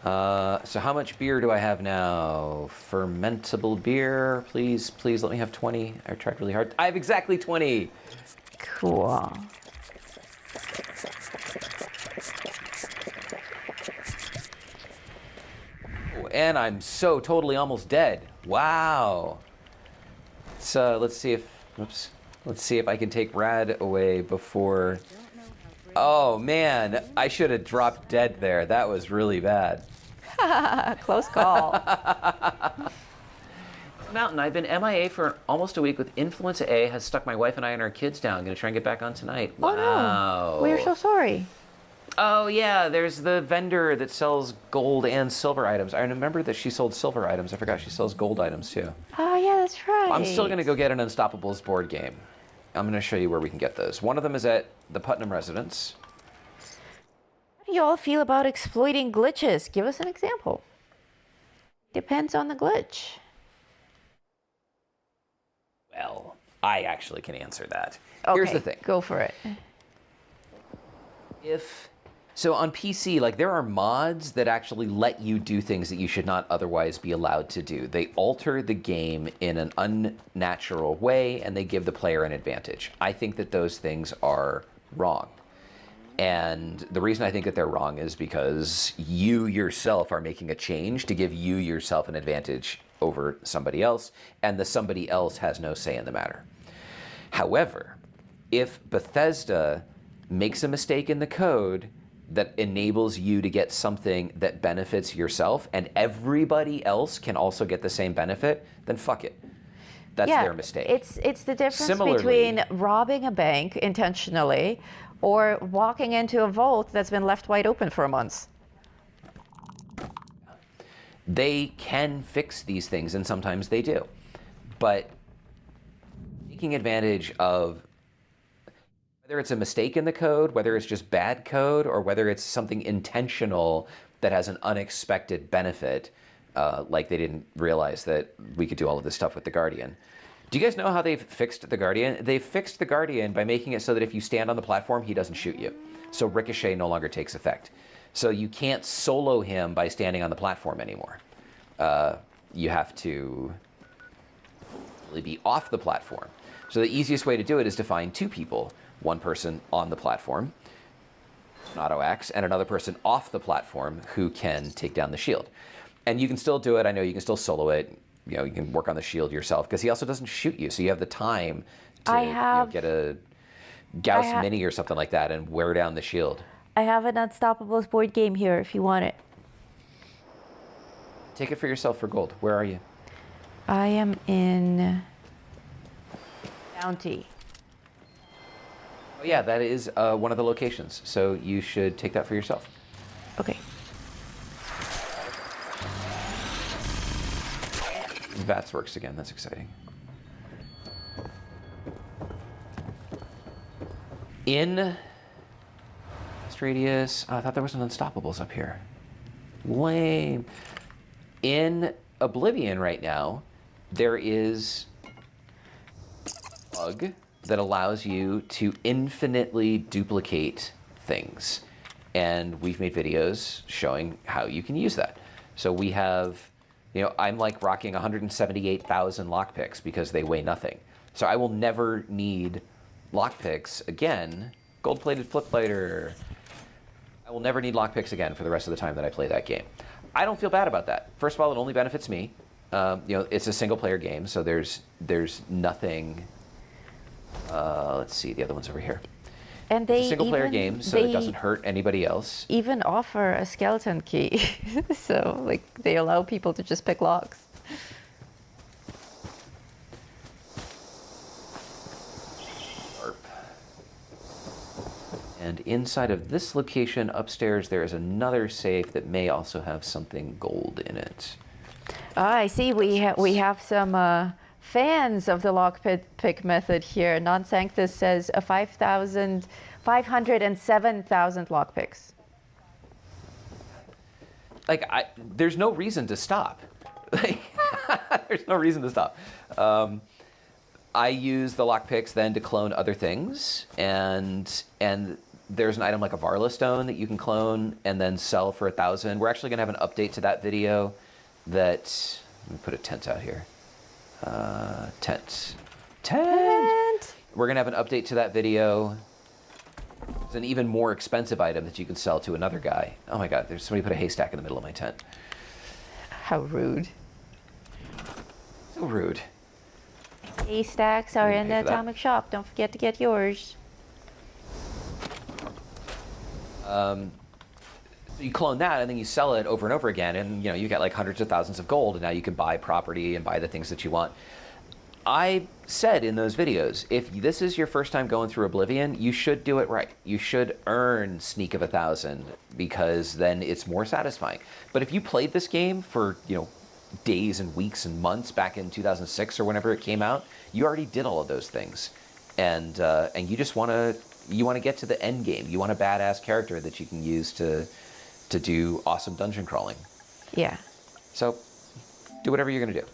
So how much beer do I have now? Fermentable beer. Please let me have 20. I tried really hard. I have exactly 20. Cool. And I'm so totally almost dead. Wow. So let's see if I can take Rad away before. Oh man, I should have dropped dead there. That was really bad. Close call. Mountain, I've been MIA for almost a week with influenza A, has stuck my wife and I and our kids down. I'm gonna try and get back on tonight. Wow. Oh no. We're so sorry. Oh yeah, there's the vendor that sells gold and silver items. I remember that she sold silver items. I forgot she sells gold items too. Oh yeah, that's right. I'm still gonna go get an Unstoppables board game. I'm gonna show you where we can get those. One of them is at the Putnam residence. How do you all feel about exploiting glitches? Give us an example. Depends on the glitch. Well, I actually can answer that. Okay, Here's the thing. Go for it. So on PC, like there are mods that actually let you do things that you should not otherwise be allowed to do. They alter the game in an unnatural way and they give the player an advantage. I think that those things are wrong. And the reason I think that they're wrong is because you yourself are making a change to give you yourself an advantage over somebody else, and the somebody else has no say in the matter. However, if Bethesda makes a mistake in the code that enables you to get something that benefits yourself and everybody else can also get the same benefit, then fuck it. That's their mistake. It's the difference Similarly, between robbing a bank intentionally or walking into a vault that's been left wide open for months. They can fix these things, and sometimes they do. But taking advantage of Whether it's a mistake in the code, whether it's just bad code, or whether it's something intentional that has an unexpected benefit, like they didn't realize that we could do all of this stuff with the Guardian. Do you guys know how they've fixed the Guardian? They've fixed the Guardian by making it so that if you stand on the platform, he doesn't shoot you. So Ricochet no longer takes effect. So you can't solo him by standing on the platform anymore. You have to really be off the platform. So the easiest way to do it is to find two people. One person on the platform, an auto-axe, and another person off the platform who can take down the shield. And you can still do it. I know you can still solo it. You know, you can work on the shield yourself because he also doesn't shoot you. So you have the time to get a Gauss Mini or something like that and wear down the shield. I have an Unstoppables board game here if you want it. Take it for yourself for gold. Where are you? I am in Bounty. Oh yeah, that is one of the locations. So you should take that for yourself. Okay. VATS works again. That's exciting. In this radius, I thought there was an Unstoppables up here. Lame. In Oblivion right now, there is a bug that allows you to infinitely duplicate things. And we've made videos showing how you can use that. So we have, you know, I'm like rocking 178,000 lockpicks because they weigh nothing. So I will never need lockpicks again. Gold-plated flip lighter. I will never need lockpicks again for the rest of the time that I play that game. I don't feel bad about that. First of all, it only benefits me. You know, it's a single-player game, so there's nothing. Let's see, the other one's over here. And they it's a single-player game, so it doesn't hurt anybody else. Even offer a skeleton key, so like they allow people to just pick locks. And inside of this location upstairs, there is another safe that may also have something gold in it. Ah, I see. We have some fans of the lockpick method here. Non-Sanctus says 507,000 lockpicks. Like, there's no reason to stop. There's no reason to stop. I use the lockpicks then to clone other things, and there's an item like a Varla stone that you can clone and then sell for 1,000. We're actually gonna have an update to that video. Let me put a tent out here. Tent. We're gonna have an update to that video. It's an even more expensive item that you can sell to another guy. Oh my God, there's somebody put a haystack in the middle of my tent. How rude. So rude. Haystacks are in the atomic shop. Don't forget to get yours. So you clone that and then you sell it over and over again, and you know you get like hundreds of thousands of gold, and now you can buy property and buy the things that you want. I said in those videos, if this is your first time going through Oblivion, you should do it right. You should earn Sneak of 1,000 because then it's more satisfying. But if you played this game for, you know, days and weeks and months back in 2006 or whenever it came out, you already did all of those things, and you just want to get to the end game. You want a badass character that you can use to do awesome dungeon crawling. Yeah. So do whatever you're gonna do.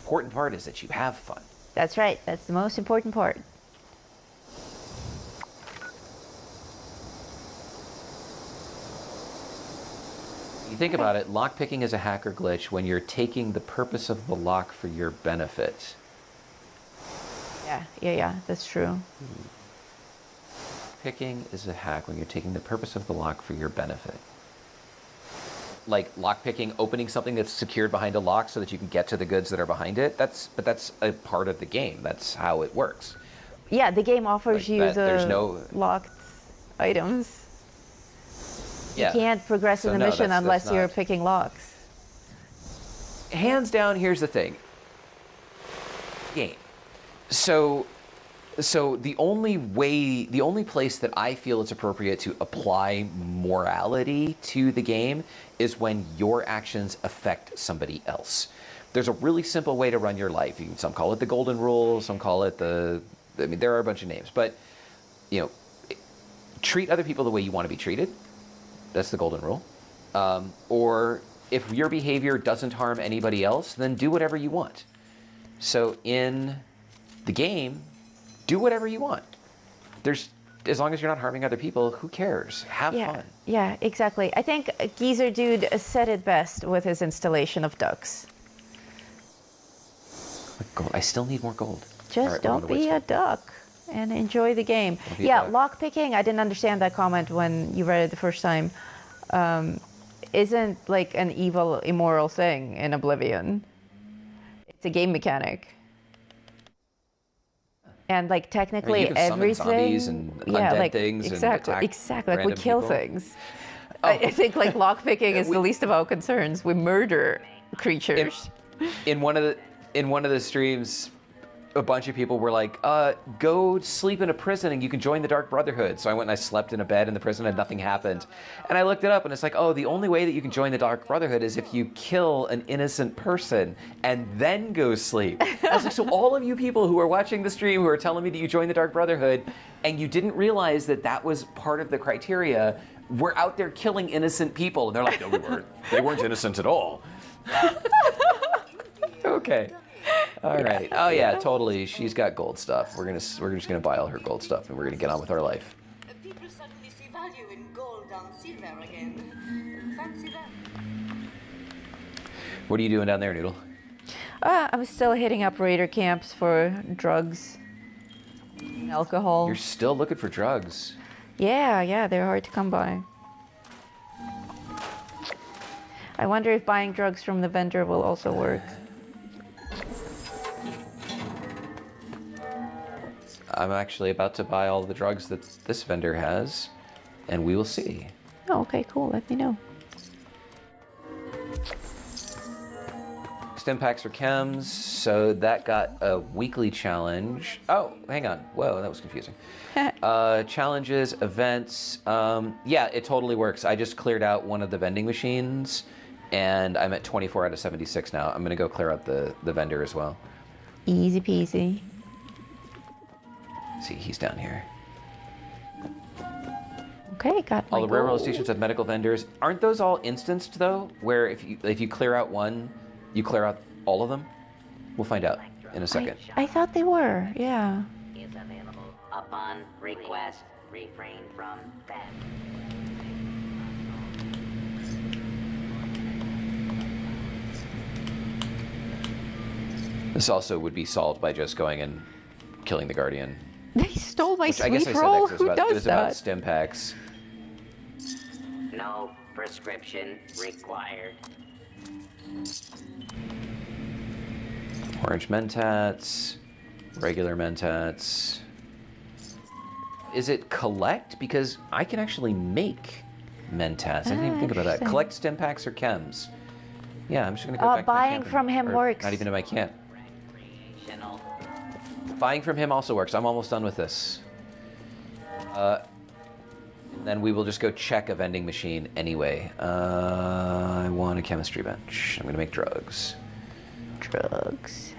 Important part is that you have fun. That's right. That's the most important part. You think about it, lockpicking is a hacker glitch when you're taking the purpose of the lock for your benefit. Yeah, that's true. Picking is a hack when you're taking the purpose of the lock for your benefit. Like lockpicking, opening something that's secured behind a lock so that you can get to the goods that are behind it. That's a part of the game. That's how it works. Yeah, the game offers you the locked items. Yeah. You can't progress in the mission unless you're picking locks. Hands down, here's the thing. Game. So the only place that I feel it's appropriate to apply morality to the game is when your actions affect somebody else. There's a really simple way to run your life. Some call it the golden rule, some call it the I mean, there are a bunch of names, but you know, treat other people the way you want to be treated. That's the golden rule. Or if your behavior doesn't harm anybody else, then do whatever you want. So in the game, do whatever you want. As long as you're not harming other people, who cares? Have fun. Yeah, exactly. I think Geezer Dude said it best with his installation of ducks. Gold. I still need more gold. Just don't be a duck and enjoy the game. Yeah, lockpicking, I didn't understand that comment when you read it the first time. Isn't like an evil, immoral thing in Oblivion. It's a game mechanic. And like technically you can summon everything, zombies and undead things exactly, and attack like we random kill people. things. I think like lockpicking is the least of our concerns. We murder creatures. In one of the streams, a bunch of people were like, go sleep in a prison and you can join the Dark Brotherhood. So I went and I slept in a bed in the prison and nothing happened. And I looked it up and it's like, oh, the only way that you can join the Dark Brotherhood is if you kill an innocent person and then go sleep. I was like, so all of you people who are watching the stream who are telling me that you joined the Dark Brotherhood and you didn't realize that that was part of the criteria, we're out there killing innocent people. And they're like, no, we weren't. They weren't innocent at all. Okay. All right. Oh yeah, totally. She's got gold stuff. We're just gonna buy all her gold stuff, and we're gonna get on with our life. People suddenly see value in gold on silver again. Fancy that. What are you doing down there, Noodle? I'm still hitting up raider camps for drugs, alcohol. You're still looking for drugs. Yeah, they're hard to come by. I wonder if buying drugs from the vendor will also work. I'm actually about to buy all the drugs that this vendor has, and we will see. Oh, okay, cool. Let me know. Stim packs or chems, so that got a weekly challenge. Oh, hang on. Whoa, that was confusing. Challenges, events. Yeah, it totally works. I just cleared out one of the vending machines, and I'm at 24 out of 76 now. I'm going to go clear out the vendor as well. Easy peasy. See, he's down here. Okay, got my All the railroad gold. stations have medical vendors. Aren't those all instanced though? Where if you clear out one, you clear out all of them? We'll find out in a second. I thought they were, yeah. Is available upon request. Refrain from that. This also would be solved by just going and killing the Guardian. They stole my Which I guess sweet I said roll. that 'cause Who it does was about that? stim packs. No prescription required. Orange mentats, regular mentats. Is it collect? Because I can actually make mentats. I didn't even think about that. Interesting. Collect stim packs or chems? Yeah, I'm just gonna go back to my buying camp and- from him or works. Not even in my camp. Recreational. Buying from him also works. I'm almost done with this. And then we will just go check a vending machine anyway. I want a chemistry bench. I'm gonna make drugs. Drugs.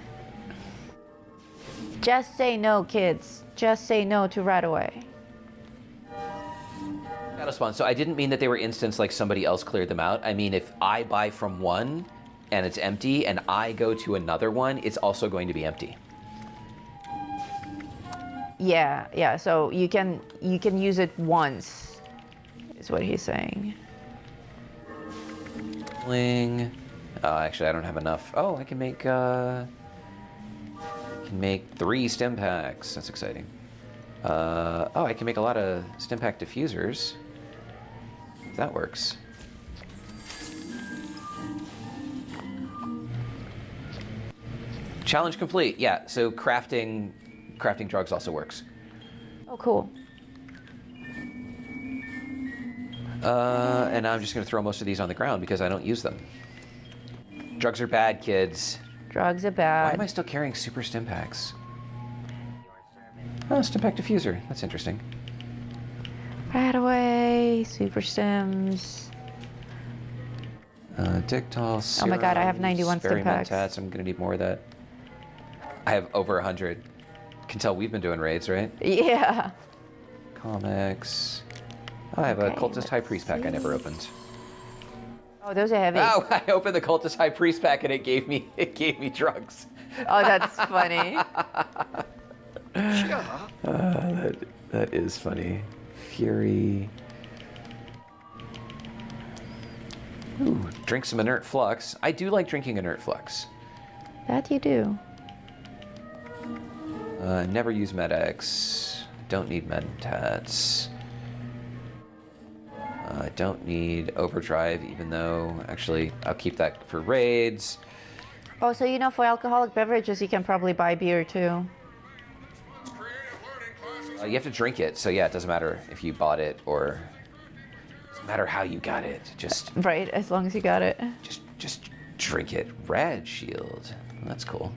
Just say no, kids. Just say no to right away. Battle spawn. So I didn't mean that they were instanced like somebody else cleared them out. I mean if I buy from one and it's empty and I go to another one, it's also going to be empty. Yeah. So you can use it once, is what he's saying. Actually, I don't have enough. Oh, I can make 3 stim packs. That's exciting. I can make a lot of stim pack diffusers. If that works. Challenge complete. Yeah. So crafting drugs also works. Oh, cool. And I'm just going to throw most of these on the ground because I don't use them. Drugs are bad, kids. Drugs are Why bad. am I still carrying super stim packs? Oh, stim pack diffuser. That's interesting. Right away. Super stims. Dictol, Oh my god, I have serum, 91 stim packs. experimentats. I'm going to need more of that. I have over 100. can tell we've been doing raids, right? Yeah. Comics. Oh, I have a Okay, Cultist High let's Priest pack I never opened. Oh, those are heavy. Oh, I opened the Cultist High Priest pack and it gave me drugs. Oh, that's funny. That is funny. Fury. Ooh, drink some inert flux. I do like drinking inert flux. That you do. Never use Med-X. Don't need Mentats. Don't need Overdrive, even though, actually, I'll keep that for raids. Oh, so you know, for alcoholic beverages, you can probably buy beer too. You have to drink it, so yeah, it doesn't matter if you bought it or it doesn't matter how you got it. Just Right, as long as you got it. just drink it. Rad Shield. That's cool.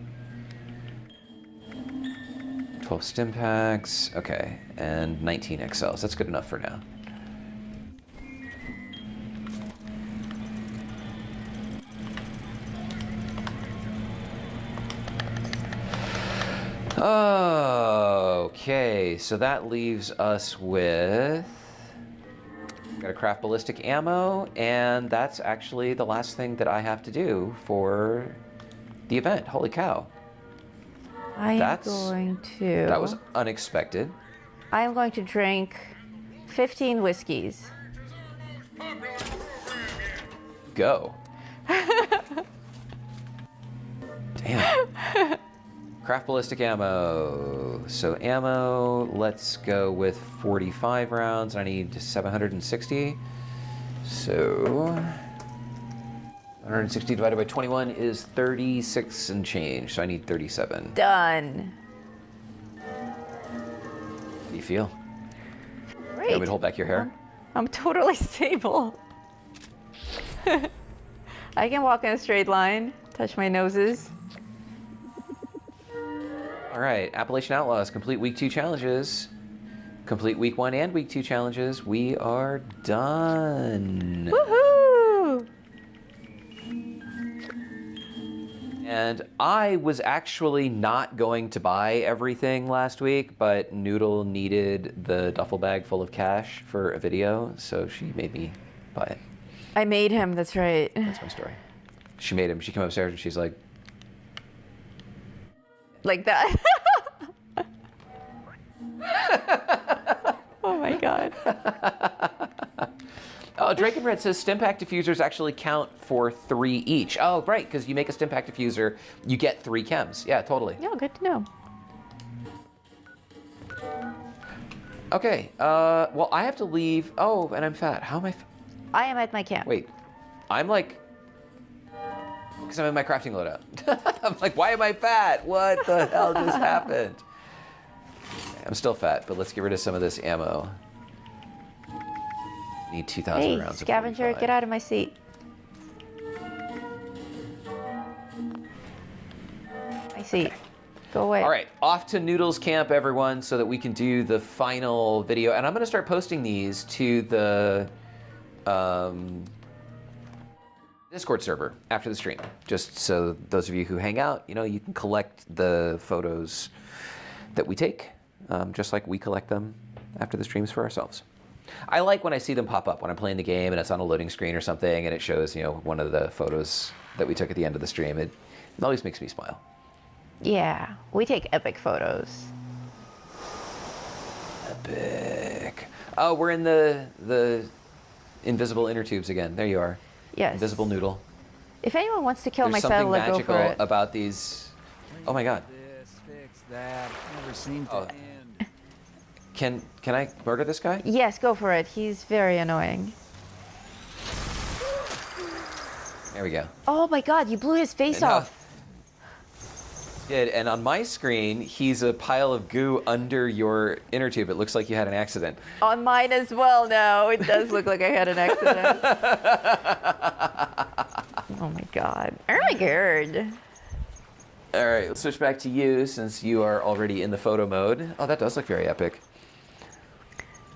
12 stim packs. Okay, and 19 XLs. That's good enough for now. Okay, so that leaves us with... Gotta craft ballistic ammo, and that's actually the last thing that I have to do for the event. Holy cow. That was unexpected. I am going to drink 15 whiskeys. Go. Damn. Craft ballistic ammo. So ammo, let's go with 45 rounds. I need 760. So 160 divided by 21 is 36 and change. So I need 37. Done. How do you feel? Great. You want me to hold back your hair? I'm totally stable. I can walk in a straight line, touch my noses. All right, Appalachian Outlaws, complete week 2 challenges. Complete week 1 and week 2 challenges. We are done. Woohoo! And I was actually not going to buy everything last week, but Noodle needed the duffel bag full of cash for a video, so she made me buy it. I made him, that's right. That's my story. She made him. She came upstairs and she's like... Like that. Oh my god. Oh, Drakenred says stim pack diffusers actually count for 3 each. Oh, right, because you make a stim pack diffuser, you get 3 chems. Yeah, totally. Yeah, good to know. Okay, well, I have to leave. Oh, and I'm fat. How am I? I am at my camp. Wait, I'm like, because I'm in my crafting loadout. I'm like, why am I fat? What the hell just happened? I'm still fat, but let's get rid of some of this ammo. Need 2,000 Hey, rounds. scavenger, of 45. get out of my seat. My seat. Go away. All right, off to Noodle's camp, everyone, so that we can do the final video. And I'm going to start posting these to the Discord server after the stream, just so those of you who hang out, you know, you can collect the photos that we take, just like we collect them after the streams for ourselves. I like when I see them pop up when I'm playing the game and it's on a loading screen or something, and it shows, you know, one of the photos that we took at the end of the stream. It always makes me smile. Yeah, we take epic photos. Epic. Oh, we're in the invisible inner tubes again. There you are. Yes. Invisible Noodle. If anyone wants to kill There's my something satellite, go magical for it. about these. Oh my god. This, fix that. Never seemed to Oh. end. Can I murder this guy? Yes, go for it. He's very annoying. There we go. Oh my god, you blew his face off. Did, and on my screen, he's a pile of goo under your inner tube. It looks like you had an accident. On mine as well now. It does look like I had an accident. Oh my god. Oh my god. All right, let's switch back to you since you are already in the photo mode. Oh, that does look very epic.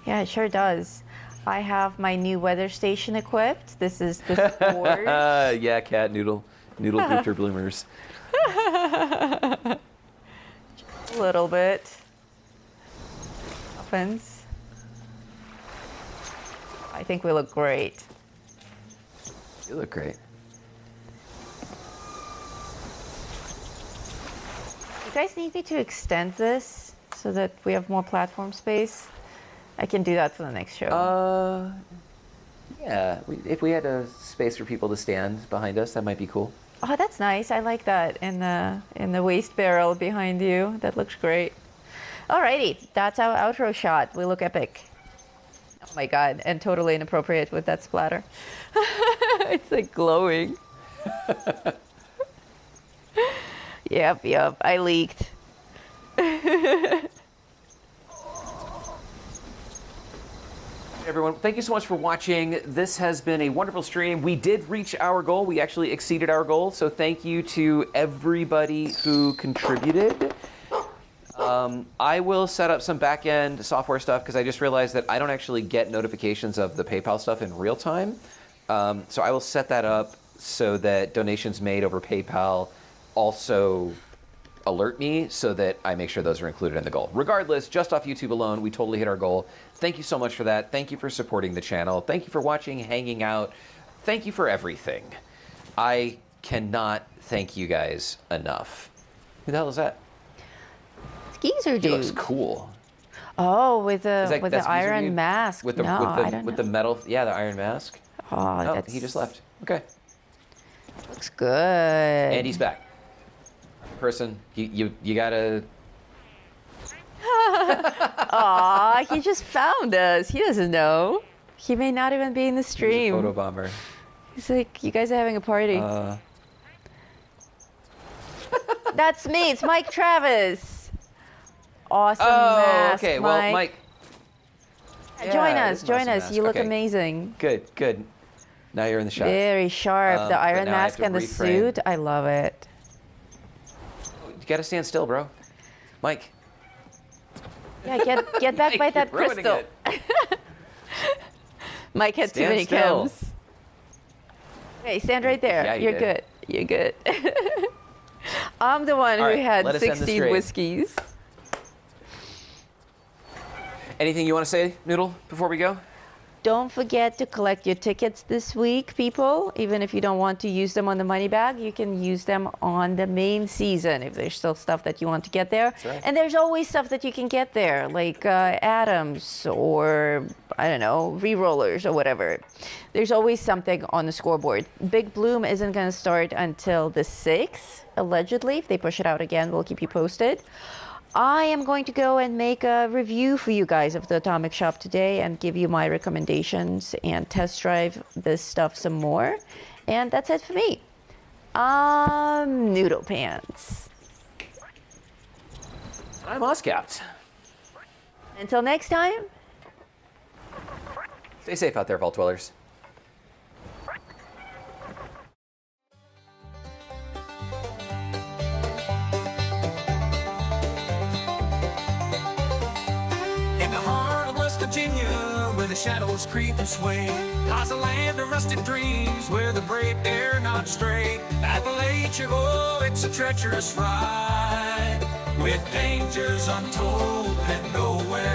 Yeah, it sure does. I have my new weather station equipped. This is the forge. Yeah, cat noodle. Noodle booster bloomers. A little bit. Happens. I think we look great. You look great. You guys need me to extend this so that we have more platform space? I can do that for the next show. Yeah. If we had a space for people to stand behind us, that might be cool. Oh, that's nice. I like that in the waste barrel behind you. That looks great. Alrighty, that's our outro shot. We look epic. Oh my god, and totally inappropriate with that splatter. It's like glowing. Yep, I leaked. Everyone, thank you so much for watching. This has been a wonderful stream. We did reach our goal. We actually exceeded our goal. So thank you to everybody who contributed. I will set up some back-end software stuff because I just realized that I don't actually get notifications of the PayPal stuff in real time. So I will set that up so that donations made over PayPal also alert me so that I make sure those are included in the goal. Regardless, just off YouTube alone, we totally hit our goal. Thank you so much for that. Thank you for supporting the channel. Thank you for watching, hanging out. Thank you for everything. I cannot thank you guys enough. Who the hell is that? Geezer He dude. looks cool. Oh, with That's the Geezer iron dude? mask. With the I don't with know. the metal, yeah, the iron mask. Oh, Oh, that's he just left. Okay. looks good. And he's back. Person, you gotta. Aw, he just found us. He doesn't know. He may not even be in the He's a stream. photo bomber. He's like, you guys are having a party. That's me. It's Mike Travis. Awesome mask, okay. Mike. Well, Mike. Join Yeah, us. it is an Join awesome us. mask. You look Okay. amazing. Good. Now you're in the shot. Very sharp. The but iron now I have mask to and the reframe. suit. I love it. You gotta stand still, bro. Mike. Yeah, get back by Mike, that you're ruining crystal. it. Mike had too Stand many still. cams. Hey, stand right there. Yeah, you You're did. good. You're good. I'm the one All who right, had let us end the 16 stream. whiskeys. Anything you want to say, Noodle, before we go? Don't forget to collect your tickets this week, people. Even if you don't want to use them on the money bag, you can use them on the main season if there's still stuff that you want to get there. That's right. And there's always stuff that you can get there, like atoms or, I don't know, re-rollers or whatever. There's always something on the scoreboard. Big Bloom isn't going to start until the 6th, allegedly. If they push it out again, we'll keep you posted. I am going to go and make a review for you guys of the Atomic Shop today and give you my recommendations and test drive this stuff some more. And that's it for me. Noodle Pants. I'm Oscapped. Until next time. Stay safe out there, Vault Dwellers. In the heart of West Virginia, where the shadows creep and sway, lies a land of rusted dreams, where the brave dare not stray. Appalachia, oh, it's a treacherous ride, with dangers untold and nowhere